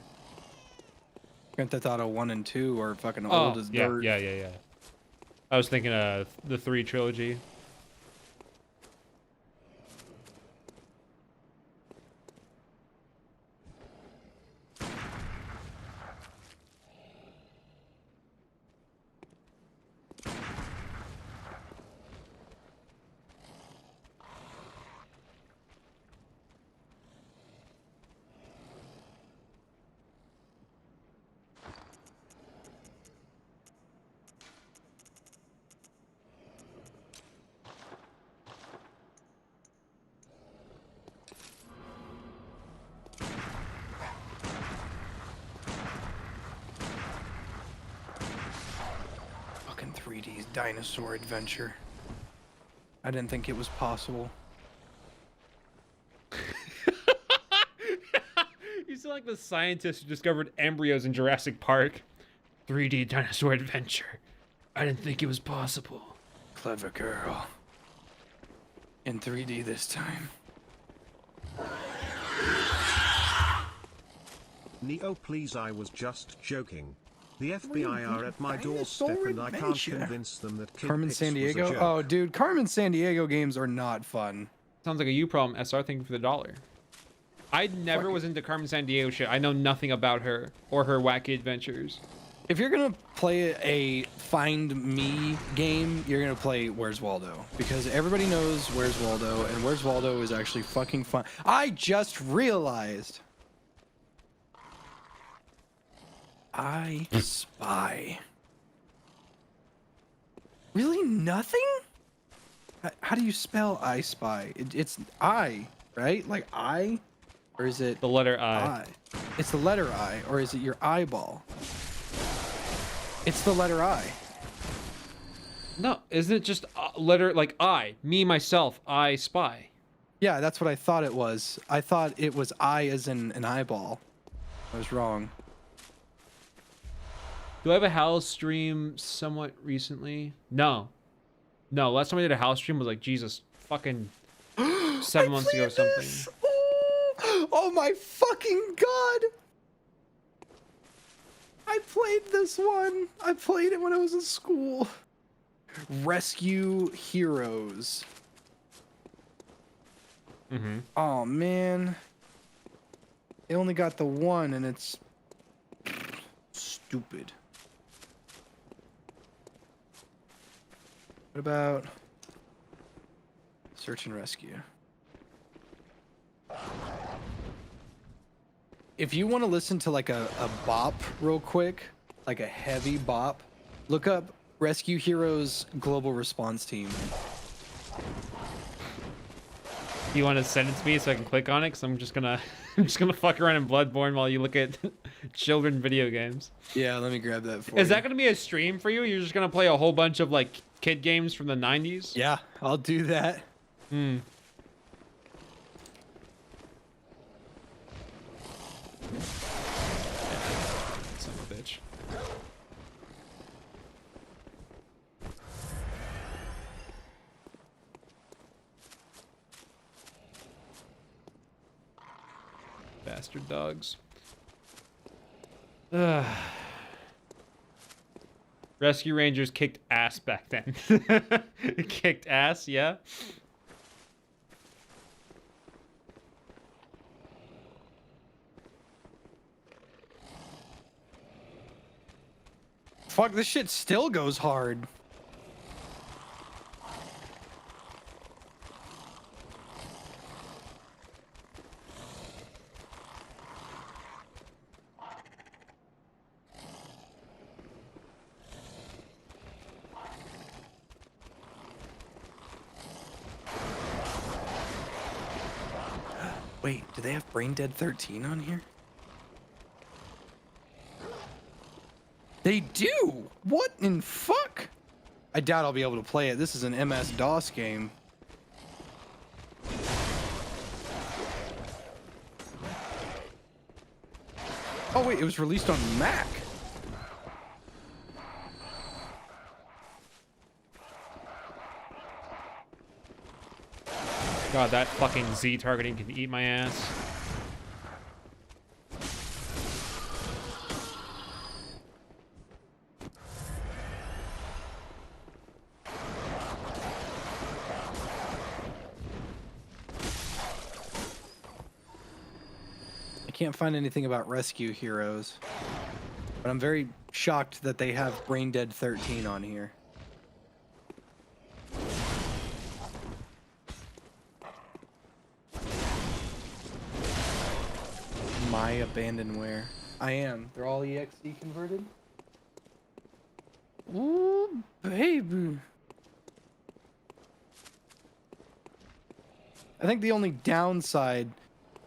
Grand Theft Auto 1 and 2 are fucking Oh, old as yeah, dirt. yeah. I was thinking of the 3 trilogy. Fucking 3D's Dinosaur Adventure. I didn't think it was possible. You sound like the scientist who discovered embryos in Jurassic Park. 3D dinosaur adventure. I didn't think it was possible. Clever girl. In 3D this time. Neo, please, I was just joking. The FBI are at my Dinosaur doorstep and I can't adventure. convince them that Kid Carmen Pix San was a Diego? joke. Oh, dude, Carmen San Diego games are not fun. Sounds like a you problem, SR. Thank you for the $1. I never was into Carmen San Diego shit. I know nothing about her or her wacky adventures. If you're gonna play a Find Me game, you're gonna play Where's Waldo. Because everybody knows Where's Waldo, and Where's Waldo is actually fucking fun. I just realized. I Spy. Really nothing? How do you spell I Spy? It's I, right? Like I? Or is it The letter I. I? It's the letter I, or is it your eyeball? It's the letter I. No, isn't it just letter like I, me, myself, I spy? Yeah, that's what I thought it was. I thought it was I as in an eyeball. I was wrong. Do I have a house stream somewhat recently? No. No, last time I did a house stream was like, Jesus, fucking 7 months ago or something. Oh my fucking god! I played this one. I played it when I was in school. Rescue Heroes. Mm-hmm. Oh man. They only got the one and it's stupid. What about search and rescue? If you want to listen to like a bop real quick, like a heavy bop, look up Rescue Heroes Global Response Team. You want to send it to me so I can click on it? Cause I'm just gonna fuck around in Bloodborne while you look at children video games. Yeah, let me grab that for you. Is that gonna be a stream for you? You're just gonna play a whole bunch of like kid games from the 90s? Yeah, I'll do that. Hmm. Son of a bitch. Bastard dogs. Ugh. Rescue Rangers kicked ass back then. Kicked ass, yeah. Fuck, this shit still goes hard. Wait, do they have Brain Dead 13 on here? They do! What in fuck? I doubt I'll be able to play it. This is an MS-DOS game. Oh wait, it was released on Mac. God, that fucking Z targeting can eat my ass. I can't find anything about Rescue Heroes, but I'm very shocked that they have Brain Dead 13 on here. My Abandonware. I am. They're all EXE converted? Ooh, baby. I think the only downside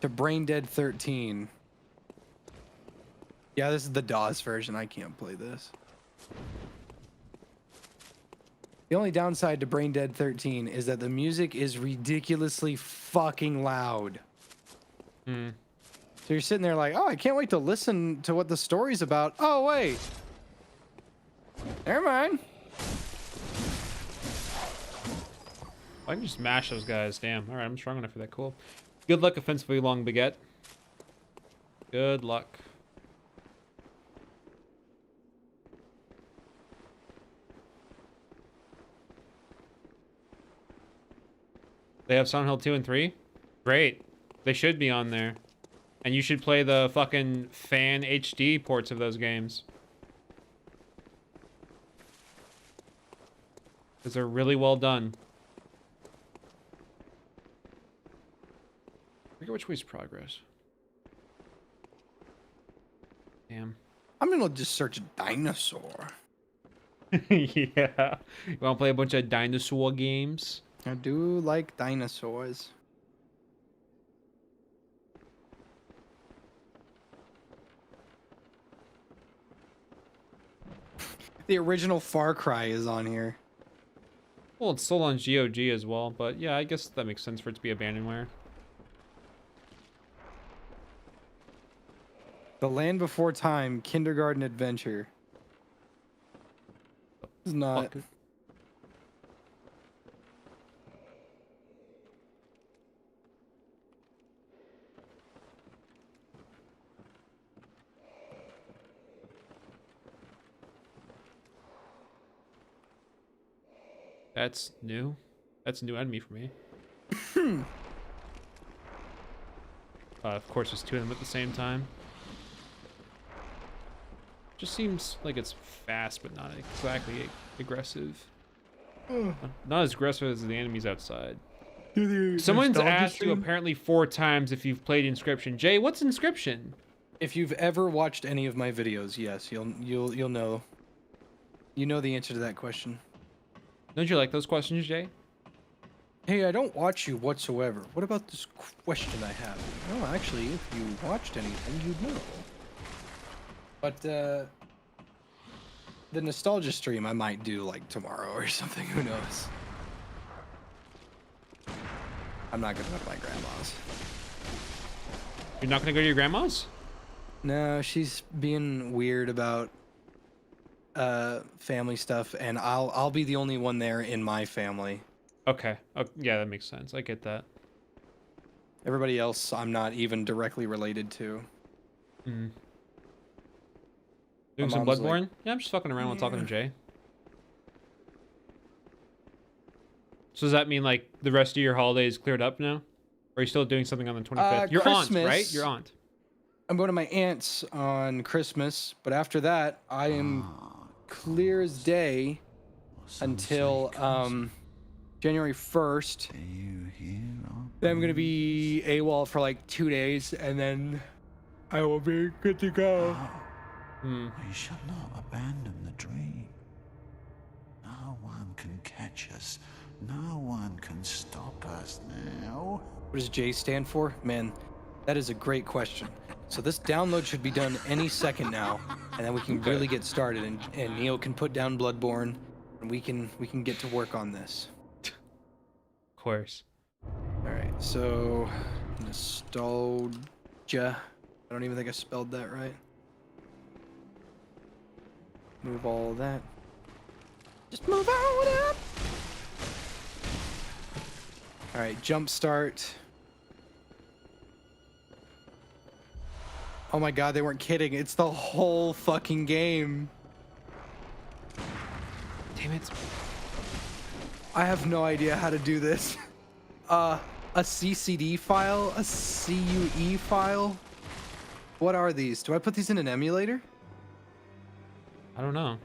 to Brain Dead 13. Yeah, this is the DOS version. I can't play this. The only downside to Brain Dead 13 is that the music is ridiculously fucking loud. Hmm. So you're sitting there like, oh, I can't wait to listen to what the story's about. Oh, wait. Never mind. I can just mash those guys. Damn. All right, I'm strong enough for that. Cool. Good luck offensively, Long Baguette. Good luck. They have Silent Hill 2 and 3? Great. They should be on there. And you should play the fucking fan HD ports of those games. Because they're really well done. I forget which way's progress. Damn. I'm gonna just search dinosaur. Yeah. You want to play a bunch of dinosaur games? I do like dinosaurs. The original Far Cry is on here. Well, it's sold on GOG as well, but yeah, I guess that makes sense for it to be abandonware. The Land Before Time Kindergarten Adventure. It's not. Fuck. That's new. That's a new enemy for me. Of course, there's two of them at the same time. Just seems like it's fast, but not exactly aggressive. Not as aggressive as the enemies outside. Someone's asked you apparently 4 times if you've played Inscription. Jay, what's Inscription? If you've ever watched any of my videos, yes, you'll know. You know the answer to that question. Don't you like those questions, Jay? Hey, I don't watch you whatsoever. What about this question I have? No, actually, if you watched anything, you'd know. But the nostalgia stream I might do like tomorrow or something. Who knows? I'm not gonna go to my grandma's. You're not gonna go to your grandma's? No, she's being weird about family stuff, and I'll be the only one there in my family. Okay. Oh, yeah, that makes sense. I get that. Everybody else I'm not even directly related to. Mm. Doing some mom's Bloodborne? like, Yeah, I'm just fucking around while talking to Jay. So does that mean like the rest of your holiday is cleared up now? Or are you still doing something on the 25th? Your aunt, Christmas. right? Your aunt. I'm going to my aunt's on Christmas, but after that, I am clear as day until January 1st. Then I'm gonna be AWOL for like 2 days, and then I will be good to go. Hmm. We shall not abandon the dream. No one can catch us. No one can stop us now. What does J stand for? Man, that is a great question. So this download should be done any second now, and then we can really get started, and Neil can put down Bloodborne, and we can get to work on this. Of course. All right, so nostalgia. I don't even think I spelled that right. Move all of that. Just move on up. All right, jump start. Oh my god, they weren't kidding. It's the whole fucking game. Damn it. I have no idea how to do this. A CCD file? A CUE file? What are these? Do I put these in an emulator? I don't know.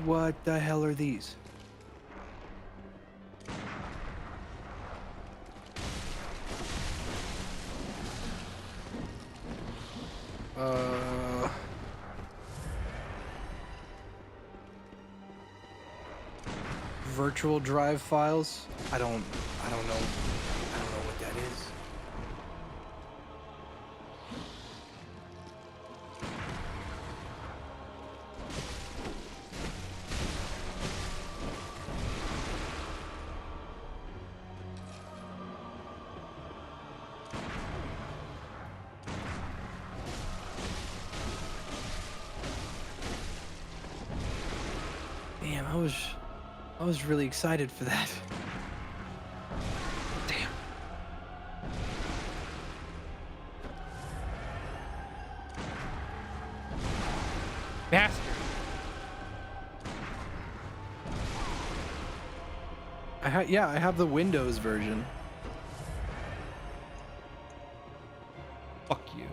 What the hell are these? Virtual drive files? I don't know what that is. Damn, I was really excited for that. Damn. Bastard. I have the Windows version. Fuck you.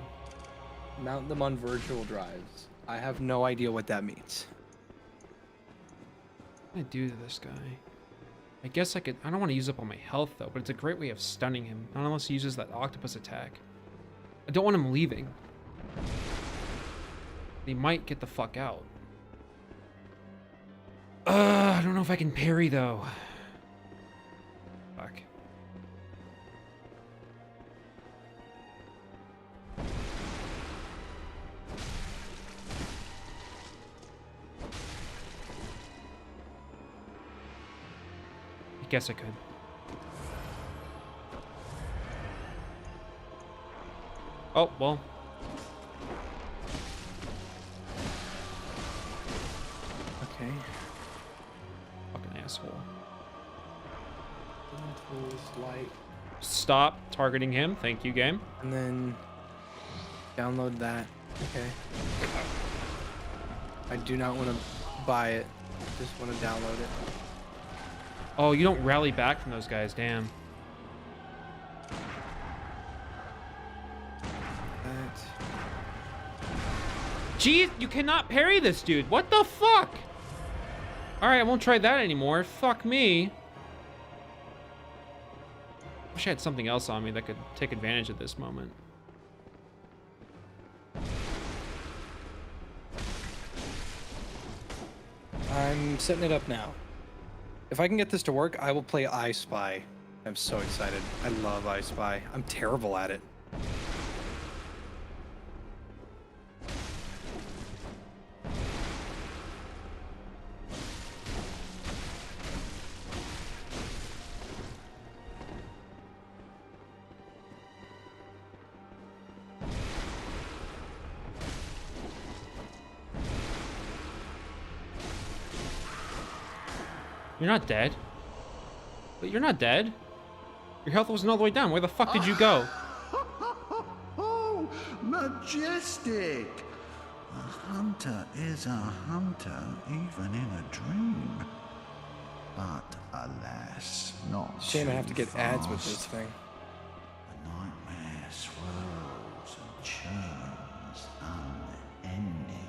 Mount them on virtual drives. I have no idea what that means. What can I do to this guy? I guess I could. I don't want to use up all my health though, but it's a great way of stunning him. Not unless he uses that octopus attack. I don't want him leaving. He might get the fuck out. I don't know if I can parry though. Fuck. guess I could. Oh, well. Okay. Fucking asshole. Tools, light, Stop targeting him. Thank you, game. and then download that. Okay. I do not want to buy it. Just want to download it. Oh, you don't rally back from those guys. Damn. That. Jeez, you cannot parry this dude. What the fuck? Alright, I won't try that anymore. Fuck me. Wish I had something else on me that could take advantage of this moment. I'm setting it up now. If I can get this to work, I will play I Spy. I'm so excited. I love I Spy. I'm terrible at it. You're not dead. But you're not dead. Your health wasn't all the way down. Where the fuck did you go? Oh, majestic! A hunter is a hunter, even in a dream. But alas, not Shame I have to too get ads with fast. this thing. The nightmare swirls and churns, unending.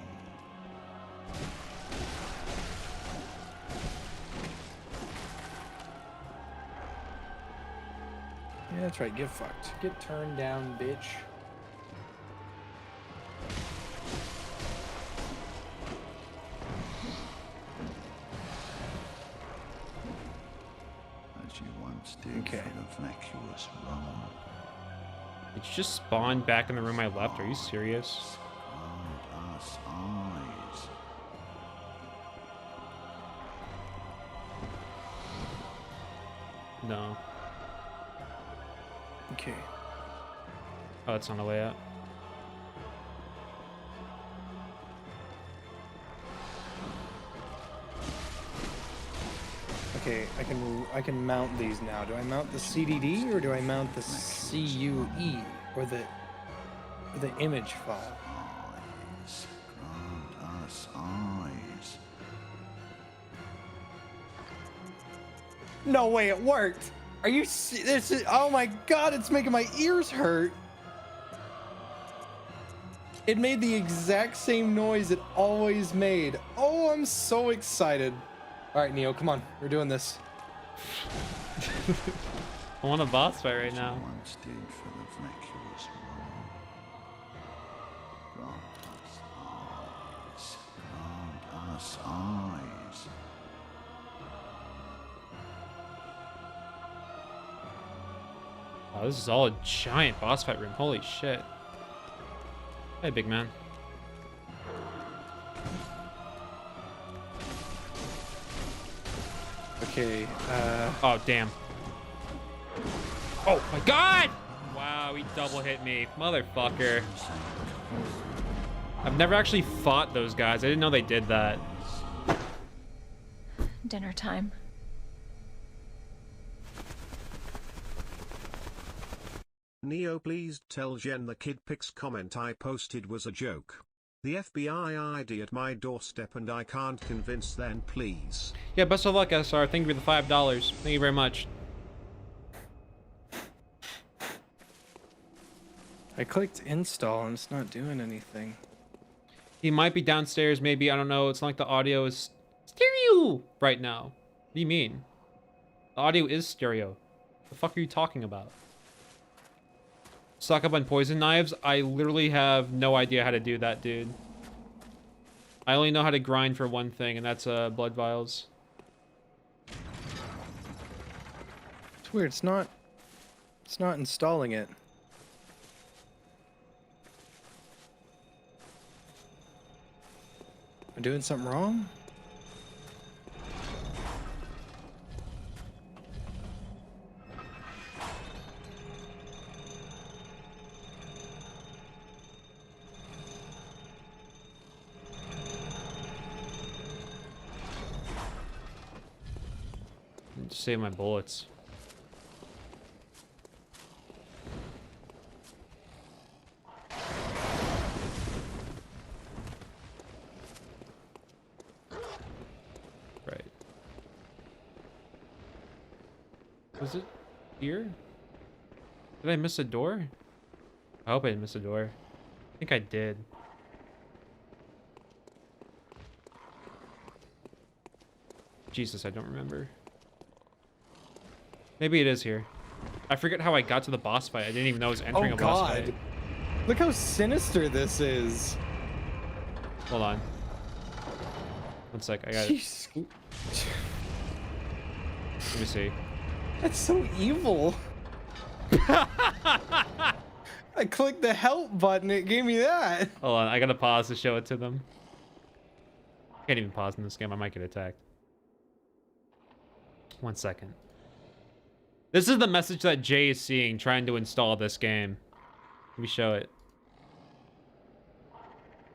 Yeah, that's right. Get fucked. Get turned down, bitch. As you once did Okay. for the vacuous Rome. Did you just spawn back in the room I left? Are you serious? Grant us eyes. No. Okay. Oh, it's on the way out. Okay, I can mount these now. Do I mount the CDD or do I mount the CUE or the image file? Eyes. Grant us eyes. No way, it worked. Are you this is, oh my god, it's making my ears hurt. It made the exact same noise it always made. Oh, I'm so excited. All right, Neo, come on. We're doing this. I want a boss fight right now. Once did for the vacuous Rome. Grant us eyes. Grant us eyes. Oh, this is all a giant boss fight room. Holy shit. Hey, big man. Okay, Oh, damn. Oh, my God! Wow, he double hit me. Motherfucker. I've never actually fought those guys. I didn't know they did that. Dinner time. Neo, please tell Jen the Kid Pics comment I posted was a joke. The FBI ID at my doorstep and I can't convince then, please. Yeah, best of luck, SR. Thank you for the $5. Thank you very much. I clicked install and it's not doing anything. He might be downstairs, maybe. I don't know. It's not like the audio is stereo right now. What do you mean? The audio is stereo. The fuck are you talking about? Stock up on poison knives? I literally have no idea how to do that, dude. I only know how to grind for one thing, and that's blood vials. It's weird. It's not installing it. Am I doing something wrong? to save my bullets. Right. Was it here? Did I miss a door? I hope I didn't miss a door. I think I did. Jesus, I don't remember. Maybe it is here. I forget how I got to the boss fight. I didn't even know I was entering Oh a boss god. fight. Look how sinister this is. Hold on. One sec, I got it. Jeez. Let me see. That's so evil. I clicked the help button, it gave me that. Hold on, I gotta pause to show it to them. Can't even pause in this game, I might get attacked. 1 second. This is the message that Jay is seeing trying to install this game. Let me show it.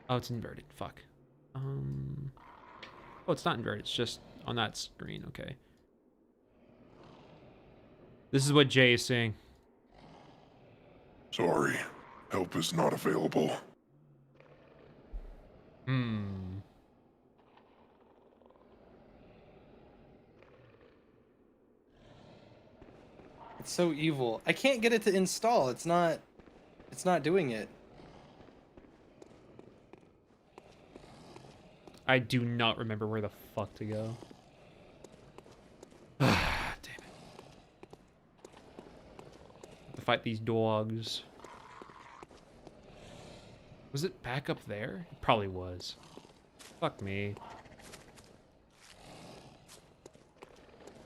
Oh, it's inverted. Fuck. Oh, it's not inverted. It's just on that screen. Okay. This is what Jay is seeing. Sorry, help is not available. It's so evil. I can't get it to install. It's not doing it. I do not remember where the fuck to go. Damn it. Have to fight these dogs. Was it back up there? It probably was. Fuck me.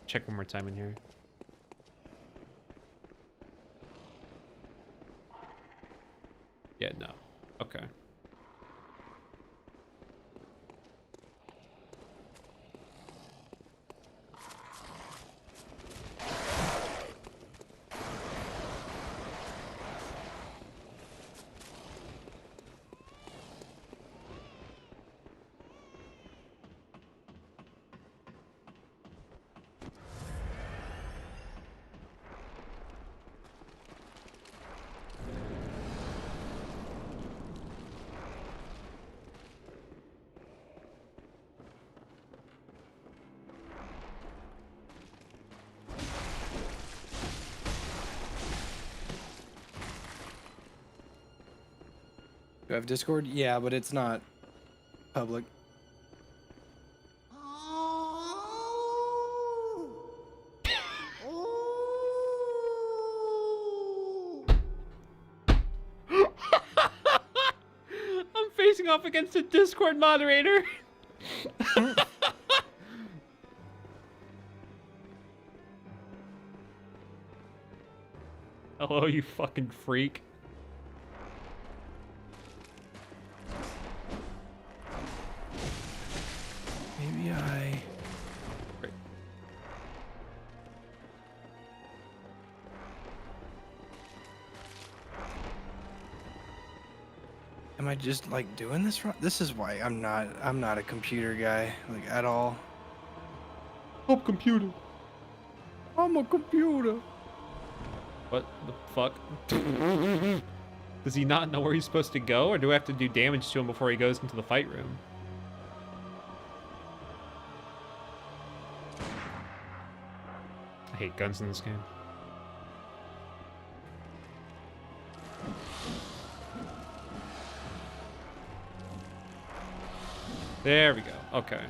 Check one more time in here. Yeah, no. Okay. Do I have Discord? Yeah, but it's not public. I'm facing off against a Discord moderator. Hello, you fucking freak. Maybe I... Great. Am I just like doing this wrong? This is why I'm not a computer guy, like at all. Oh, computer. I'm a computer. What the fuck? Does he not know where he's supposed to go, or do I have to do damage to him before he goes into the fight room? I hate guns in this game. There we go. Okay.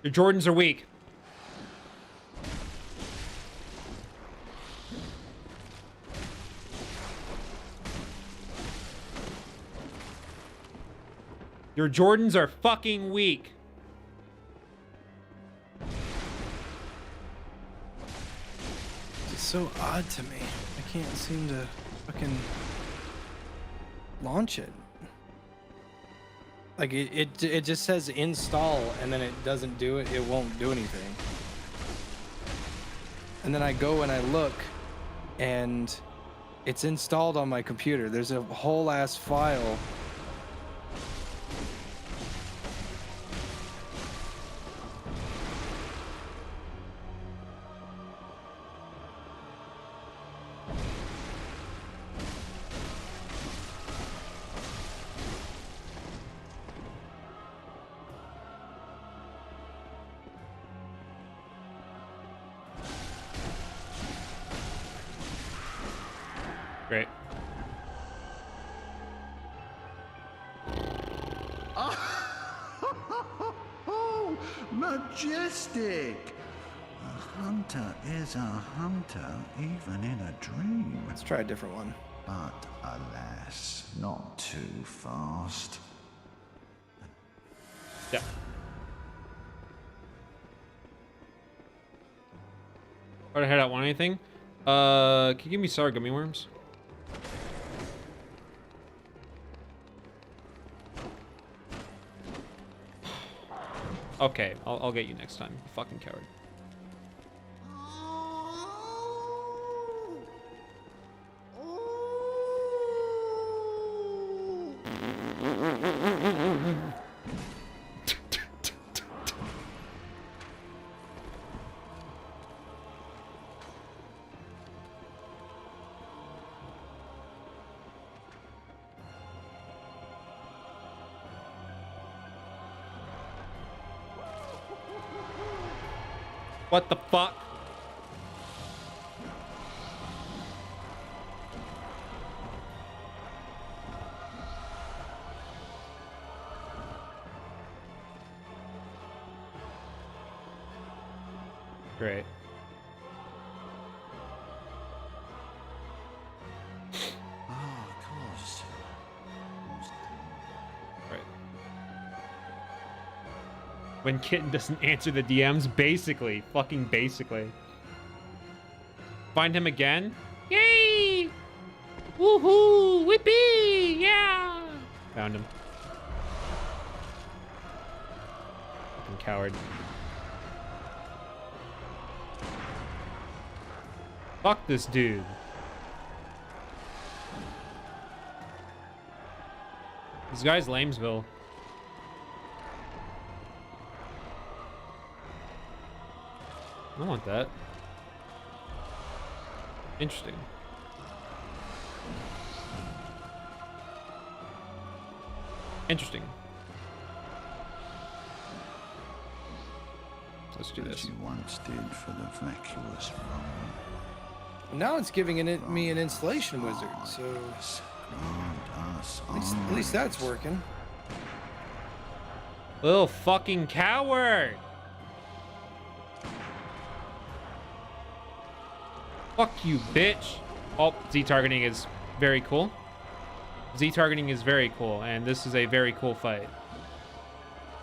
Your Jordans are weak. Your Jordans are fucking weak. It's so odd to me. I can't seem to fucking launch it. Like it just says install and then it doesn't do it. It won't do anything. And then I go and I look, and it's installed on my computer. There's a whole ass file. Great. Oh, majestic! A hunter is a hunter, even in a dream. Let's try a different one. But alas, not too fast. Yeah. Or to head out. Want anything? Can you give me sour gummy worms? Okay, I'll get you next time, you fucking coward. What the fuck? Great. Ah, of course. Right. When Kitten doesn't answer the DMs, basically. Fucking basically. Find him again? Yay! Woohoo! Whippy! Yeah! Found him. Fucking coward. Fuck this dude. This guy's Lamesville. I want that. Interesting. Interesting. Let's do As this. you once did for the vacuous moment. Now it's giving me an installation wizard, so Grant us at least that's working. Little fucking coward! Fuck you, bitch! Oh, Z-targeting is very cool. Z-targeting is very cool, and this is a very cool fight.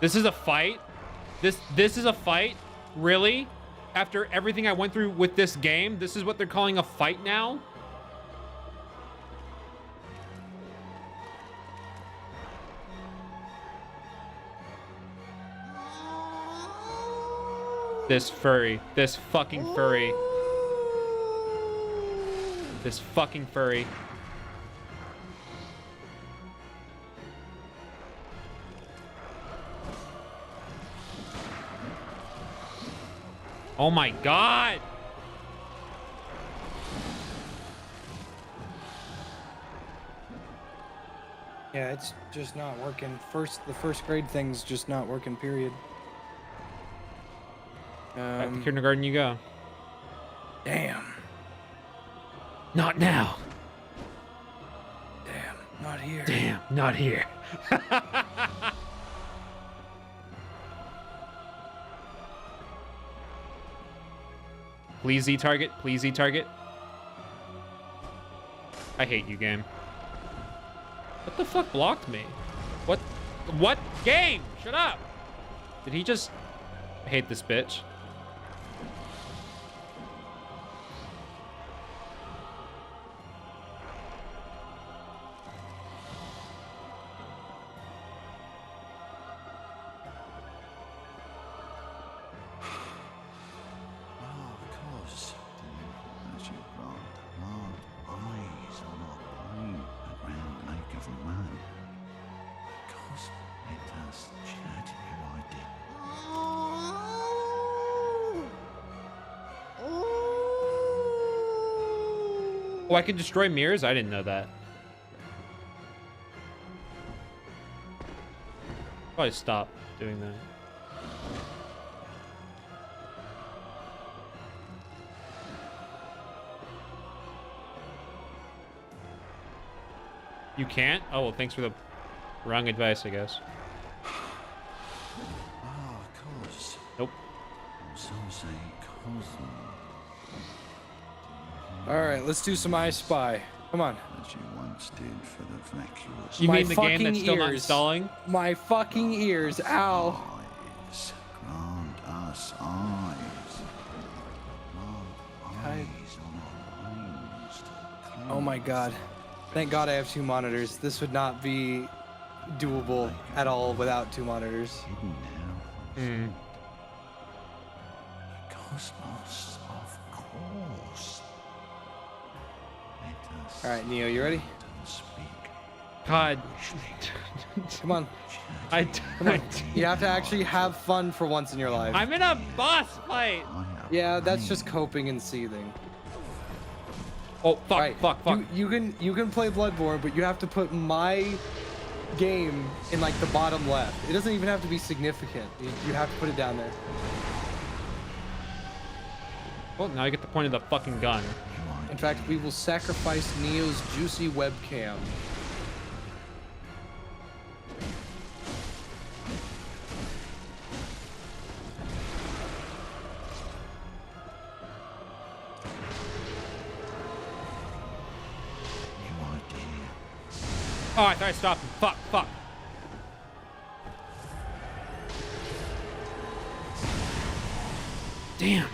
This is a fight? This is a fight? Really? After everything I went through with this game, this is what they're calling a fight now? This furry. This fucking furry. This fucking furry. Oh my god! Yeah, it's just not working. The first grade thing's just not working, period. Back to kindergarten you go. Damn. Not now. Damn, not here. Damn, not here. Please Z-target. Please Z-target. I hate you, game. What the fuck blocked me? What game? Shut up. Did he just... I hate this bitch. Oh, I can destroy mirrors? I didn't know that. Probably stop doing that. You can't? Oh, well, thanks for the wrong advice, I guess. Ah, cos. Nope. Some say cosm. All right, let's do some I Spy. Come on. As you once did for the vacuous You My mean the game that's fucking still not ears. installing? My fucking ears. Ow. eyes. Grant us eyes. Grant I- eyes on our minds to Oh my god. Thank God I have 2 monitors. This would not be doable at all without 2 monitors. hidden now. Hmm. The cosmos, of course. Let us All right, Neo, you ready? speak. God. Come on. I, You have to actually have fun for once in your life. I'm in a boss fight. Yeah, that's just coping and seething. Oh, fuck, Right. fuck. You can play Bloodborne, but you have to put my game in like the bottom left. It doesn't even have to be significant. You have to put it down there. Well, now I get the point of the fucking gun. In fact, we will sacrifice Neo's juicy webcam. You idea. Oh, I thought I stopped him. Fuck, fuck. Damn.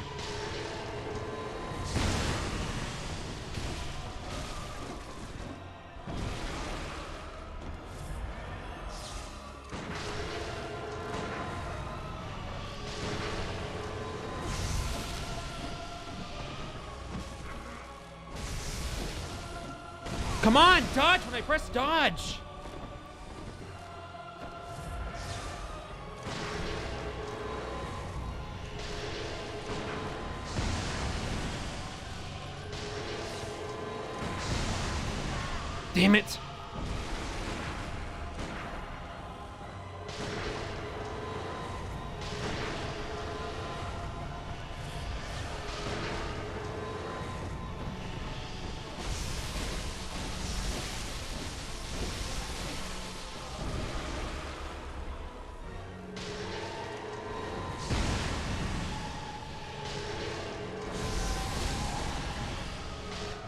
Come on, dodge when I press dodge. Damn it.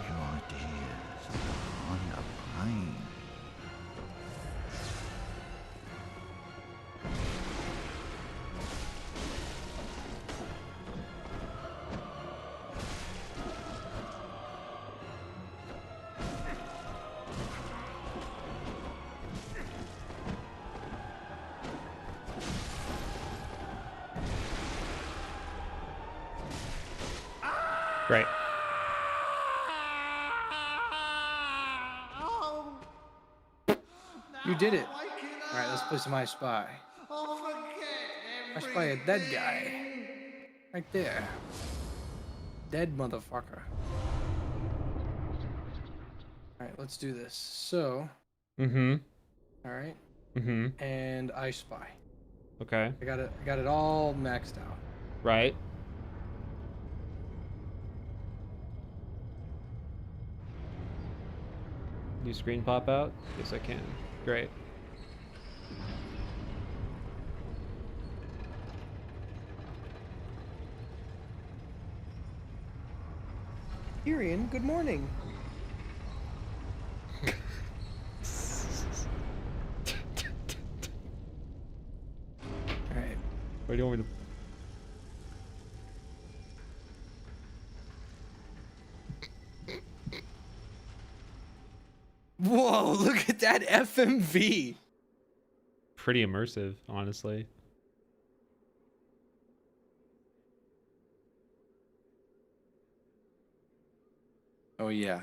Your ideas of the higher plane. Great. You did it. All right, let's play some I Spy. I Spy a dead guy. Right there. Dead motherfucker. All right, let's do this. So, Mm-hmm. all right, Mm-hmm. and I Spy. Okay. I got it all maxed out. Right. New screen pop out? Yes, I can. Great. Tyrion, good morning. All right. Where do you want me to... Whoa, look at that FMV. Pretty immersive, honestly. Oh yeah.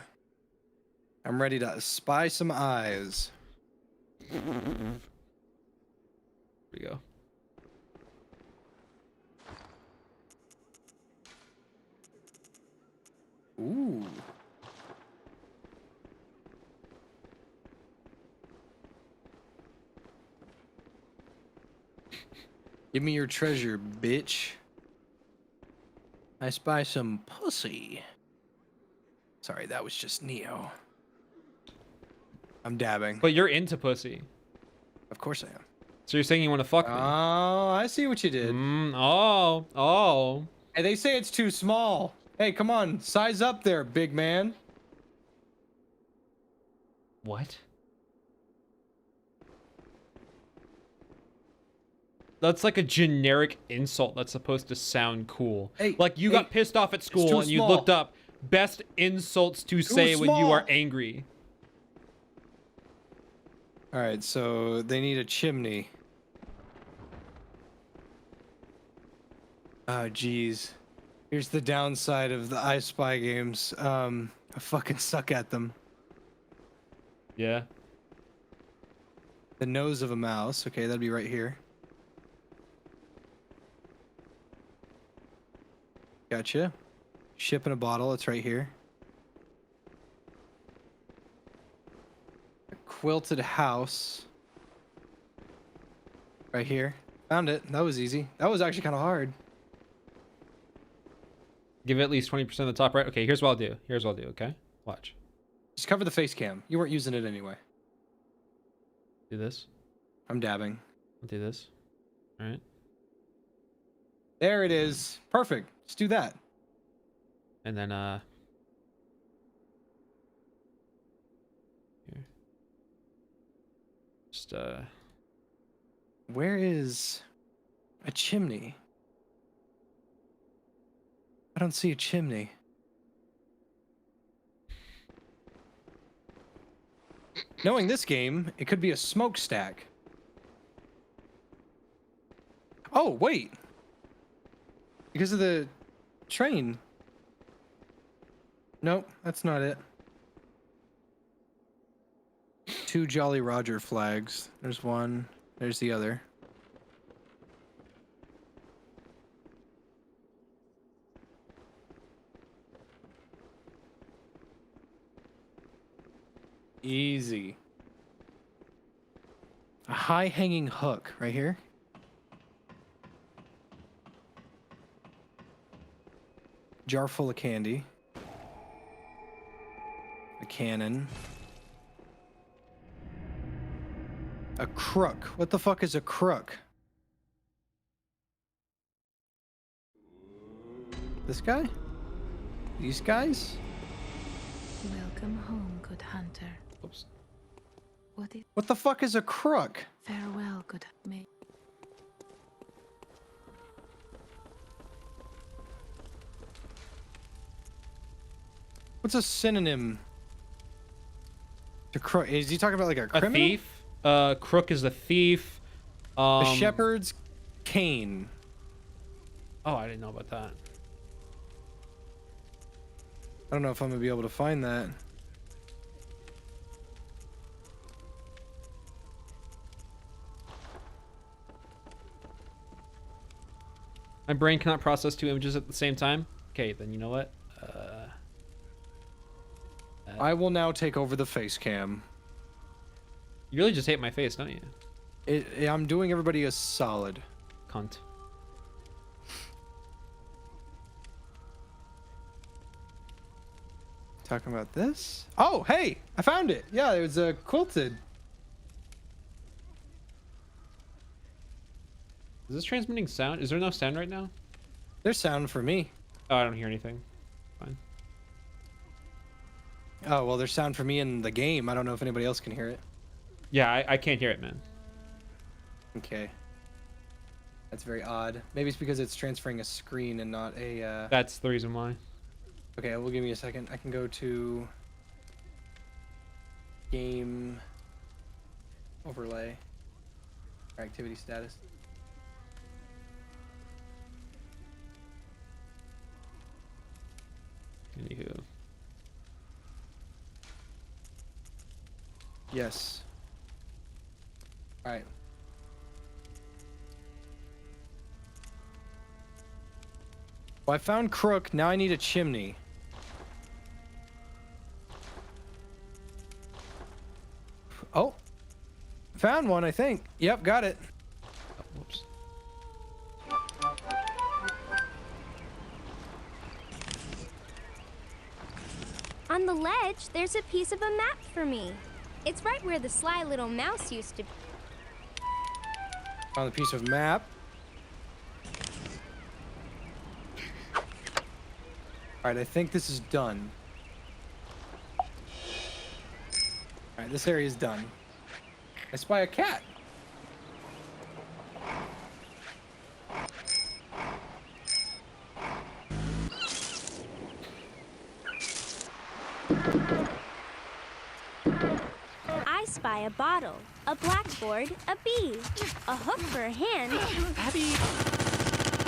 I'm ready to spy some eyes. Here we go. Ooh. Give me your treasure, bitch. I spy some pussy. Sorry, that was just Neo. I'm dabbing. But you're into pussy. Of course I am. So you're saying you want to fuck me? Oh, I see what you did. Oh. Hey, they say it's too small. Hey, come on, size up there, big man. What? That's like a generic insult that's supposed to sound cool. Hey, like you got pissed off at too school and you small. looked up best insults to say when you small. are angry. All right, so they need a chimney. Oh, geez. Here's the downside of the I Spy games. I fucking suck at them. Yeah. The nose of a mouse. Okay, that'd be right here. Gotcha. Ship in a bottle. It's right here. A quilted house. Right here. Found it. That was easy. That was actually kind of hard. Give it at least 20% of the top right. Okay, here's what I'll do. Okay? Watch. Just cover the face cam. You weren't using it anyway. Do this. I'm dabbing. I'll do this. All right. There it is. Perfect. Let's do that. And then, here. Just, Where is a chimney? I don't see a chimney. Knowing this game, it could be a smokestack. Oh, wait. Because of the train. Nope, that's not it. 2 Jolly Roger flags. There's one. There's the other. Easy. A high-hanging hook right here. Jar full of candy. A cannon. A crook. What the fuck is a crook? This guy? These guys? Welcome home, good hunter. oops. What the fuck is a crook? Farewell, good mate. What's a synonym to crook? Is he talking about like a criminal? A thief. Crook is the thief. A shepherd's cane. Oh, I didn't know about that. I don't know if I'm gonna be able to find that. My brain cannot process 2 images at the same time. Okay, then you know what? I will now take over the face cam. You really just hate my face, don't you? I'm doing everybody a solid. Cunt. Talking about this? Oh, hey! I found it! Yeah, it was quilted. Is this transmitting sound? Is there no sound right now? There's sound for me. Oh, I don't hear anything. Fine. Oh, well, there's sound for me in the game. I don't know if anybody else can hear it. Yeah, I can't hear it, man. Okay. That's very odd. Maybe it's because it's transferring a screen and not a... That's the reason why. Okay, well, give me a second. I can go to... Game... Overlay. Or activity status. Anywho. Yes. Alright. Well, I found crook. Now I need a chimney. Oh. Found one, I think. Yep, got it. Oh, whoops. the ledge, there's a piece of a map for me. It's right where the sly little mouse used to be. On the piece of map. Alright, I think this is done. Alright, this area is done. I spy a cat. I spy a bottle, a blackboard, a bee, a hook for a hand. Abby.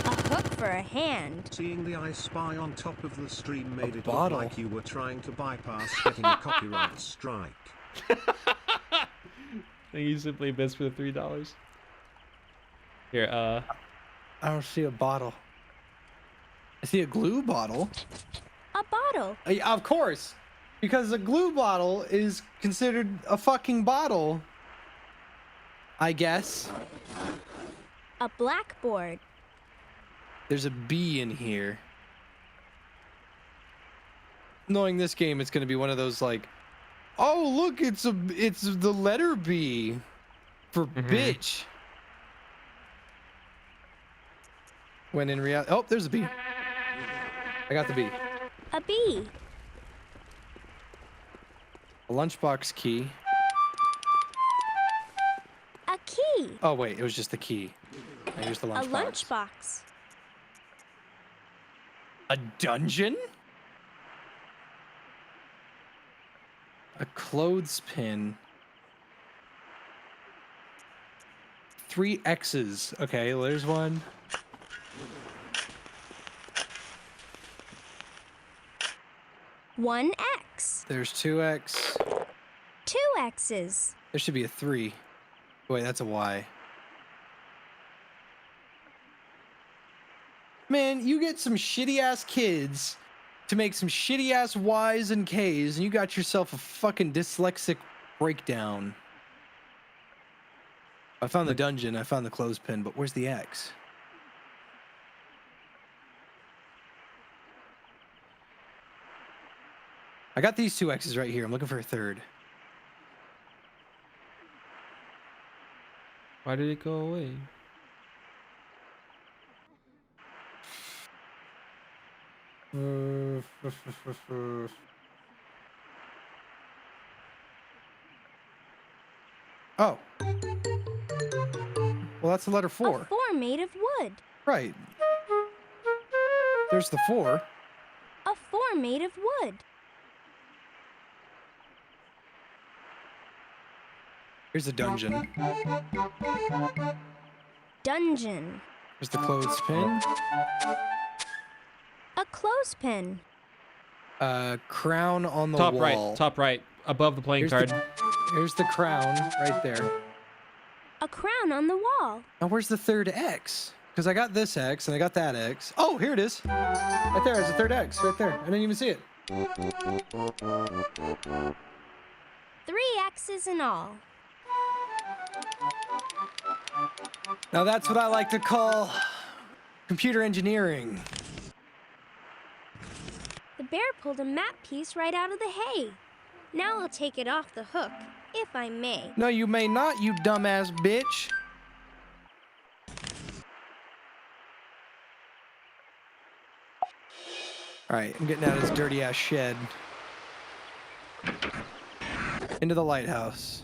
A hook for a hand. Seeing the I Spy on top of the stream made it look bottle. like you were trying to bypass getting a copyright strike. Thank you, Simply Best, for the $3. Here, I don't see a bottle. I see a glue bottle. A bottle. Yeah, of course. Because a glue bottle is considered a fucking bottle. I guess. A blackboard. There's a B in here. Knowing this game, it's gonna be one of those like, oh look, it's the letter B for bitch. When in reality, oh, there's a B. I got the B. A bee. A lunchbox key. A key. Oh wait, it was just the key. I used the A lunchbox. lunchbox. A dungeon? A clothespin. 3 X's. Okay, well, there's one. One X. There's 2X. 2 X's. There should be a 3. Wait, that's a Y. Man, you get some shitty ass kids to make some shitty ass Y's and K's, and you got yourself a fucking dyslexic breakdown. I found the dungeon, I found the clothespin, but where's the X? I got these 2 X's right here. I'm looking for a third. why did it go away? Oh. Well, that's the letter 4. A 4 made of wood. Right. There's the 4. A 4 made of wood. Here's the dungeon. Dungeon. There's the clothespin. A clothespin. Crown on the Top wall. right, top right, above the playing Here's card. Here's the crown right there. A crown on the wall. Now, where's the third X? Because I got this X and I got that X. Oh, here it is. Right there. There's a third X right there. I didn't even see it. 3 X's in all. Now, that's what I like to call computer engineering. The bear pulled a map piece right out of the hay. Now I'll take it off the hook, if I may. No, you may not, you dumbass bitch. All right, I'm getting out of this dirty ass shed. Into the lighthouse.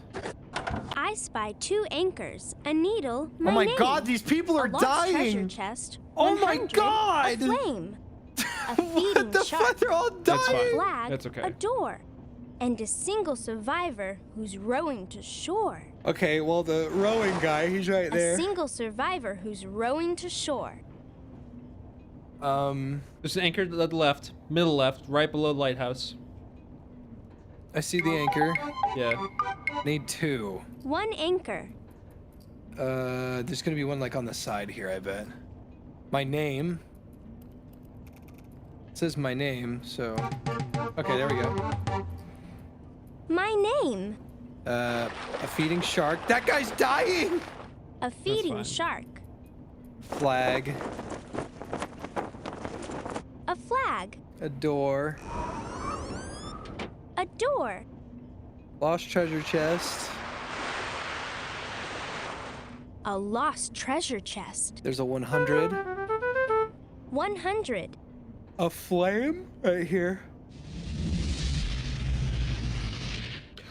I spy 2 anchors, a needle, my Oh my name, god, these people are a lost treasure dying! chest, Oh my 100, God! a flame, a What feeding the shark, fuck? They're all That's a fine. dying! flag, That's okay. a door, and a single survivor who's rowing to shore. Okay, well, the rowing guy, he's right A there. single survivor who's rowing to shore. There's an anchor to the left, middle left, right below the lighthouse. I see the anchor. Yeah. Need 2. 1 anchor. There's gonna be one like on the side here, I bet. My name. It says my name, so. Okay, there we go. My name. A feeding shark. That guy's dying! A feeding fine. shark. Flag. A flag. A door. door. Lost treasure chest. A lost treasure chest. There's a 100. 100. A flame right here.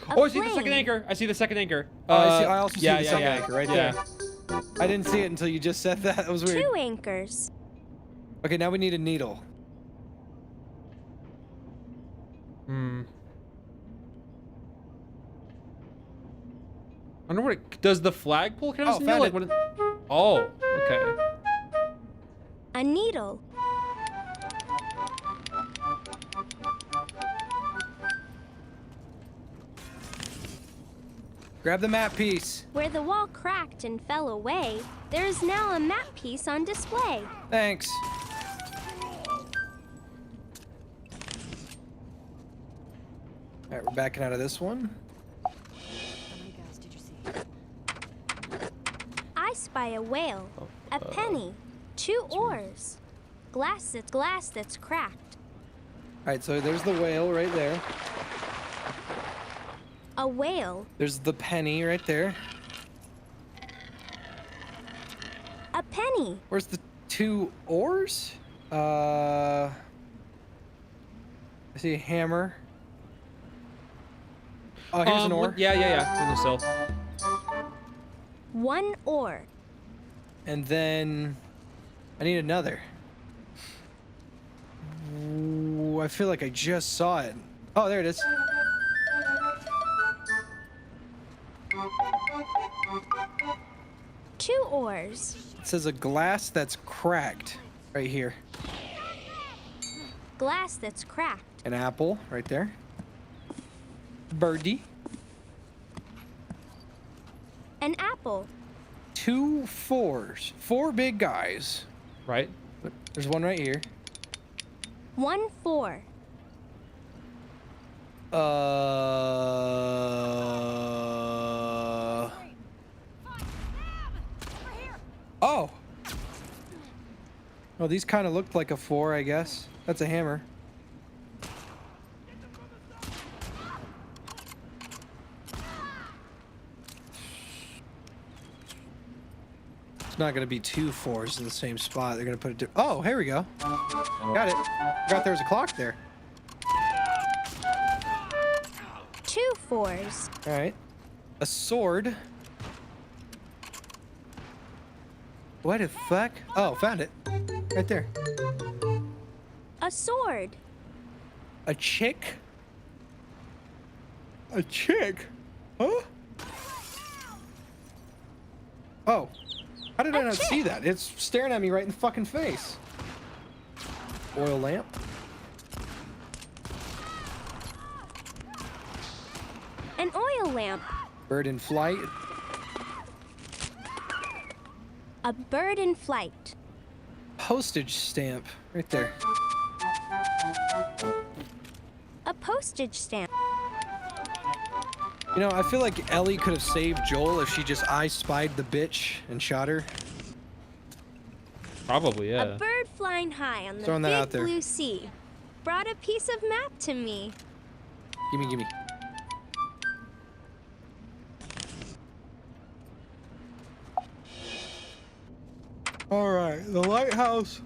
A Oh, I see the second flame. anchor. I see the second anchor. I also see yeah, the yeah, second yeah. anchor right Yeah. there. I didn't see it until you just said that. That was weird. 2 anchors. Okay, now we need a needle. Hmm. I wonder what it does. The flagpole count as Oh, a needle? found Like, what oh, okay. A needle. Grab the map piece. Where the wall cracked and fell away, there is now a map piece on display. Thanks. All right, we're backing out of this one. I spy a whale, a penny, 2 oars, glass that's cracked, All right, so there's the whale right there. a whale, There's the penny right there. a penny, Where's the 2 oars? I see a hammer. Oh, here's an oar. Yeah. In the cell. 1 oar, And then I need another. Ooh, I feel like I just saw it. Oh, there it is. two oars, It says a glass that's cracked right here. glass that's cracked, An apple right there. Birdie. an apple, 2 fours. 4 big guys. Right. But there's one right here. 1 4, Oh. Oh, these kind of looked like a 4, I guess. That's a hammer. It's not gonna be 2 4s in the same spot. They're gonna put it. Oh, here we go. Got it. Forgot there was a clock there. 2 4s, All right. A sword. What the fuck? Oh, found it. Right there. a sword, A chick? A chick? Huh? Oh. How did I not see that? It's staring at me right in the fucking face. Oil lamp. an oil lamp, Bird in flight. a bird in flight, Postage stamp. Right there. a postage stamp, You know, I feel like Ellie could have saved Joel if she just I spied the bitch and shot her. Probably, yeah. a bird flying high on the Throwing that out big there. blue sea, brought a piece of map to me. Gimme, gimme. All right, the lighthouse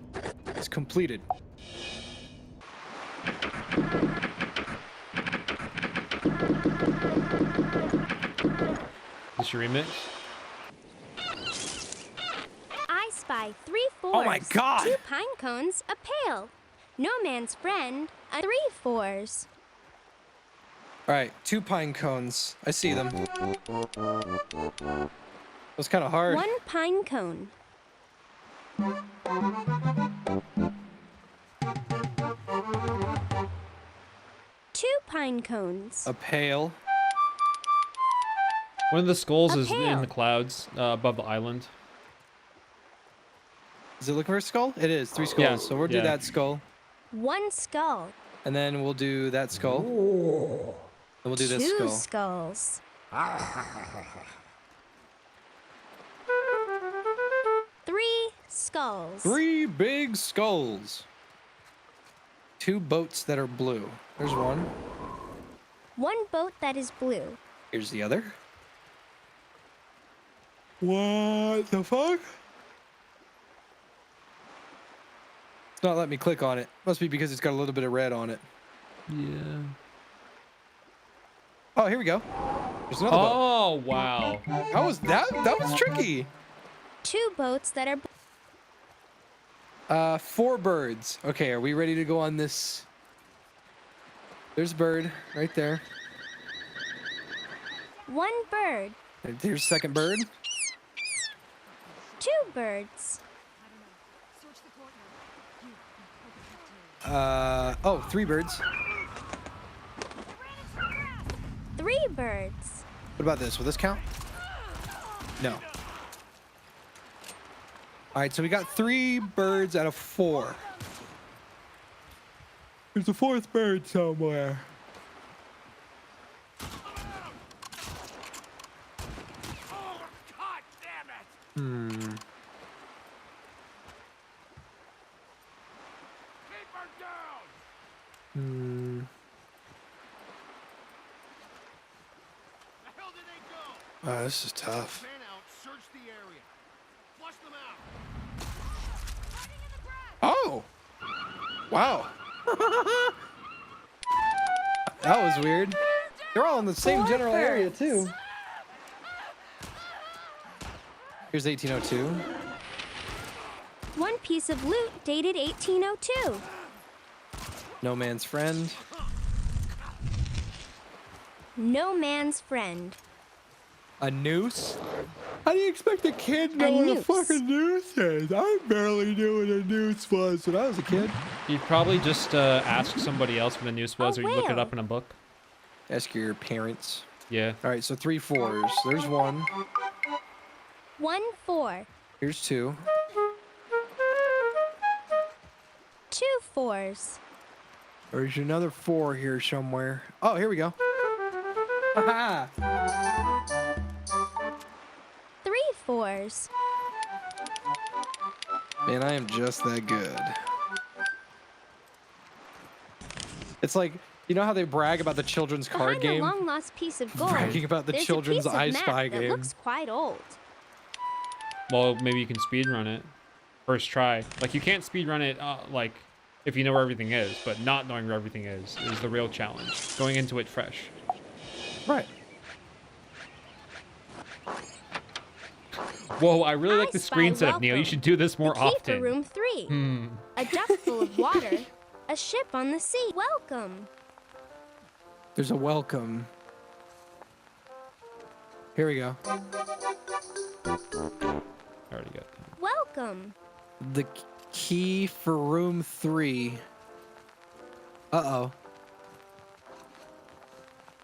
is completed. This your remix? I spy 3 4s. Oh my God. 2 pine cones, a pail. No man's friend, a 3 4s. All right, 2 pine cones. I see them. Was kind of hard. 1 pine cone. Two pine cones. A pail. One of the skulls A is in pail. the clouds above the island. Is it looking for a skull? It is. 3 skulls. Yeah, So we'll do yeah. that skull. 1 skull. And then we'll do that skull. Then we'll do this 2 skull. skulls. 3 skulls. 3 big skulls. 2 boats that are blue. There's one. One boat that is blue. Here's the other. What the fuck? It's not letting me click on it. Must be because it's got a little bit of red on it. Yeah. Oh, here we go. There's another boat. Oh, wow. How was that? That was tricky. Two boats that are 4 birds. Okay, are we ready to go on this? There's a bird right there. one bird. There's second bird. Two birds. Oh, 3 birds. Three birds. What about this? Will this count? No. All right, so we got 3 birds out of 4. There's a 4th bird somewhere. Hmm. Hmm. Oh, this is tough. Oh! Wow. That was weird. They're all in the same general area, too. Here's 1802. One piece of loot dated 1802. No man's friend. No man's friend. A noose? How do you expect a kid to know A what a noose. fucking noose is? I barely knew what a noose was when I was a kid. You'd probably just ask somebody else what the news was, or you look it whale. up in a book. Ask your parents. Yeah. All right, so 3 4s. There's 1. 1 4. Here's 2. 2 4s. There's another 4 here somewhere. Oh, here we go. Haha. 3 4s. Man, I am just that good. It's like, you know how they brag about the children's card Behind game? a long lost piece of gold. Bragging about the there's children's a piece of I map Spy that game. looks quite old. Well, maybe you can speedrun it. First try. Like, you can't speedrun it, like, if you know where everything is, but not knowing where everything is the real challenge. Going into it fresh. Right. Whoa, I really like I the spy screen setup, Neil. You welcome. should do this more the key often. for room 3. Hmm. A duck full of water. A ship on the sea. Welcome. There's a welcome. Here we go. I already got that. Welcome. The key for room 3. Uh-oh.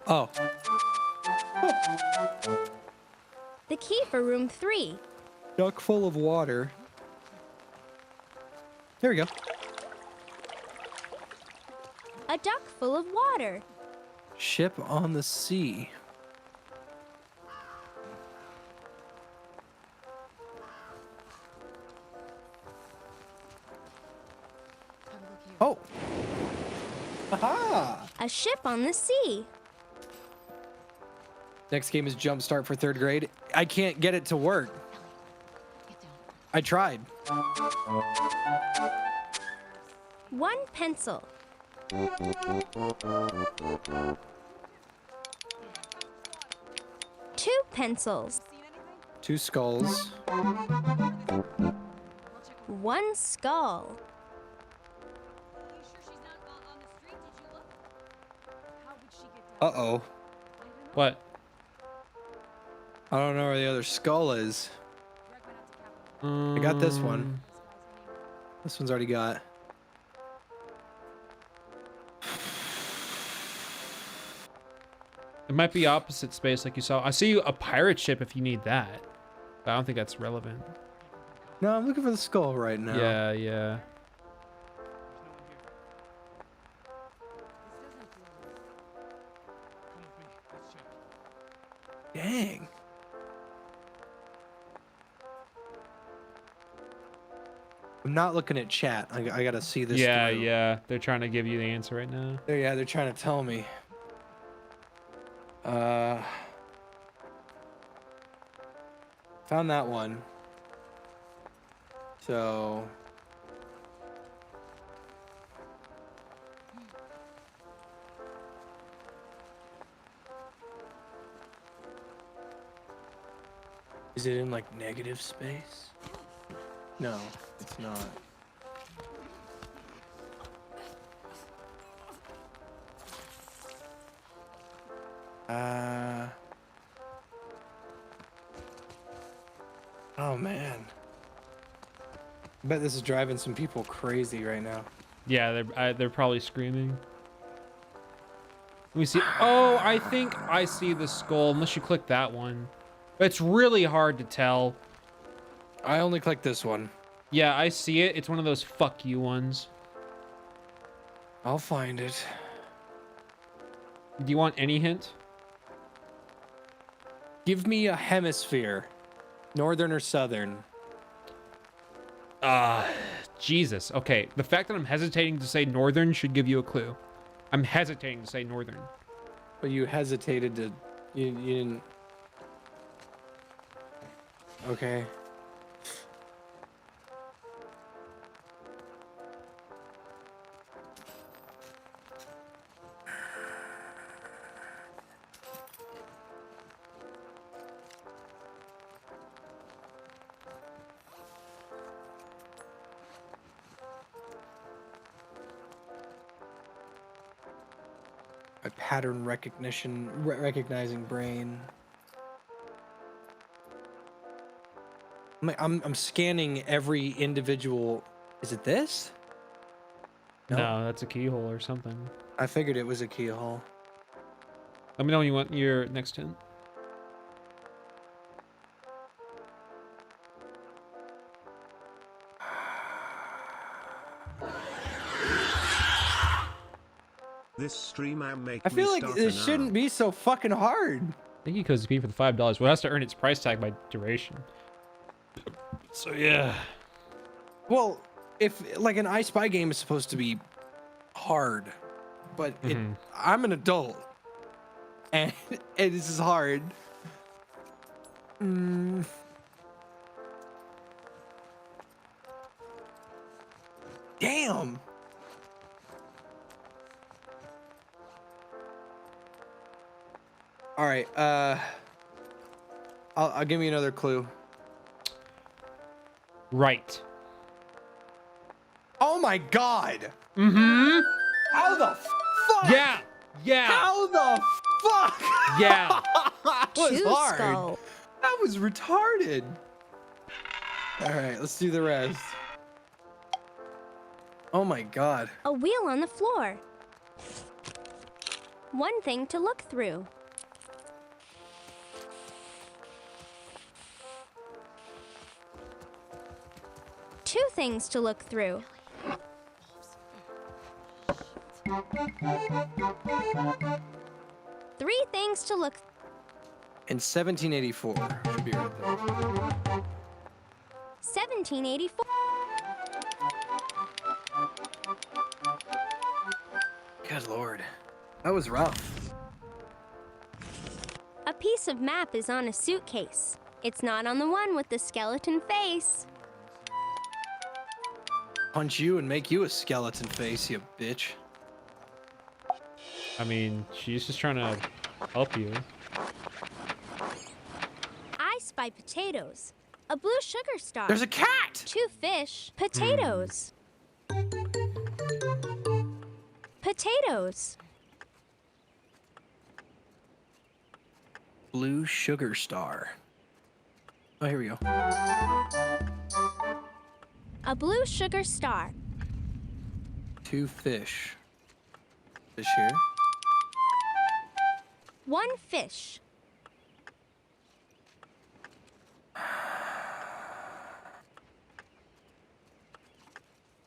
Oh. The key for room 3. Duck full of water. There we go. A duck full of water. Ship on the sea. Oh. Aha! A ship on the sea. Next game is Jumpstart for 3rd grade. I can't get it to work. I tried. 1 pencil. 2 pencils. 2 skulls. 1 skull. Uh-oh. What? I don't know where the other skull is. I got this one. This one's already got. It might be opposite space like you saw. I see a pirate ship if you need that. But I don't think that's relevant. No, I'm looking for the skull right now. Yeah, yeah. Dang. I'm not looking at chat. I gotta see this. Yeah, through. yeah. They're trying to give you the answer right now. Yeah, they're trying to tell me. Found that one. So is it in like negative space? No, it's not. Oh man. I bet this is driving some people crazy right now. Yeah, they're probably screaming. Let me see. Oh, I think I see the skull. Unless you click that one, it's really hard to tell. I only clicked this one. Yeah, I see it. It's one of those fuck you ones. I'll find it. Do you want any hint? Give me a hemisphere. Northern or southern? Jesus. Okay, the fact that I'm hesitating to say northern should give you a clue. I'm hesitating to say northern. But you hesitated to... You didn't... Okay. A pattern recognition, recognizing brain. I'm scanning every individual. Is it this? Nope. No, that's a keyhole or something. I figured it was a keyhole. Let me know when you want your next hint. This stream am making I feel me like start this an shouldn't hour. be so fucking hard. Thank you, because you paid for the $5. Well, it has to earn its price tag by duration. So yeah. Well, if like an I Spy game is supposed to be hard, but I'm an adult, and this is hard. Damn. All right. I'll give you another clue. Right. Oh my god. Mm-hmm. How the fuck? Yeah. Yeah. How the fuck? Yeah. That was Choose hard. skull. That was retarded. All right, let's do the rest. Oh my god. A wheel on the floor. One thing to look through. Two things to look through. Three things to look. In 1784. Should be right there. 1784. Good lord. That was rough. A piece of map is on a suitcase. It's not on the one with the skeleton face. Punch you and make you a skeleton face, you bitch. I mean, she's just trying to help you. I spy potatoes. A blue sugar star. There's a cat! Two fish. Potatoes. Potatoes. Blue sugar star. Oh, here we go. A blue sugar star. Two fish. Fish here. One fish.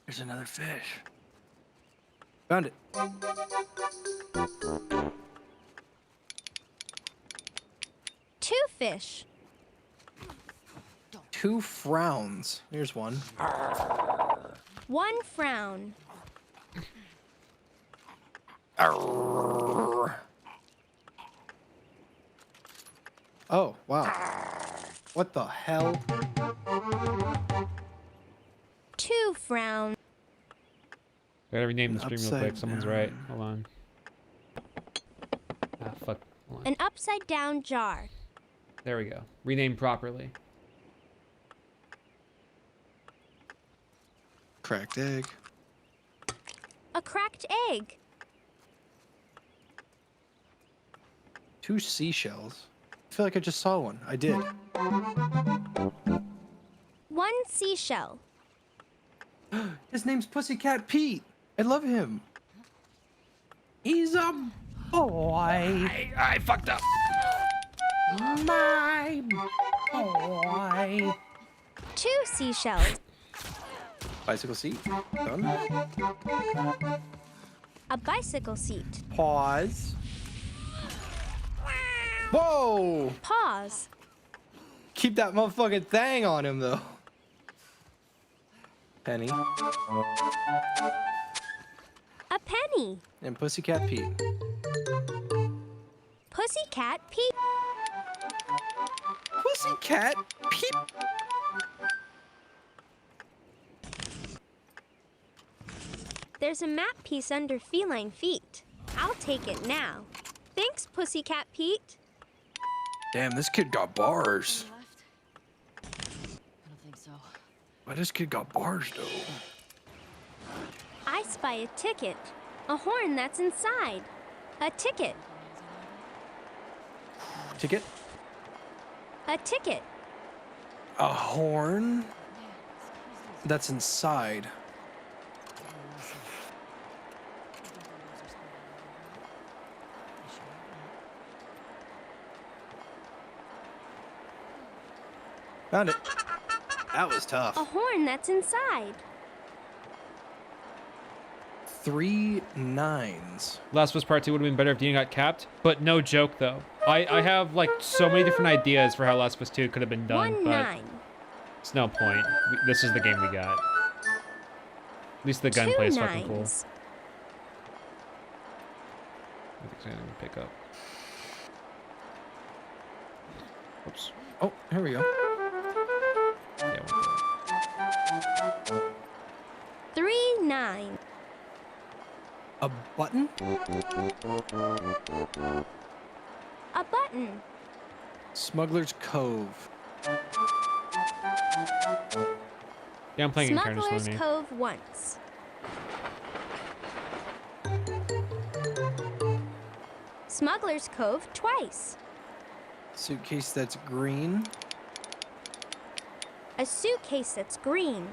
There's another fish. Found it. Two fish. Two frowns. Here's one. One frown. Oh, wow. What the hell? 2 frown. I gotta rename An the stream real upside quick. Someone's right. down. Hold on. Ah, fuck. Hold on. An upside down jar. There we go. Rename properly. Cracked egg. A cracked egg. 2 seashells. I feel like I just saw one. I did. 1 seashell. His name's Pussycat Pete. I love him. He's a boy. I fucked up. My boy. 2 seashells. Bicycle seat. Done. A bicycle seat. Pause. Whoa! Pause. Keep that motherfucking thing on him, though. Penny. A penny. And Pussycat Pete. Pussycat Pete. Pussycat Pete. There's a map piece under feline feet. I'll take it now. Thanks, Pussycat Pete. Damn, this kid got bars. I don't think so. Why this kid got bars, though? I spy a ticket. A horn that's inside. A ticket. Ticket? A ticket. A horn? That's inside. Found it. That was tough. A horn that's inside. 3 9s. Last of Us Part 2 would have been better if Dean got capped, but no joke though. I have like so many different ideas for how Last of Us 2 could have been done, 1 but 9. it's no point. This is the game we got. At least the 2 gunplay is fucking cool. 9s. I think I'm gonna pick up. Oops. Oh, here we go. Yeah, we'll go. 3 9. A button? A button. Smuggler's Cove. Yeah, I'm playing Encounters Smuggler's with me. Cove once. Smuggler's Cove twice. Suitcase that's green. A suitcase that's green.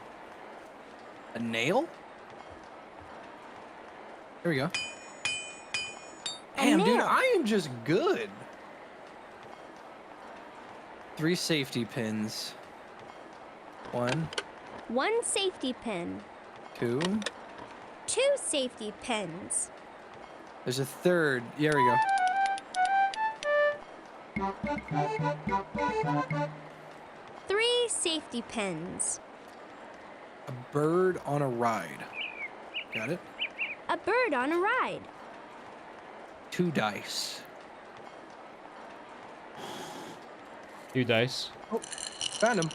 A nail? Here we go. A Damn, dude, nail. I am just good. 3 safety pins. 1, 1 safety pin. 2. 2 safety pins. There's a third. Here we go. 3 safety pins. A bird on a ride. Got it? A bird on a ride. 2 dice. 2 dice. Oh, found him.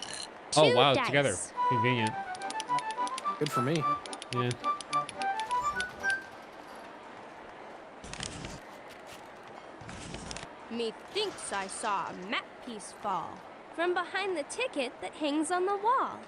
Oh 2 wow, dice. together. Convenient. Good for me. Yeah. Methinks I saw a map piece fall from behind the ticket that hangs on the wall.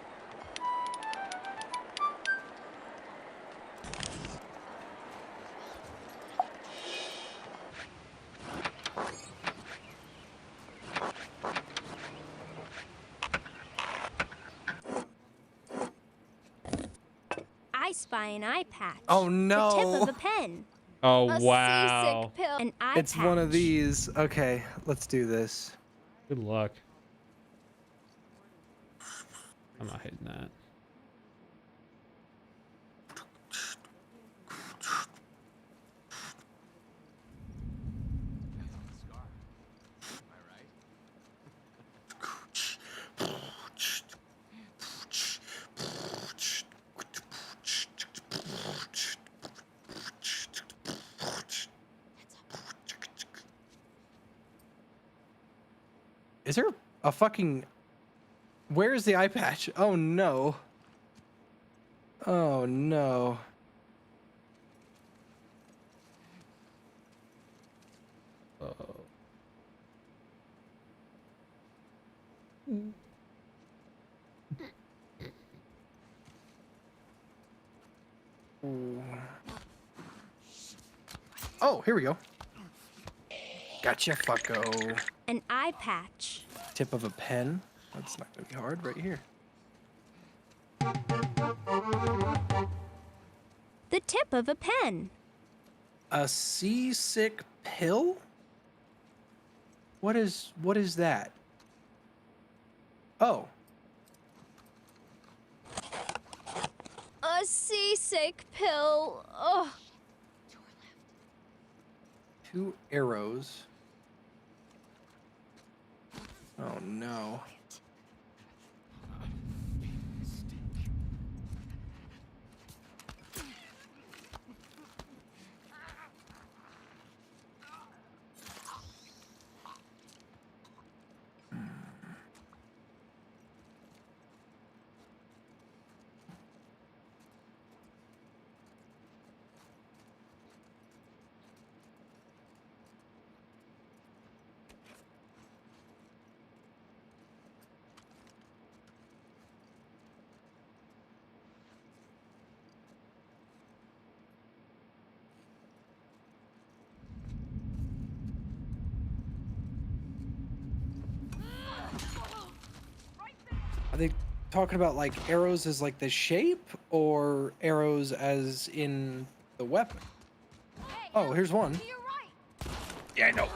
I spy an eye patch. Oh The no. tip of a pen. Oh A wow. seasick pill. An eye It's one of patch. these. Okay, let's do this. Good luck. I'm not hitting that. Is there a fucking... Where is the eye patch? Oh, no. Oh, no. Oh, here we go. Gotcha, fucko. An eye patch. Tip of a pen. That's not gonna be hard right here. The tip of a pen. A seasick pill? What is that? Oh. A seasick pill. Ugh. 2 arrows. Oh no. Are they talking about like arrows as like the shape or arrows as in the weapon? Oh, here's one. Yeah, I know.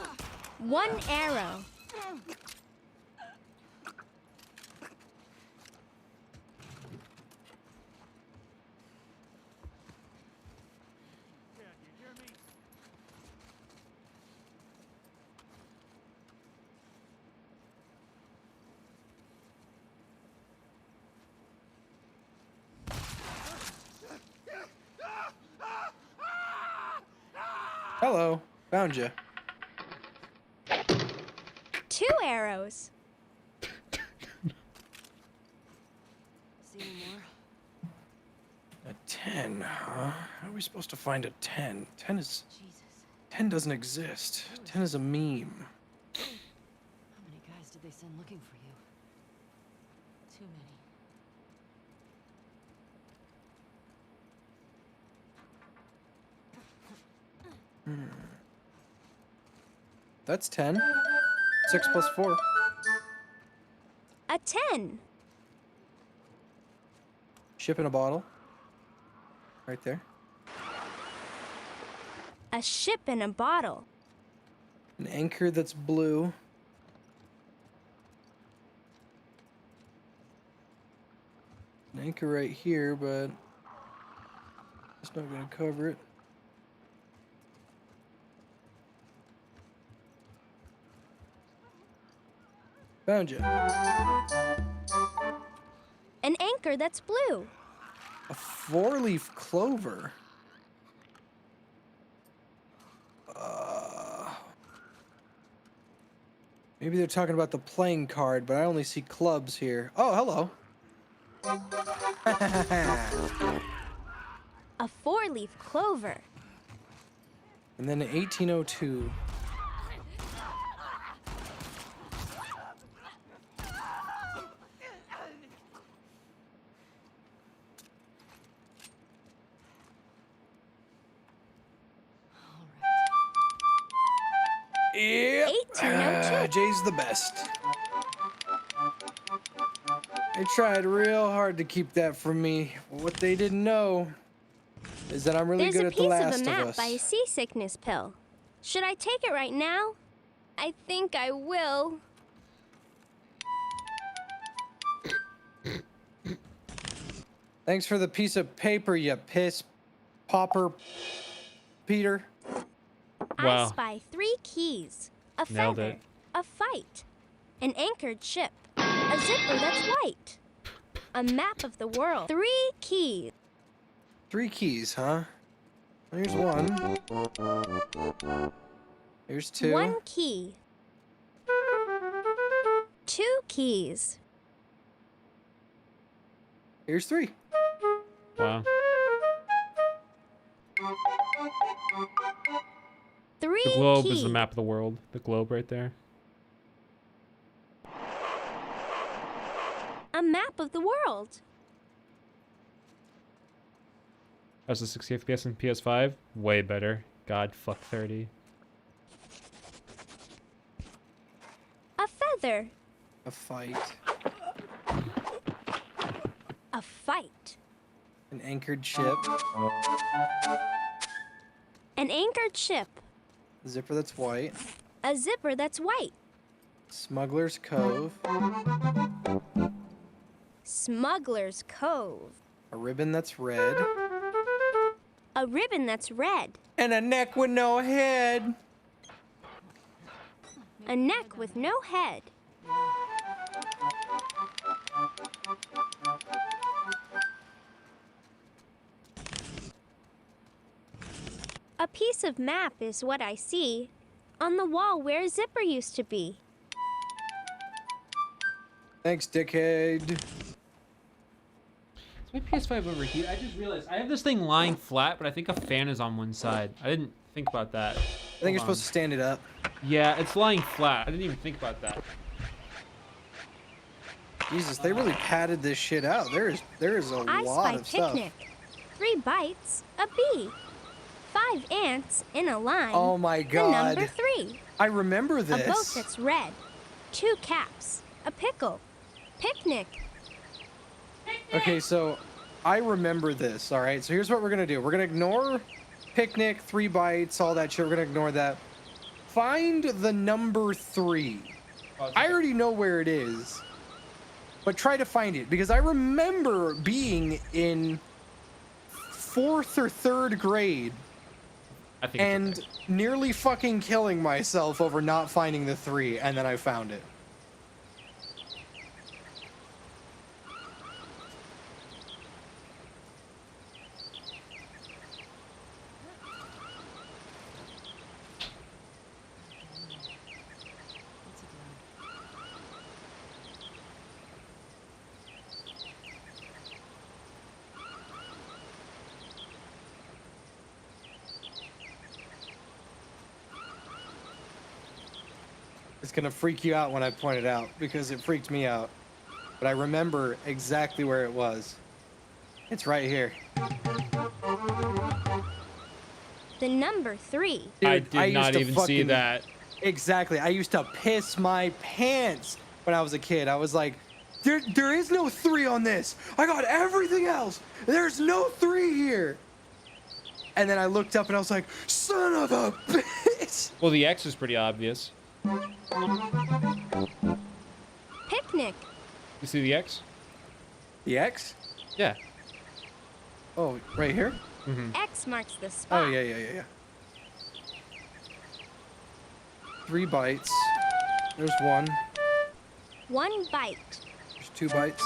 1 arrow. Hello, found you. 2 arrows. See any more? A 10, huh? How are we supposed to find a 10? 10 Jesus. doesn't exist. 10 is a meme. How many guys did they send looking for you? Too many. That's 10. 6 plus 4. A 10. Ship in a bottle. Right there. A ship in a bottle. An anchor that's blue. An anchor right here, but it's not going to cover it. Found you. An anchor that's blue. A 4-leaf clover. Maybe they're talking about the playing card, but I only see clubs here. Oh, hello. A 4-leaf clover. And then 1802. Yep. 1802. Jay's the best. They tried real hard to keep that from me. What they didn't know is that I'm really There's good a at The piece Last of a of map Us. by a seasickness pill. Should I take it right now? I think I will. Thanks for the piece of paper, you piss popper, Peter. Wow. I spy 3 keys. A Nailed feather. it. A fight. An anchored ship. A zipper that's white. A map of the world. 3 keys. 3 keys, huh? Here's 1. Here's 2. 1 key. 2 keys. Here's 3. Wow. 3 The globe keys. is the map of the world. The globe right there. A map of the world. That's a 60 FPS in PS5. Way better. God fuck 30. A feather. A fight. A fight. An anchored ship. An anchored ship. A zipper that's white. A zipper that's white. Smuggler's Cove. Smuggler's Cove. A ribbon that's red. A ribbon that's red. And a neck with no head. A neck with no head. A piece of map is what I see on the wall where a zipper used to be. Thanks, dickhead. Is my PS5 overheat? I just realized I have this thing lying flat, but I think a fan is on one side. I didn't think about that. I think you're supposed to stand it up. Yeah, it's lying flat. I didn't even think about that. Jesus, they really padded this shit out. There is a I lot spy of stuff. picnic. 3 bites, a bee. 5 ants in a line. Oh my The god. number 3. I remember this. A boat that's red. 2 caps. A pickle. Picnic. Okay, so I remember this, all right? So here's what we're going to do. We're going to ignore picnic, 3 bites, all that shit. We're going to ignore that. Find the number 3. I already know where it is, but try to find it because I remember being in 4th or 3rd grade I think and it's okay. nearly fucking killing myself over not finding the 3, and then I found it. What's it doing? It's gonna freak you out when I point it out because it freaked me out. But I remember exactly where it was. It's right here. The number 3. Dude, I did used not to even see fucking- that. Exactly. I used to piss my pants when I was a kid. I was like, there is no 3 on this. I got everything else. There's no 3 here. And then I looked up and I was like, son of a bitch. Well, the X is pretty obvious. Picnic. You see the X? The X? Yeah. Oh, right here? X marks the spot. Oh, yeah. 3 bites. There's 1. 1 bite. There's 2 bites.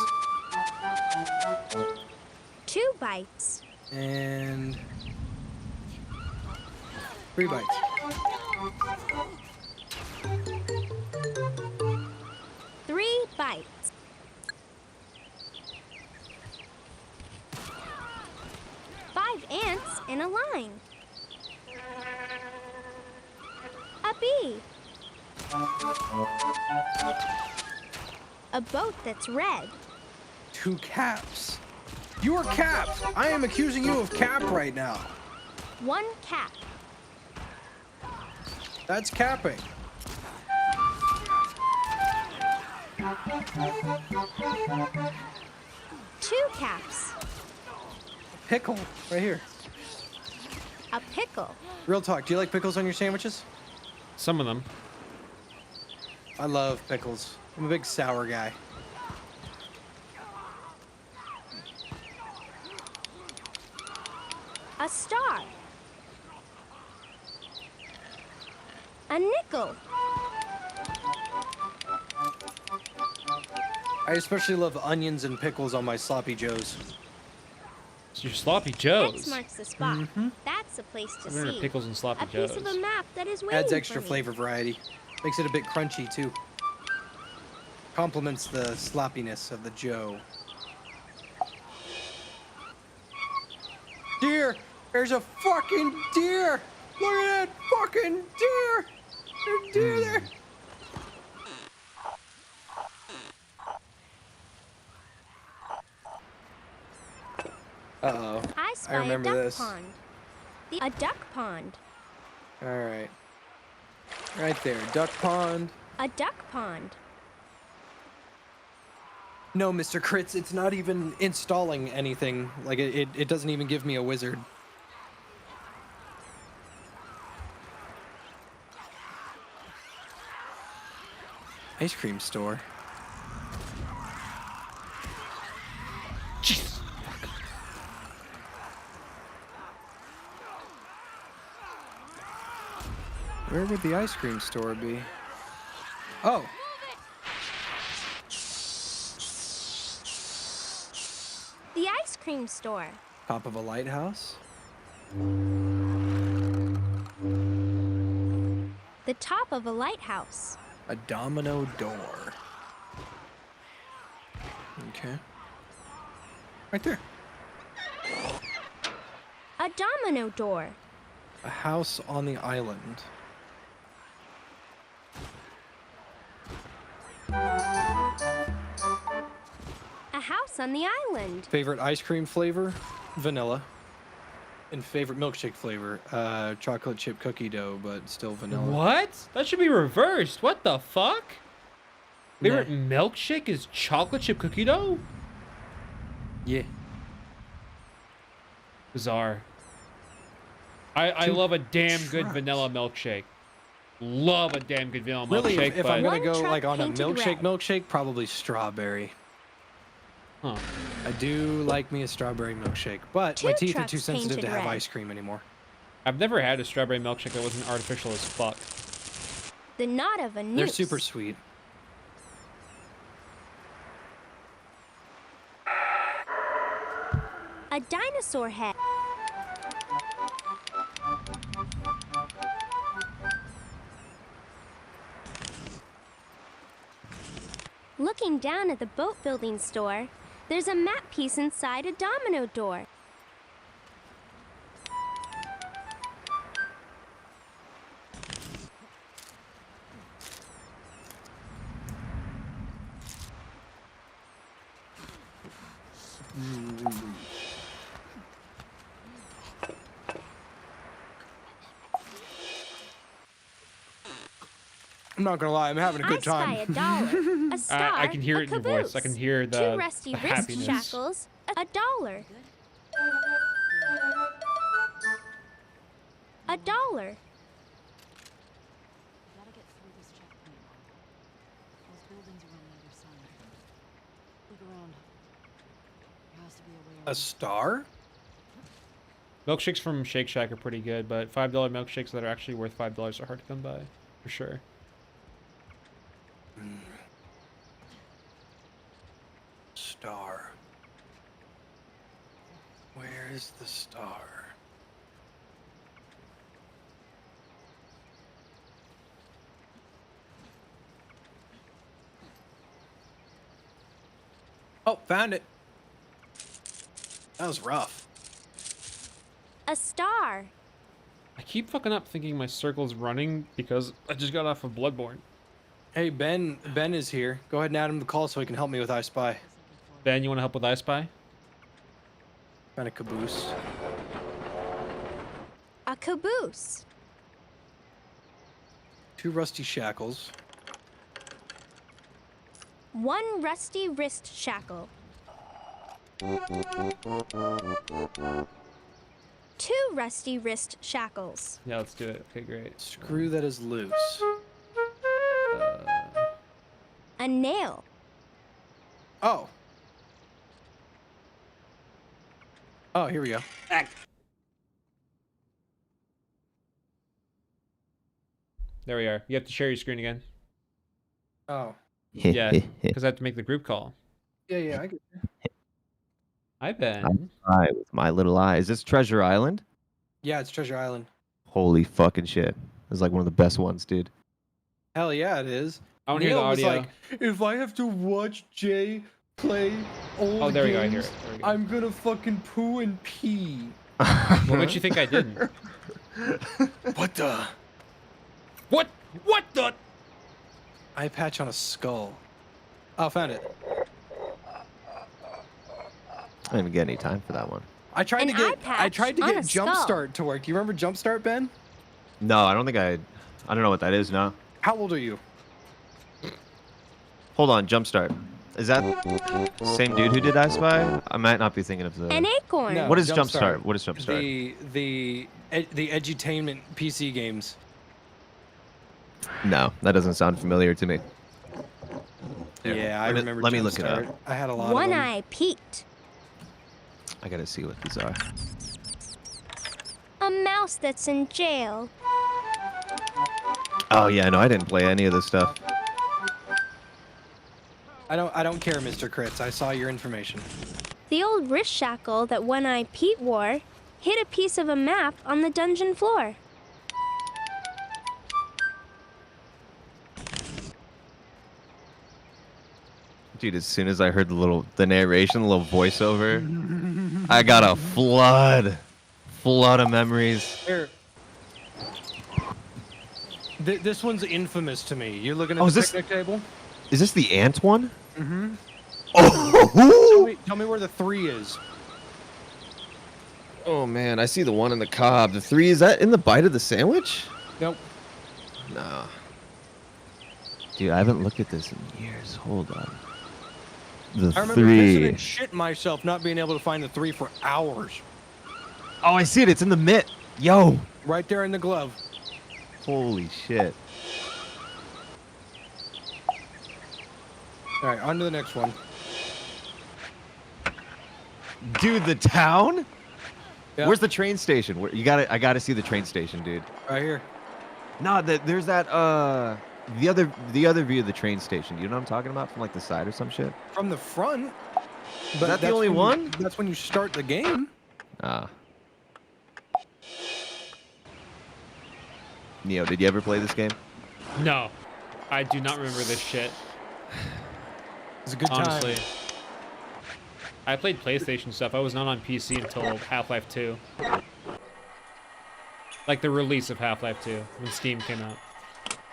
2 bites. And 3 bites. 3 bites. 5 ants in a line. A bee. A boat that's red. 2 caps. You are capped. I am accusing you of cap right now. 1 cap. That's capping. Two caps. Pickle, right here. A pickle. Real talk, do you like pickles on your sandwiches? Some of them. I love pickles. I'm a big sour guy. A star. A nickel. I especially love onions and pickles on my sloppy joes. It's your sloppy X joes. marks the spot. That's a place to I've never see. pickles and sloppy A piece joes. of a map that is waiting Adds extra for me. flavor variety. Makes it a bit crunchy too. Complements the sloppiness of the Joe. Deer! There's a fucking deer! Look at that fucking deer! There's a deer there! Uh-oh. I spy a remember duck this. pond. A duck pond. Alright. Right there. Duck pond. A duck pond. No, Mr. Crits, it's not even installing anything. Like, it doesn't even give me a wizard. Ice cream store. Jesus. Where would the ice cream store be? Oh. The ice cream store. Top of a lighthouse? The top of a lighthouse. A domino door. Okay. Right there. A domino door. A house on the island. A house on the island. Favorite ice cream flavor? Vanilla. And favorite milkshake flavor? Chocolate chip cookie dough, but still vanilla. What? That should be reversed. What the fuck? Favorite milkshake is chocolate chip cookie dough? Yeah. Bizarre. I love a damn good vanilla milkshake. Love a damn good vanilla Really, milkshake. if I'm but... gonna go One like truck on a painted milkshake, red. milkshake, probably strawberry. Huh. I do like me a strawberry milkshake, but Two my teeth are trucks too sensitive to painted have red. ice cream anymore. I've never had a strawberry milkshake that wasn't artificial as fuck. The knot of a noose. They're super sweet. A dinosaur head. Looking down at the boat building store, there's a map piece inside a domino door. I'm not gonna lie, I'm having a good I spy time. a dollar, a star, I can hear a it in your voice. I caboose, can hear the, two rusty the wrist happiness. shackles, a dollar. A dollar. We gotta get through this checkpoint. Those buildings are on the other side. Look around. There has to be a way A around. star? Milkshakes from Shake Shack are pretty good, but $5 milkshakes that are actually worth $5 are hard to come by, for sure. Star. Where is the star? Oh, found it. That was rough. A star. I keep fucking up thinking my circle's running because I just got off of Bloodborne. Hey, Ben is here. Go ahead and add him to the call so he can help me with I Spy. Ben, you want to help with I Spy? Found a caboose. A caboose. 2 rusty shackles. One rusty wrist shackle. 2 rusty wrist shackles. Yeah, let's do it. Okay, great. Screw that is loose. A nail. Oh. Oh, here we go. There we are. You have to share your screen again. Oh. Yeah, because I have to make the group call. Yeah, I get it. Hi, Ben. Hi, with my little eye. Is this Treasure Island? Yeah, it's Treasure Island. Holy fucking shit. This is like one of the best ones, dude. Hell yeah, it is. I want to hear the Neil was audio. like, if I have to watch Jay play old Oh, there we go. I games, hear it. There we go. I'm gonna fucking poo and pee. What makes you think I didn't? What the? What? What the? Eye patch on a skull. Oh, found it. I didn't even get any time for that one. I tried An to get eye patch on a Jumpstart to work. Do you remember Jumpstart, Ben? No, I don't think I don't know what that is now. How old are you? Hold on, Jumpstart. Is that the same dude who did I Spy? I might not be thinking of the. An acorn. No. What is Jumpstart. Jumpstart? What is Jumpstart? The edutainment PC games. No, that doesn't sound familiar to me. Here, Yeah, I let me- remember. Let me look it Jumpstart. up. I had a lot of One them. Eye Pete. I gotta see what these are. A mouse that's in jail. Oh yeah, no, I didn't play any of this stuff. I don't care, Mr. Kritz. I saw your information. The old wrist shackle that One Eye Pete wore hid a piece of a map on the dungeon floor. Dude, as soon as I heard the narration, the little voiceover, I got a flood of memories. Here. This one's infamous to me. You're looking at Oh, the is this- picnic table? Is this the ant one? Mm-hmm. Oh! Tell me where the 3 is. Oh man, I see the one in the cob. The 3, is that in the bite of the sandwich? Nope. No. Dude, I haven't looked at this in years. Hold on. The I remember pissing 3. and shit myself not being able to find the 3 for hours. Oh, I see it. It's in the mitt. Yo. Right there in the glove. Holy shit. All right, on to the next one. Dude, the town? Yeah. Where's the train station? Where, I gotta see the train station, dude. Right here. No, there's that the other view of the train station. You know what I'm talking about? From like the side or some shit? From the front. Is that the that's only when one? That's when you start the game. Ah. Neo, did you ever play this game? No, I do not remember this shit. It's a good Honestly. time. I played PlayStation stuff. I was not on PC until Half-Life 2. Like the release of Half-Life 2 when Steam came out.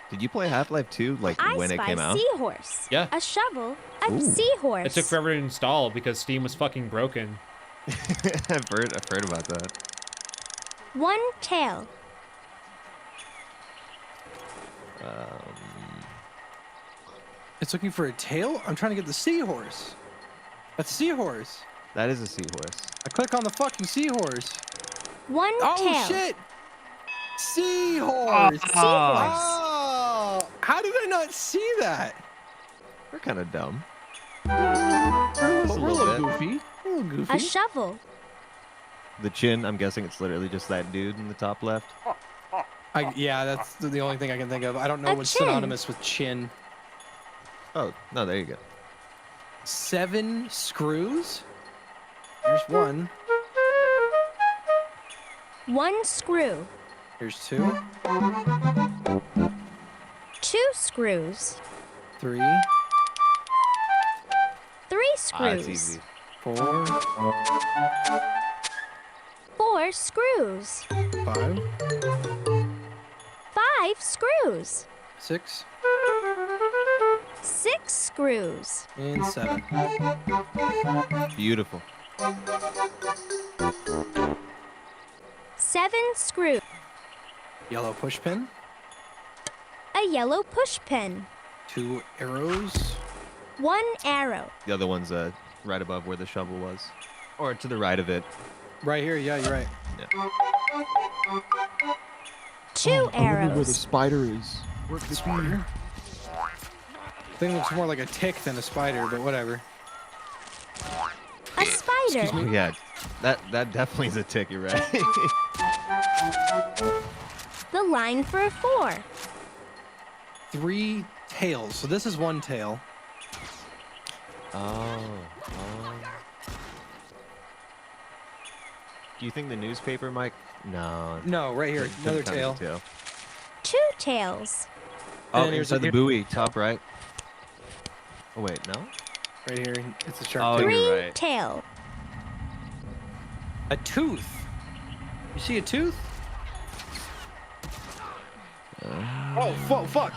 Did you play Half-Life 2 like I when it spy came out? seahorse. Yeah. A shovel. A Ooh. seahorse. It took forever to install because Steam was fucking broken. I've heard about that. One tail. It's looking for a tail? I'm trying to get the seahorse. That's a seahorse. That is a seahorse. I click on the fucking seahorse. One Oh tail. shit! Seahorse! Seahorse. Oh! How did I not see that? We're kind of dumb. We're a little little bit. goofy. A little goofy. A shovel. The chin, I'm guessing it's literally just that dude in the top left. Yeah, that's the only thing I can think of. I don't know A what's chin. synonymous with chin. Oh, no, there you go. 7 screws? There's one. One screw. Here's 2. 2 screws. 3. 3 Ah, screws. it's easy. 4. 4 screws. 5. 5 screws. 6. 6 screws. And 7. Beautiful. 7 screws. Yellow push pin. A yellow push pin. 2 arrows. 1 arrow. The other one's right above where the shovel was. Or to the right of it. Right here, yeah, you're right. 2 arrows. spider is. Work the spider. Thing looks more like a tick than a spider, but whatever. A spider. Oh, yeah, that definitely is a tick, you're right. The line for a 4. 3 tails. So this is 1 tail. Do you think the newspaper might? No. No, right here, Couldn't another count as a tail. 2 tails. Oh, then here's inside the here- buoy, top right. Oh wait, no. Right here, it's a shark. Oh, tooth. you're Green right. tail. A tooth. You see a tooth? Oh, fuck.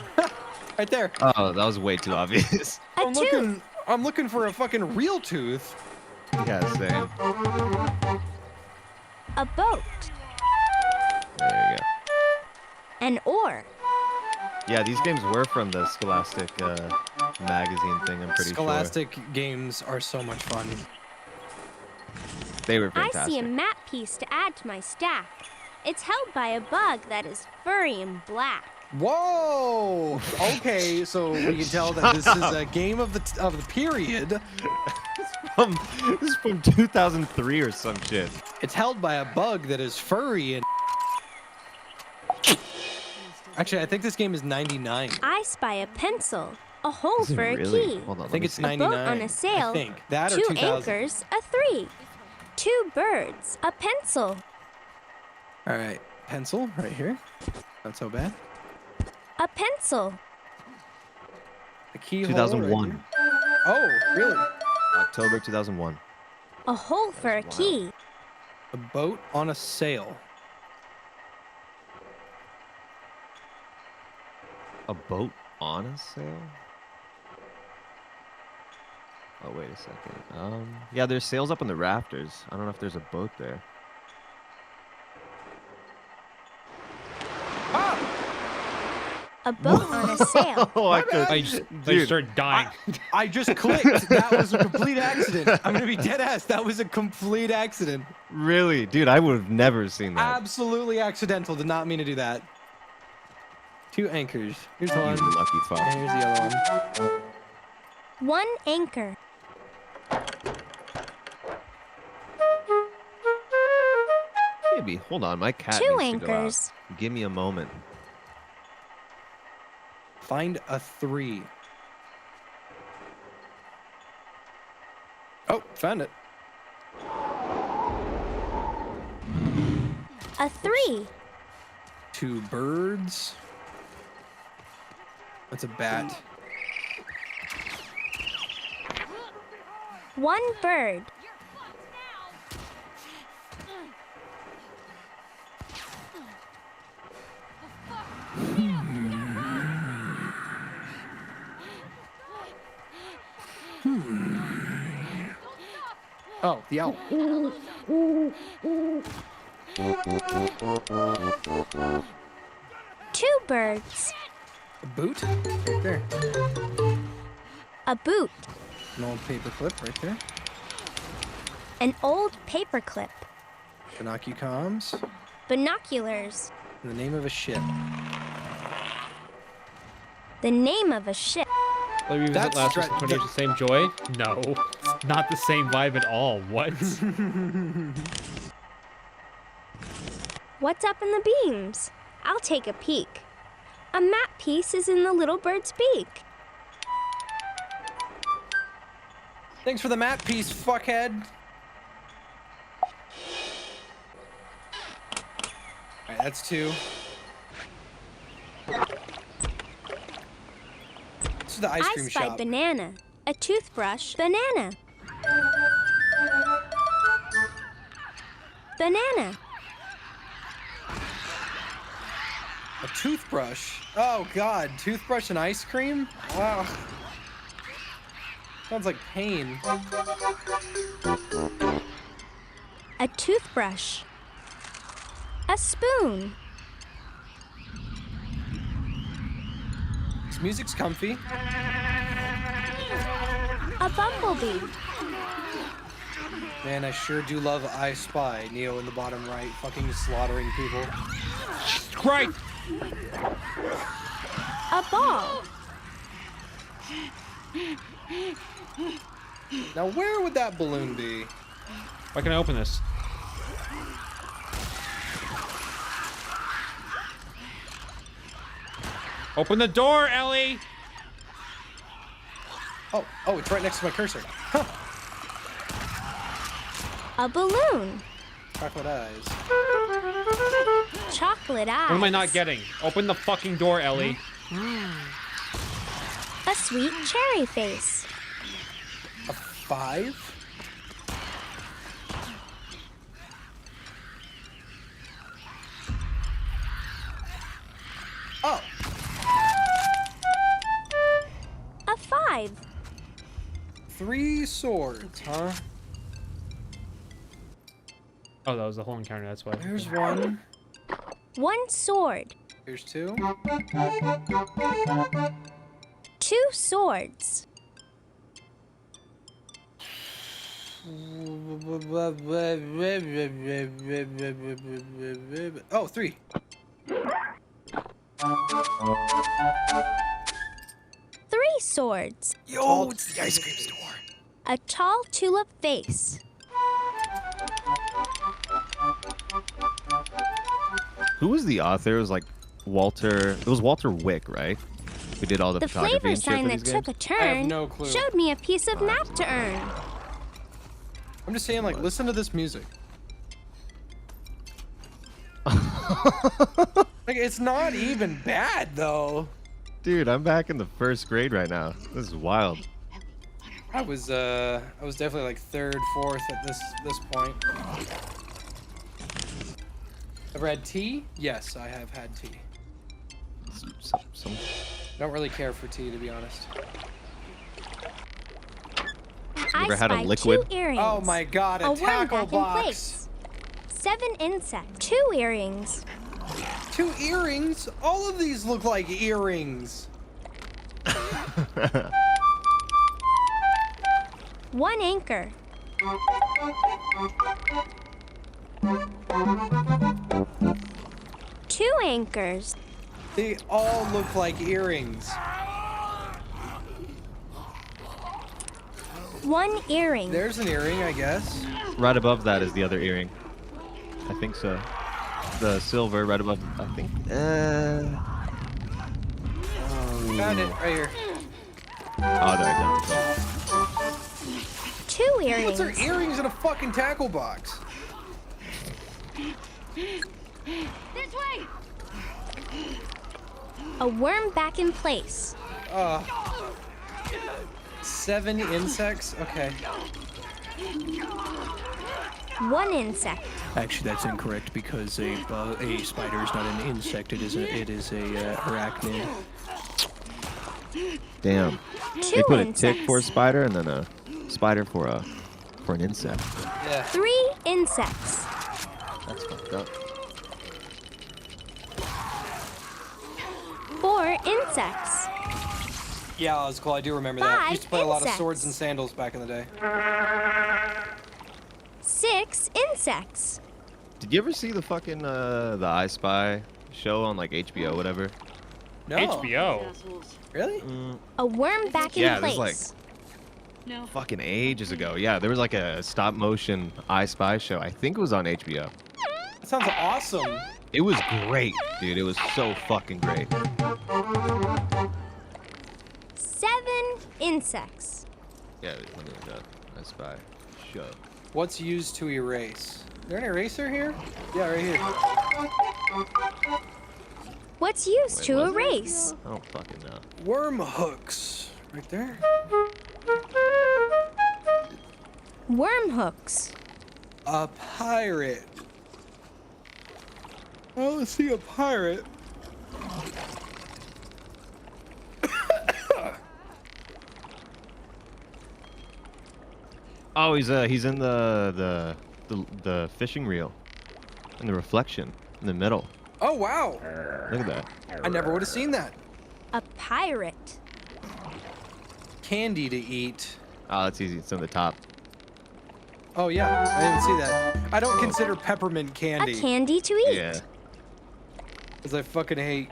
Right there. Oh, that was way too obvious. A tooth. I'm looking for a fucking real tooth. Yeah, same. A boat. There you go. An oar. Yeah, these games were from the Scholastic magazine thing. I'm pretty Scholastic games are so much fun. sure they were I fantastic. see a map piece to add to my stack. It's held by a bug that is furry and black. Whoa! Okay, so we can tell that this is a game of the period. This is from 2003 or some shit. It's held by a bug that is furry and. Actually, I think this game is 99. I spy a pencil. A hole Is it for a really? key. Hold on, I let think me it's see. 99. boat on a sail. I think that or 2 2000. anchors, a 3. 2 birds, a pencil. All right, pencil right here. Not so bad. A pencil. A keyhole. 2001. Right here. Oh, really? October 2001. A hole for a That's key. A boat on a sail. A boat on a sail? Oh, wait a second. Yeah, there's sails up in the rafters. I don't know if there's a boat there. A boat on a sail. Oh, I could. I just Dude. started dying. I just clicked. That was a complete accident. I'm gonna be dead ass. That was a complete accident. Really? Dude, I would have never seen that. Absolutely accidental. Did not mean to do that. 2 anchors. Here's You one. lucky fuck. And here's the other one. 1 anchor. Maybe. Hold on, my cat 2 needs to go out. anchors. Give me a moment. Find a 3. Oh, found it. A 3. 2 birds. That's a bat. 1 bird. Oh, the owl. 2 birds. A boot? Right there. A boot. An old paper clip right there. An old paperclip. Binoculars. Binoculars. The name of a ship. The name of a ship. Let me That's last stra- 20 years the same joy? No. It's not the same vibe at all. What? What's up in the beams? I'll take a peek. A map piece is in the little bird's beak. Thanks for the map piece, fuckhead. Alright, that's 2. This is the ice I cream spied shop. banana. A toothbrush. Banana. Banana. A toothbrush. Oh god, toothbrush and ice cream? Wow. Sounds like pain. A toothbrush. A spoon. This music's comfy. A bumblebee. Man, I sure do love I Spy. Neo in the bottom right, fucking slaughtering people. Right. A ball. Now where would that balloon be? Why can I open this? Open the door, Ellie! Oh, it's right next to my cursor. Huh. A balloon. Chocolate eyes. Chocolate eyes. What am I not getting? Open the fucking door, Ellie. A sweet cherry face. A 5? Oh, A 5. 3 swords, huh? Oh, that was the whole encounter. That's why. There's 1. 1 sword. Here's 2. 2 swords. Oh, 3. 3 swords. Yo, it's the ice cream store. A tall tulip vase. Who was the author? It was like Walter. It was Walter Wick, right? Who did all the The photography flavor and shit sign for that these took games? a turn I have no clue. showed me a piece of map to earn. I'm just saying, like, listen to this music. Like, it's not even bad, though. Dude, I'm back in the 1st grade right now. This is wild. I was definitely like 3rd, 4th at this point. Ever had tea? Yes, I have had tea. Some Don't really care for tea, to be honest. I ever had a spy liquid? 2 earrings. Oh my god, a A worm tackle back in box! place. 7 insects. 2 earrings. 2 earrings? All of these look like earrings. 1 anchor. 2 anchors. They all look like earrings. 1 earring. There's an earring, I guess. right above that is the other earring. I think so. The silver right above. I think. Found it right here. Oh, there I go. 2 earrings. What's their earrings in a fucking tackle box? This way! A worm back in place. 7 insects? Okay. 1 insect. Actually, that's incorrect because a spider is not an insect. It is a arachnid. Damn. 2 They put a insects. tick for a spider and then a spider for an insect. Yeah. 3 insects. That's fucked up. 4 insects. Yeah, that was cool. I do remember that. I 5 used to play a lot of insects. swords and sandals back in the day. 6 insects. Did you ever see the fucking the I Spy show on like HBO, whatever? No. HBO. Really? A worm back in Yeah, place. there's like No. fucking ages ago. Yeah, there was like a stop motion I Spy show. I think it was on HBO. That sounds awesome. It was great, dude. It was so fucking great. 7 insects. Yeah, let me look up I Spy show. What's used to erase? Is there an eraser here? Yeah, right here. What's used Wait, to was there? erase? I don't fucking know. Worm hooks. Right there. Worm hooks. A pirate. Oh, let's see a pirate. Oh, he's in the fishing reel, in the reflection in the middle. Oh, wow. Look at that. I never would have seen that. A pirate. Candy to eat. Oh, that's easy. It's on the top. Oh, yeah. I didn't see that. I don't consider peppermint candy. A candy to eat. Yeah. Because I fucking hate...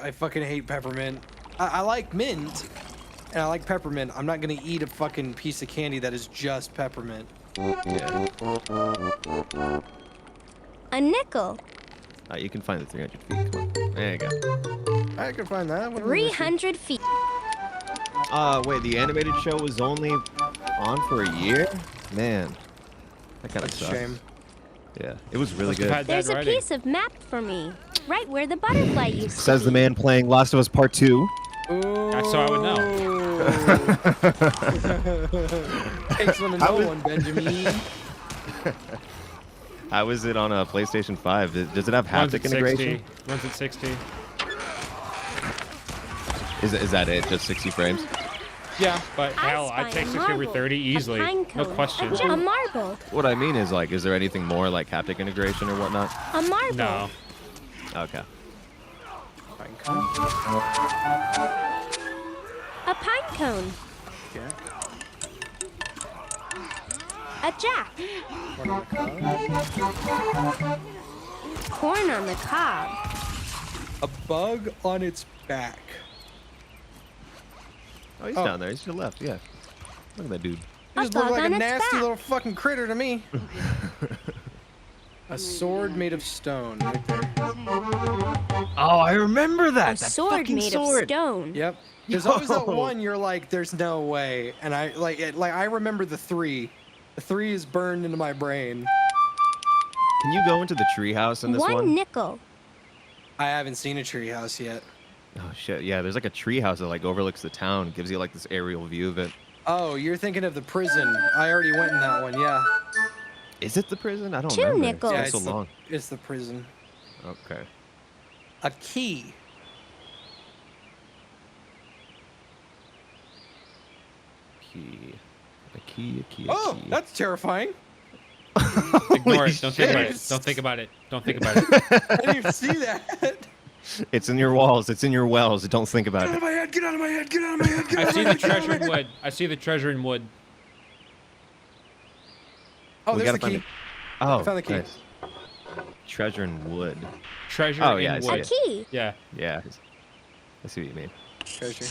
I fucking hate peppermint. I like mint, and I like peppermint. I'm not gonna eat a fucking piece of candy that is just peppermint. Yeah. A nickel. You can find the 300 feet. Come on. There you go. I can find that. What is this? 300 feet. Wait, the animated show was only on for a year? Man, that kind of That's a sucks. shame. Yeah, it was really Must have good. had bad There's a writing. piece of map for me, right where the butterfly used to Says the be. man playing Last of Us Part 2. That's so I would know. Takes one to know one, Benjamin. How is it on a PlayStation 5? Does it have Runs haptic at integration? 60. Runs at 60. Is that it? Just 60 frames? Yeah, but I hell, I'd spy take a 60 over marble, 30 a easily. pine No cone, question. A marble. What I mean is, like, is there anything more like haptic integration or whatnot? A marble. No. Okay. A pine cone. A jack. Corn on the cob. A bug on its back. Oh, he's down there. He's to the left. Yeah. Look at that dude. He just looked bug like a on its nasty back. little fucking critter to me. A sword made of stone, right there. Oh, I remember that. A sword made of stone. Yep. There's always that Yo. one you're like, there's no way, and I I remember the 3. The 3 is burned into my brain. Can you go into the treehouse in this One one? nickel. I haven't seen a treehouse yet. Oh shit! Yeah, there's like a treehouse that like overlooks the town, gives you like this aerial view of it. Oh, you're thinking of the prison. I already went in that one. Yeah. Is it the prison? I don't 2 remember. nickels. Yeah, It's been so long. It's the prison. Okay. A key. Key. A key. A key. A Oh, key. that's terrifying. Ignore Holy it. Don't think about it. shit. Don't think about it. Don't think about it. I didn't even see that. It's in your walls. It's in your wells. Don't think about Get out of it. my head! Get out of my head! Get out of my head! Get out I of see my the head! Get out of treasure my in head! wood. I see the treasure in wood. Oh, We there's the gotta find key. it. Oh, I found the key. nice. Treasure in wood. Treasure Oh, in yeah, I see wood. A it. key. Yeah. Yeah. I see what you mean. Treasure.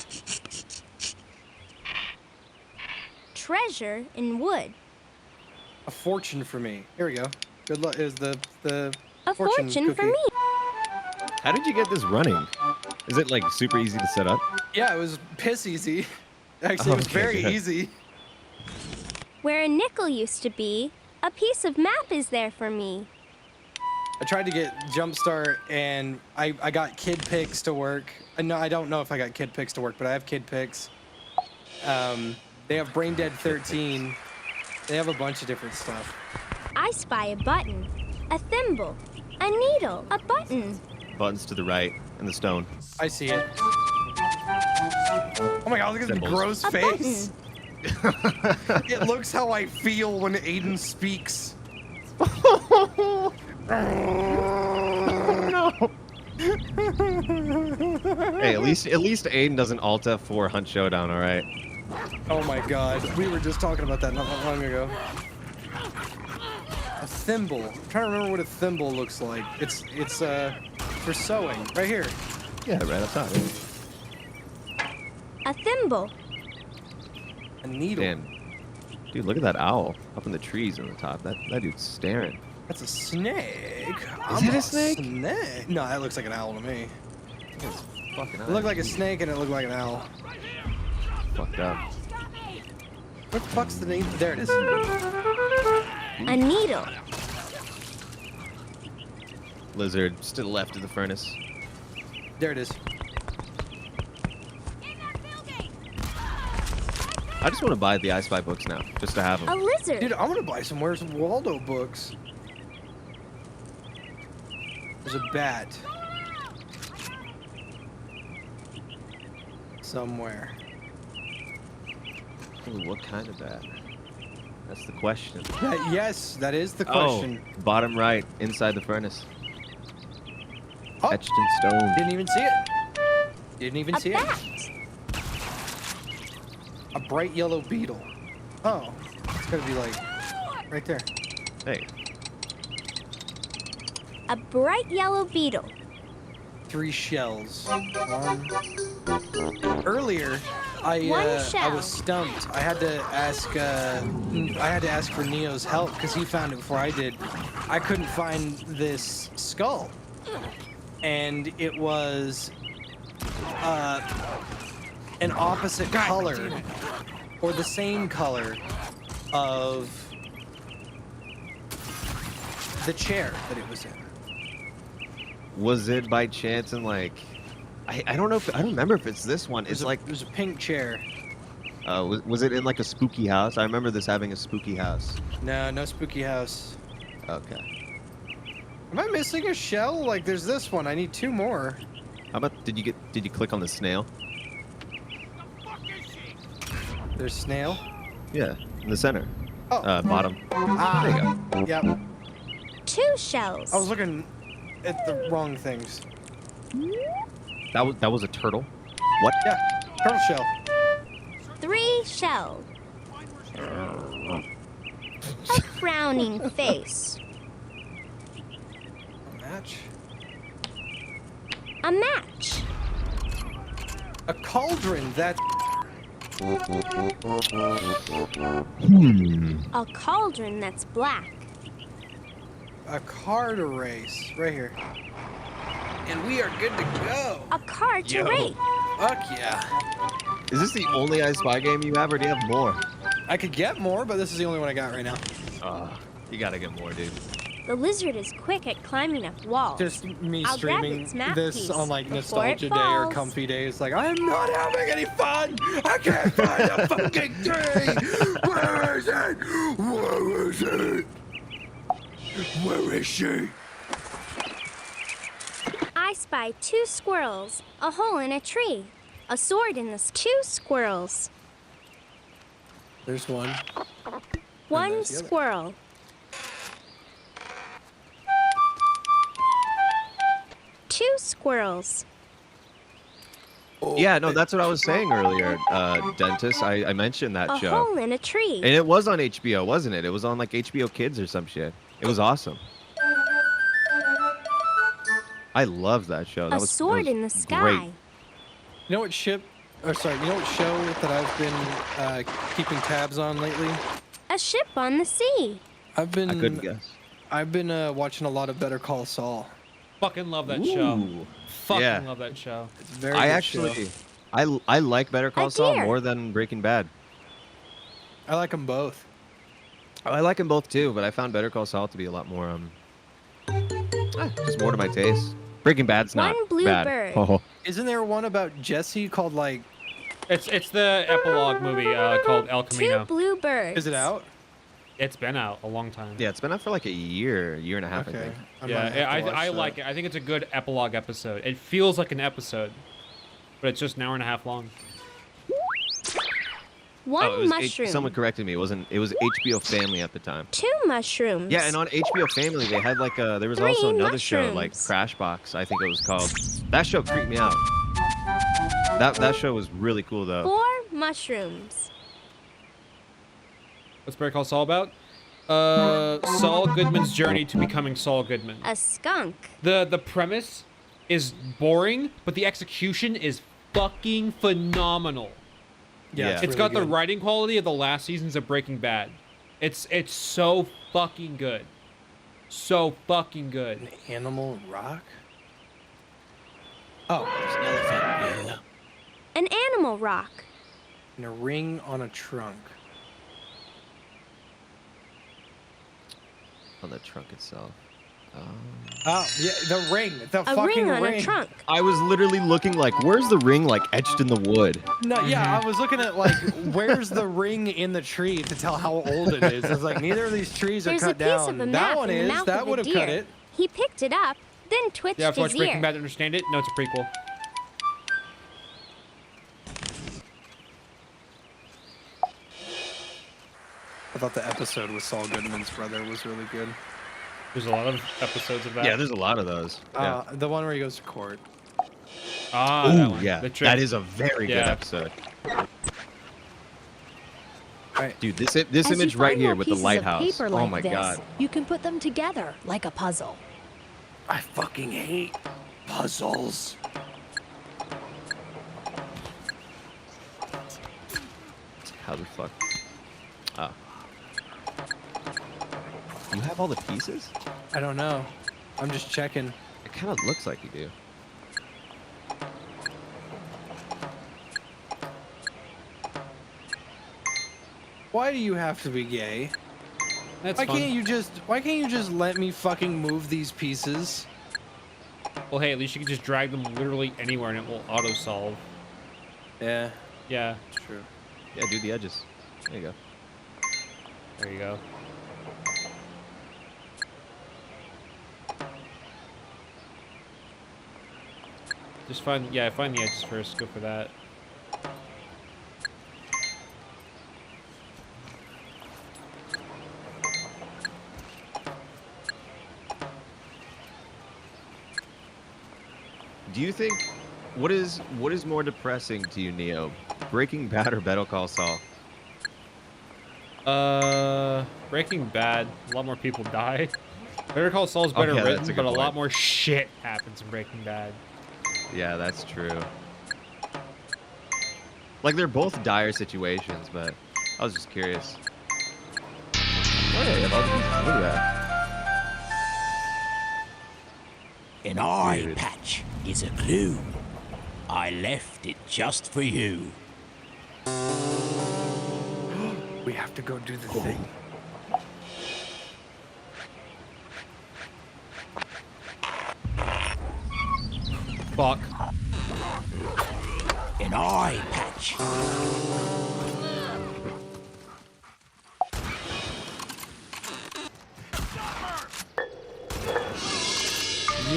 Treasure in wood. A fortune for me. Here we go. Good luck. Is the A fortune for cookie. me. How did you get this running? Is it like super easy to set up? Yeah, it was piss easy. Actually, it was Okay, very good. easy. Where a nickel used to be, a piece of map is there for me. I tried to get Jumpstart, and I got Kid Picks to work. No, I don't know if I got Kid Picks to work, but I have Kid Picks. They have Brain Dead 13. They have a bunch of different stuff. I spy a button, a thimble, a needle, a button. Buttons to the right and the stone. I see it. Oh my god, look at the Symbols. gross A face. It looks how I feel when Aiden speaks. No. Hey, at least Aiden doesn't Alt F4 Hunt Showdown, all right? Oh my god, we were just talking about that not that long ago. A thimble. I'm trying to remember what a thimble looks like. It's for sewing. Right here. Yeah, right up top. A thimble. A needle. Damn. Dude, look at that owl up in the trees on the top. That dude's staring. That's a snake. Is it a snake? No, that looks like an owl to me. It's fucking It looked like a snake and it looked like an owl. fucked up. What the fuck's the name? There it is. A needle. Lizard, just to the left of the furnace. There it is. I just want to buy the I Spy books now, just to have A them. lizard. Dude, I want to buy some Where's Waldo books. There's a bat. Somewhere. Ooh, what kind of bat? That's the question. Yes, that is the question. Oh, bottom right, inside the furnace. Oh, Etched in stone. didn't even see it. Didn't even A see bat. it. A bright yellow beetle. Oh, it's gotta be like right there. Hey, A bright yellow beetle. 3 shells. Earlier, I One shell. was stumped. I had to ask for Neo's help because he found it before I did. I couldn't find this skull, and it was an opposite color or the same color of The chair that it was in. Was it by chance in like? I don't know if I don't remember if it's this one. It's like there's a pink chair. Was it in like a spooky house? I remember this having a spooky house. No spooky house. Okay. Am I missing a shell? Like there's this one. I need 2 more. How about did you click on the snail? There's snail. Yeah, in the center. Oh. Bottom. There you go. Yep. 2 shells. I was looking at the wrong things. That was a turtle. What? Yeah. Turtle shell. 3 shells. A frowning face. A match. A match. A cauldron. That's. A cauldron that's black. A card erase. Right here. And we are good to go. A card to rate. Fuck yeah. Is this the only I Spy game you have, or do you have more? I could get more, but this is the only one I got right now. You gotta get more, dude. The lizard is quick at climbing up walls. Just me I'll grab streaming its map this piece on like before nostalgia it day or falls. comfy days. Like I'm not having any fun. I can't find a fucking tree. Where is it? Where is it? Where is she? I spy 2 squirrels, a hole in a tree, a sword in the 2 squirrels, There's one. 1 there's the other. squirrel. Two squirrels. Yeah, no, that's what I was saying earlier, Dentist. I mentioned that A show. hole in a tree. And it was on HBO, wasn't it? It was on like HBO Kids or some shit. It was awesome. I loved that show. That A was sword that in the was sky. Great. You know what you know what show that I've been keeping tabs on lately? A ship on the sea. I've been. I couldn't guess. I've been watching a lot of Better Call Saul. Fucking love that show. Ooh. Fucking Yeah. love that show. It's a very I good actually, show. I like Better Call Saul deer. more than Breaking Bad. I like them both. I like them both too, but I found Better Call Saul to be a lot more just more to my taste. Breaking Bad's not One blue bad. bird. Oh. Isn't there one about Jesse called like? It's the epilogue movie called El Two Camino. blue birds. Is it out? It's been out a long time. Yeah, it's been out for like a year and a half, I Okay. think. I might Yeah, have to watch I that. like it. I think it's a good epilogue episode. It feels like an episode, but it's just an hour and a half long. One Oh, it was mushroom. someone corrected me. It wasn't. It was HBO Family at the time. 2 mushrooms. Yeah, and on HBO Family they had like there was 3 also another show like mushrooms. Crashbox, I think it was called. That show creeped me out. That show was really cool though. 4 mushrooms. What's Better Call Saul about? Saul Goodman's journey to becoming Saul Goodman. A skunk. The premise is boring, but the execution is fucking phenomenal. Yeah. It's really got the good. writing quality of the last seasons of Breaking Bad. It's so fucking good. So fucking good. An animal rock. Oh, there's an elephant. Yeah. An animal rock. And a ring on a trunk. On the trunk itself. Oh, yeah, the ring. The A fucking ring on a trunk. I was literally looking like, where's the ring like etched in the wood? No, yeah, I was looking at like, where's the ring in the tree to tell how old it is? It's like neither of these trees are There's a cut piece down. of a That map one in the is. mouth That of would a have cut deer. it. He picked it up, then twitched Yeah, I've his watched ear. Breaking Bad to understand it. No, it's a prequel. I thought the episode with Saul Goodman's brother was really good. There's a lot of episodes of that. Yeah, there's a lot of those. Yeah. The one where he goes to court. Ah, that Ooh, one. yeah. The trick. That is a very good Yeah. episode. Right. Dude, this As you image right find here more with the pieces of lighthouse. paper Oh like my this, god. You can put them together like a puzzle. I fucking hate puzzles. How the fuck? Oh. You have all the pieces? I don't know. I'm just checking. It kind of looks like you do. Why do you have to be gay? That's Why fun. can't you just let me fucking move these pieces? Well, hey, at least you can just drag them literally anywhere and it will auto solve. Yeah, Yeah, it's true. Yeah, do the edges. There you go. there you go. Just find the edges first. Go for that. Do you think what is more depressing to you, Neo? Breaking Bad or Better Call Saul? Breaking Bad. A lot more people die. Better Call Saul's better Okay, that's a written, good but a lot point. more shit happens in Breaking Bad. Yeah, that's true. Like they're both dire situations, but I was just curious. Oh, yeah, look at that. An eye patch is a clue. I left it just for you. We have to go do the thing. Fuck. An eye patch.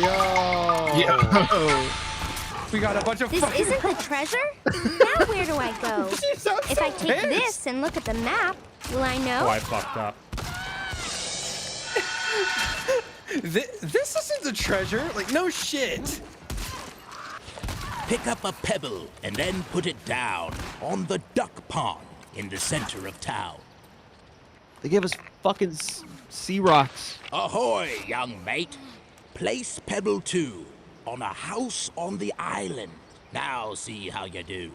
Yo! We got a bunch of This fucking. isn't the treasure? Now where do I go? She sounds If so I take pissed. this and look at the map, will I know? Oh, I fucked up. This isn't the treasure. Like, no shit. Pick up a pebble and then put it down on the duck pond in the center of town. They gave us fucking sea rocks. Ahoy, young mate. Place Pebble 2 on a house on the island. Now see how you do.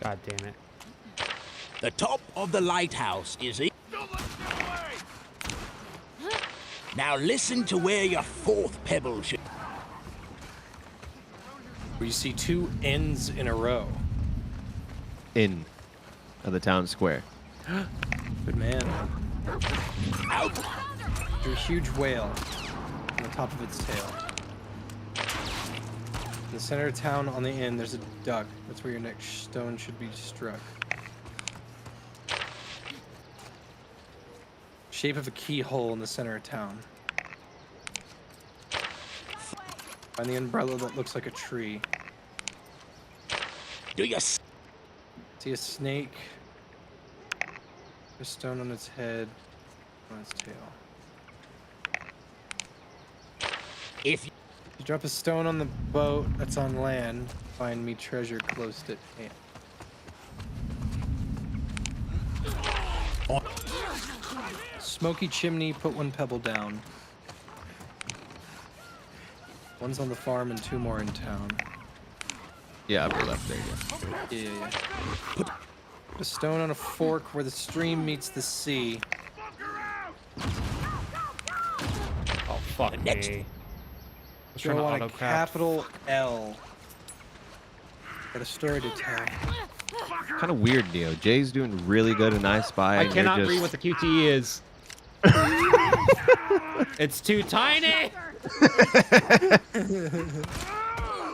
God damn it. The top of the lighthouse is in. Now listen to where your fourth pebble should. We see two ends in a row. In of the town square. Good man. Out. There's a huge whale on the top of its tail. In the center of town on the end, there's a duck. That's where your next stone should be struck. Shape of a keyhole in the center of town. Find the umbrella that looks like a tree. Do you See a snake. A stone on its head. On its tail. If You drop a stone on the boat that's on land. Find me treasure close at hand. Smoky chimney, put one pebble down. One's on the farm and two more in town. Yeah, upper left. There you go. Yeah. Put a stone on a fork where the stream meets the sea. Oh, fuck Next. me. I was trying Go to on a auto-craft. capital L. Got a story to tell. Kind of weird, Neo. Jay's doing really good in I Spy. I and you're cannot just... read what the QTE is. It's too tiny!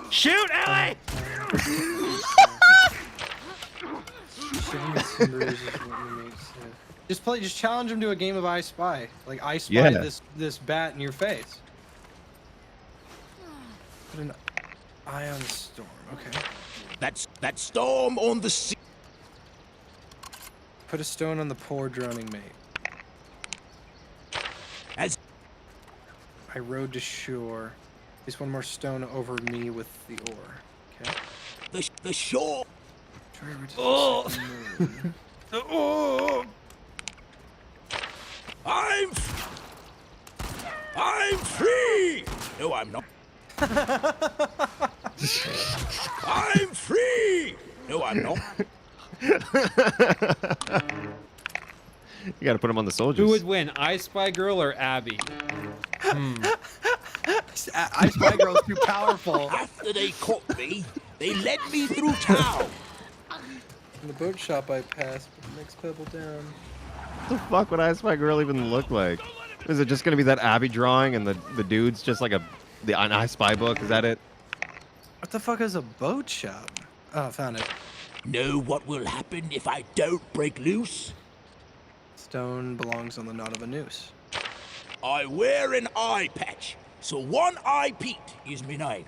Shoot, Ellie! Just challenge him to a game of I Spy. Like, I Spy Yeah. this bat in your face. Put an eye on the storm. Okay. that's that storm on the sea. Put a stone on the poor drowning mate. As I rowed to shore. Place one more stone over me with the oar. Okay. the shore. Try to reach Oh. the moon. Oh! I'm free. No, I'm not. I'm free. No, I'm not. You gotta put him on the soldiers. Who would win, I Spy Girl or Abby? I Spy Girl's too powerful. After they caught me, they led me through town. In the boat shop I passed, put the next pebble down. the fuck would I Spy Girl even look like? Is it just gonna be that Abby drawing and the dude's just like an I Spy book? Is that it? What the fuck is a boat shop? Oh, I found it. Know what will happen if I don't break loose? Stone belongs on the knot of a noose. I wear an eye patch, so One Eye Pete is me name.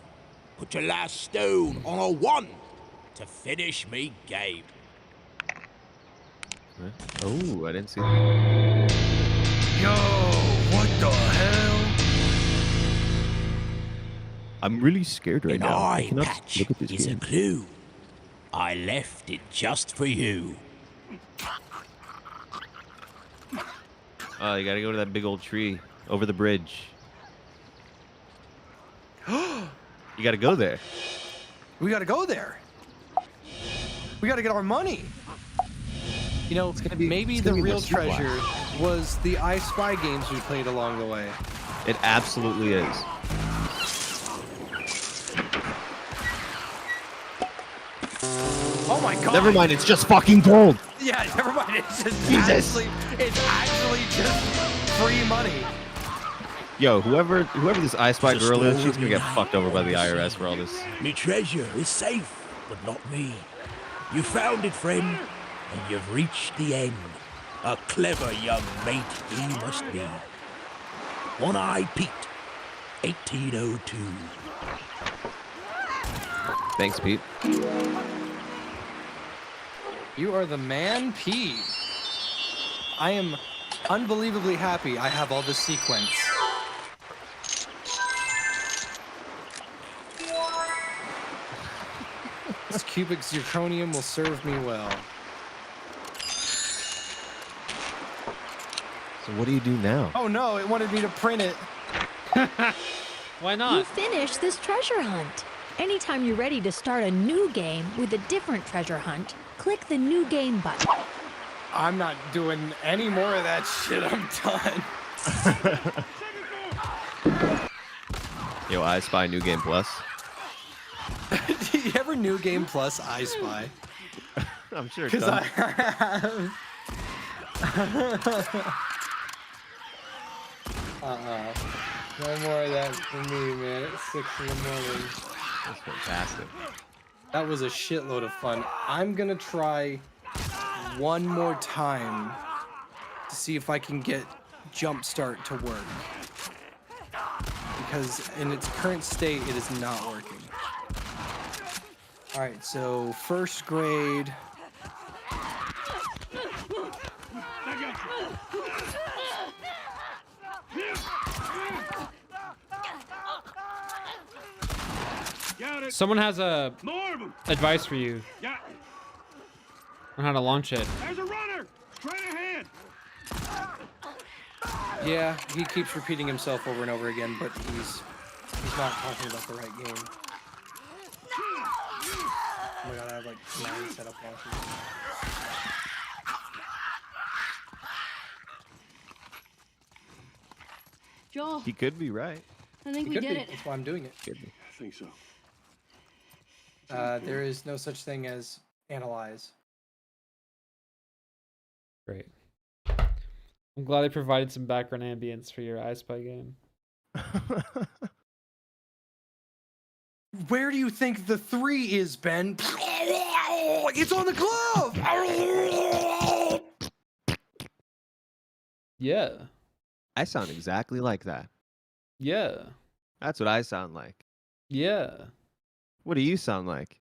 Put your last stone on a 1 to finish me game. Oh, I didn't see that. Yo, what the hell? I'm really scared right An now. I eye cannot patch look at this is a game. clue. I left it just for you. Oh, you gotta go to that big old tree over the bridge. You gotta go there. We gotta go there. We gotta get our money. You know, maybe the real treasure was the I Spy games we played along the way. It absolutely is. Oh my god. Never mind, it's just fucking gold. Yeah, never mind. It's just Jesus. it's actually just free money. Yo, whoever this I Spy Girl is, she's gonna get fucked over by the IRS for all this. Me treasure is safe, but not me. You found it, friend, and you've reached the end. A clever young mate he must be. One Eye Pete, 1802. Thanks, Pete. You are the man, Pete. I am unbelievably happy I have all this sequence. This cubic zirconium will serve me well. So what do you do now? Oh no, it wanted me to print it. Why You not? finished this treasure hunt. Anytime you're ready to start a new game with a different treasure hunt, click the new game button. I'm not doing any more of that shit. I'm done. Yo, I Spy New Game Plus. Do you ever New Game Plus I Spy? I'm sure it Because does. I have. No more of that for me, man. It's 6 in the morning. That's fantastic. That was a shitload of fun. I'm gonna try one more time to see if I can get Jumpstart to work. Because in its current state, it is not working. Alright, so first grade. Someone has a advice for you on how to launch it. There's a runner! Straight ahead! Yeah, he keeps repeating himself over and over again, but he's not talking about the right game. Oh my god, I have like 9 setup launches. Joel, He could be right. I think It we could did be. it. That's why I'm doing it. Could be. I think so. There is no such thing as analyze. Great. I'm glad I provided some background ambience for your I Spy game. Where do you think the 3 is, Ben? It's on the glove! Yeah. I sound exactly like that. Yeah. That's what I sound like. Yeah. What do you sound like?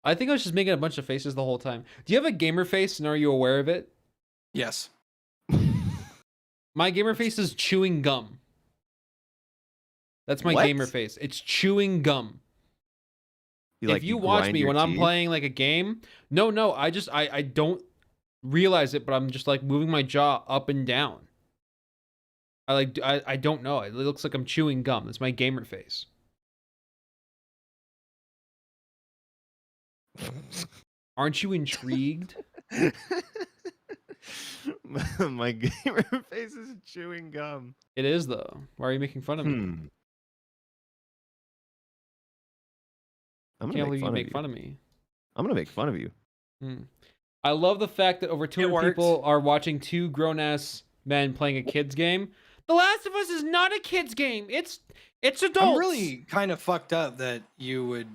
I think I was just making a bunch of faces the whole time. Do you have a gamer face and are you aware of it? Yes. My gamer face is chewing gum. That's my What? gamer face. It's chewing gum. Like, if you watch grind me your when I'm teeth? playing like a game, no, I don't realize it, but I'm just like moving my jaw up and down. I don't know. It looks like I'm chewing gum. That's my gamer face. Aren't you intrigued? My gamer face is chewing gum. It is though. Why are you making fun of me? I'm I gonna can't make believe you fun make of fun of me. I'm gonna make fun of you. I love the fact that over 200 worked. people are watching two grown-ass men playing a kid's game. The Last of Us is not a kid's game. It's adults. I'm really kind of fucked up that you would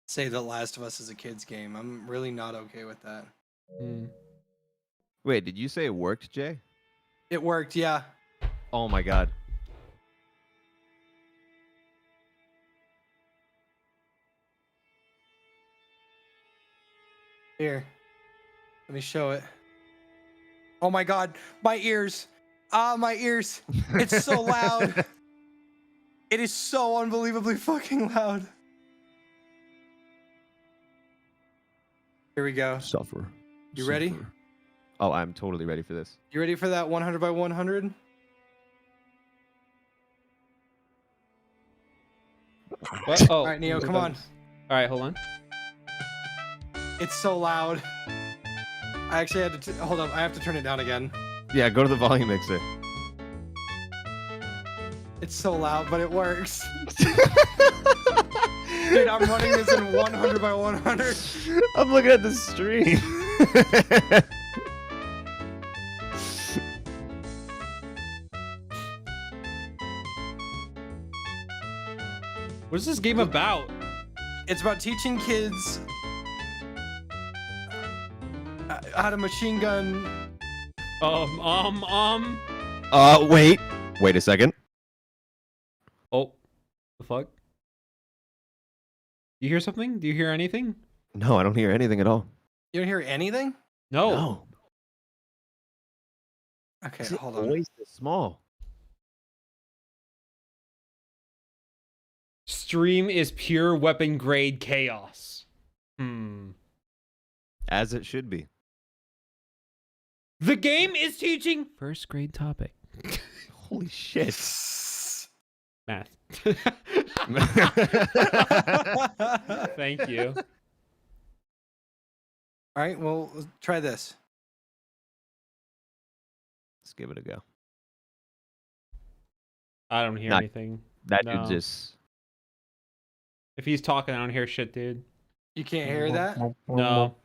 say The Last of Us is a kid's game. I'm really not okay with that. Wait, did you say it worked, Jay? It worked, yeah. Oh my god. Here. Let me show it. Oh my god, my ears. Ah, my ears. It's so loud. It is so unbelievably fucking loud. Here we go. Suffer. You ready? Oh, I'm totally ready for this. You ready for that 100 by 100? What? Oh, All right, Neo, come on. All right, hold on. It's so loud. I actually had to hold up. I have to turn it down again. Yeah, go to the volume mixer. It's so loud, but it works. Dude, I'm running this in 100 by 100. I'm looking at the stream. What is this game about? It's about teaching kids how to machine gun. Wait a second. Oh, the fuck? You hear something? Do you hear anything? No, I don't hear anything at all. You don't hear anything? No. Okay, The hold on. voice is small. Stream is pure weapon grade chaos. As it should be. The game is teaching first grade topic. Holy shit. Math. Thank you. All right, well, let's try this. Let's give it a go. I don't hear Not- anything. That No. dude just... If he's talking, I don't hear shit, dude. You can't hear that? No.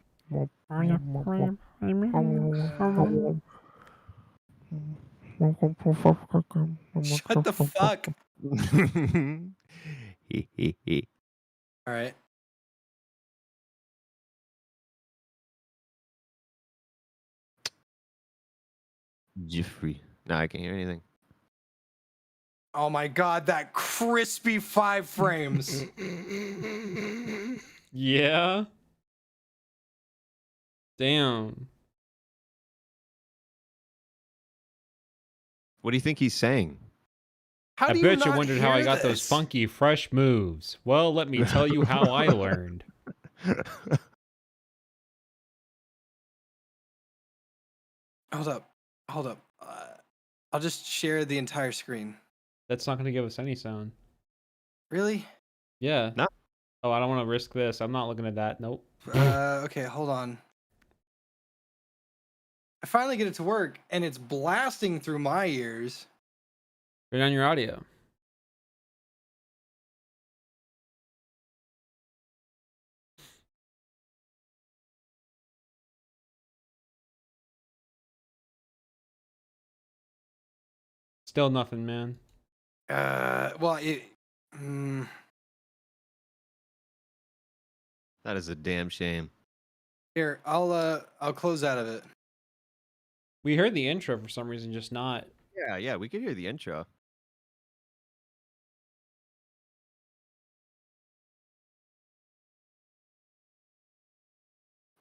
Shut the fuck. Hee hee hee. All right. Jeffrey. No, I can't hear anything. Oh my god, that crispy 5 frames. Yeah. Damn. What do you think he's saying? How I do bet you not wondered how I hear got those this? funky, fresh moves. Well, let me tell you how I learned. Hold up. Hold up. I'll just share the entire screen. That's not going to give us any sound. Really? Yeah. No. Oh, I don't want to risk this. I'm not looking at that. Nope. Okay, hold on. I finally get it to work, and it's blasting through my ears. Turn on your audio. Still nothing, man. Well, it. Mm, That is a damn shame. here, I'll close out of it. We heard the intro for some reason, just not. Yeah, we can hear the intro.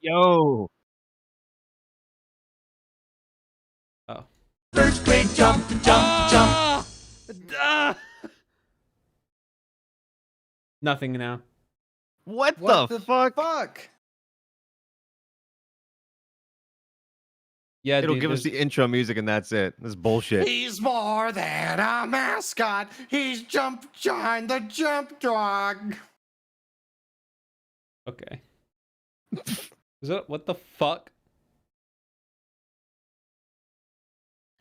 Yo! Oh. First grade jump, jump. Nothing now. What What the fuck? Fuck! Yeah, It'll dude, give us there's- the intro music and that's it. This is bullshit. He's more than a mascot. He's Jump John the Jump Dog. Okay. Is that what the fuck?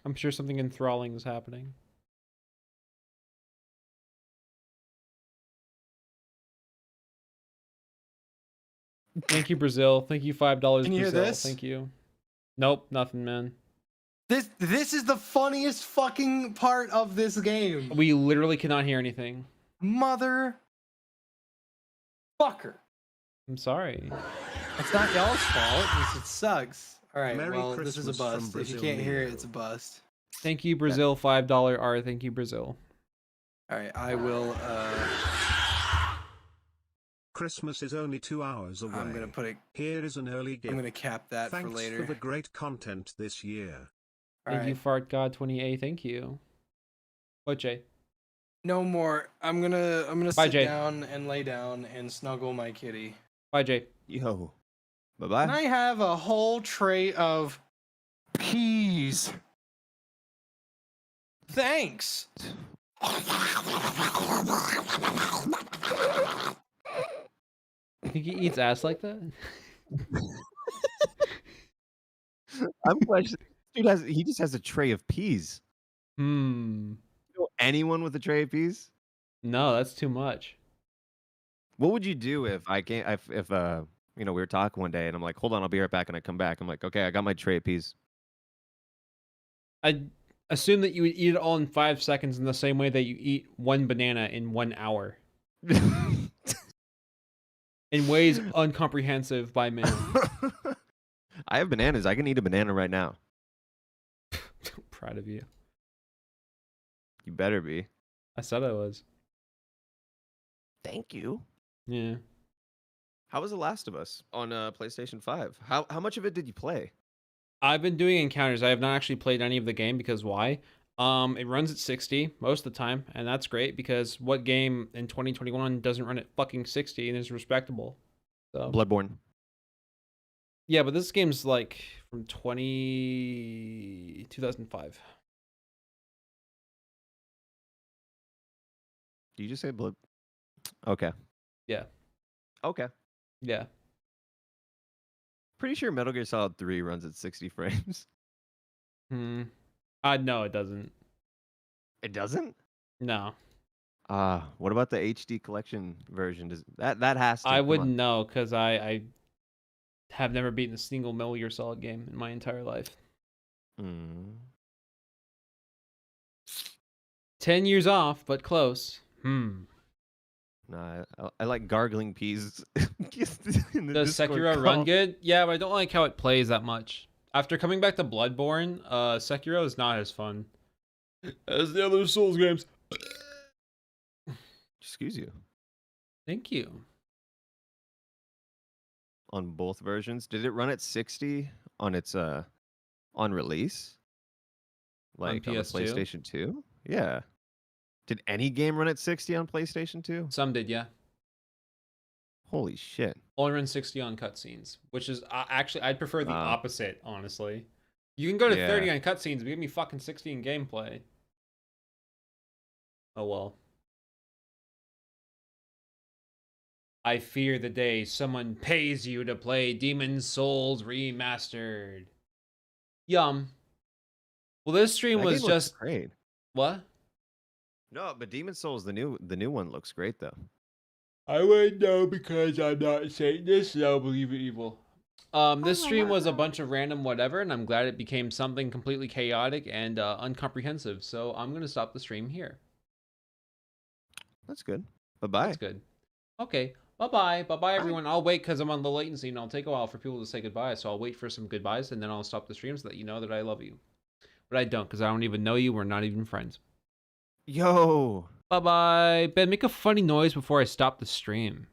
I'm sure something enthralling is happening. Thank you, Brazil. Thank you, $5, Can you hear Brazil. this? Thank you. Nope, nothing, man. This is the funniest fucking part of this game. We literally cannot hear anything. Mother fucker. I'm sorry. It's not y'all's fault. It sucks. All right. Merry Well, this is a Christmas from bust. If you Brazil, can't hear it, Neo. it's a bust. Thank you, Brazil. $5 R. Thank you, Brazil. All right. I will. Christmas is only 2 hours away. I'm gonna put it. Here is an early gift. I'm gonna cap that Thanks for later. for the great content this year. All Thank you, right. Fart God 28. Thank you. What, Jay? No more. I'm gonna Bye, sit Jay. down and lay down and snuggle my kitty. Bye, Jay. Yo. Bye-bye. Can I have a whole tray of peas? Thanks. You think he eats ass like that? I'm questioning. He just has a tray of peas. Hmm. You know anyone with a tray of peas? No, that's too much. What would you do if I can't if we were talking one day and I'm like, hold on, I'll be right back, and I come back. I'm like, okay, I got my tray of peas. I assume that you would eat it all in 5 seconds in the same way that you eat one banana in 1 hour. In ways incomprehensive by man. I have bananas. I can eat a banana right now. Proud of you. You better be. I said I was. Thank you. Yeah. How was The Last of Us on PlayStation 5? How much of it did you play? I've been doing encounters. I have not actually played any of the game because why? It runs at 60 most of the time, and that's great because what game in 2021 doesn't run at fucking 60 and is respectable? So Bloodborne. yeah, but this game's like from 2005. Did you just say blood? Okay. Yeah. Okay. Yeah. Pretty sure Metal Gear Solid 3 runs at 60 frames. No, it doesn't. It doesn't? No. What about the HD collection version? Does that has to? I come wouldn't on. know because I have never beaten a single Metal Gear Solid game in my entire life. 10 years off, but close. Nah, I like gargling peas. in the Does Discord Sekiro call. run good? Yeah, but I don't like how it plays that much. After coming back to Bloodborne, Sekiro is not as fun as the other Souls games. Excuse you. Thank you. On both versions, did it run at 60 on its on release? Like on the PS2? PlayStation 2? Yeah. Did any game run at 60 on PlayStation 2? Some did, yeah. Holy shit. Only run 60 on cutscenes, which is actually I'd prefer the opposite, honestly. You can go to 30 on cutscenes, but give me fucking 60 in gameplay. Oh well. I fear the day someone pays you to play Demon's Souls Remastered. Yum. Well, this stream That was game looks just great. what? No, but Demon's Souls, the new one looks great though. I wouldn't know because I'm not saying this, so I believe it evil. This stream was a bunch of random whatever, and I'm glad it became something completely chaotic and incomprehensive. So I'm gonna stop the stream here. That's good. Bye-bye. That's good. Okay. Bye-bye. Bye-bye, everyone. I'll wait because I'm on the latency, and it'll take a while for people to say goodbye. So I'll wait for some goodbyes, and then I'll stop the stream so that you know that I love you. But I don't, because I don't even know you. We're not even friends. Yo. Bye-bye. Ben, make a funny noise before I stop the stream.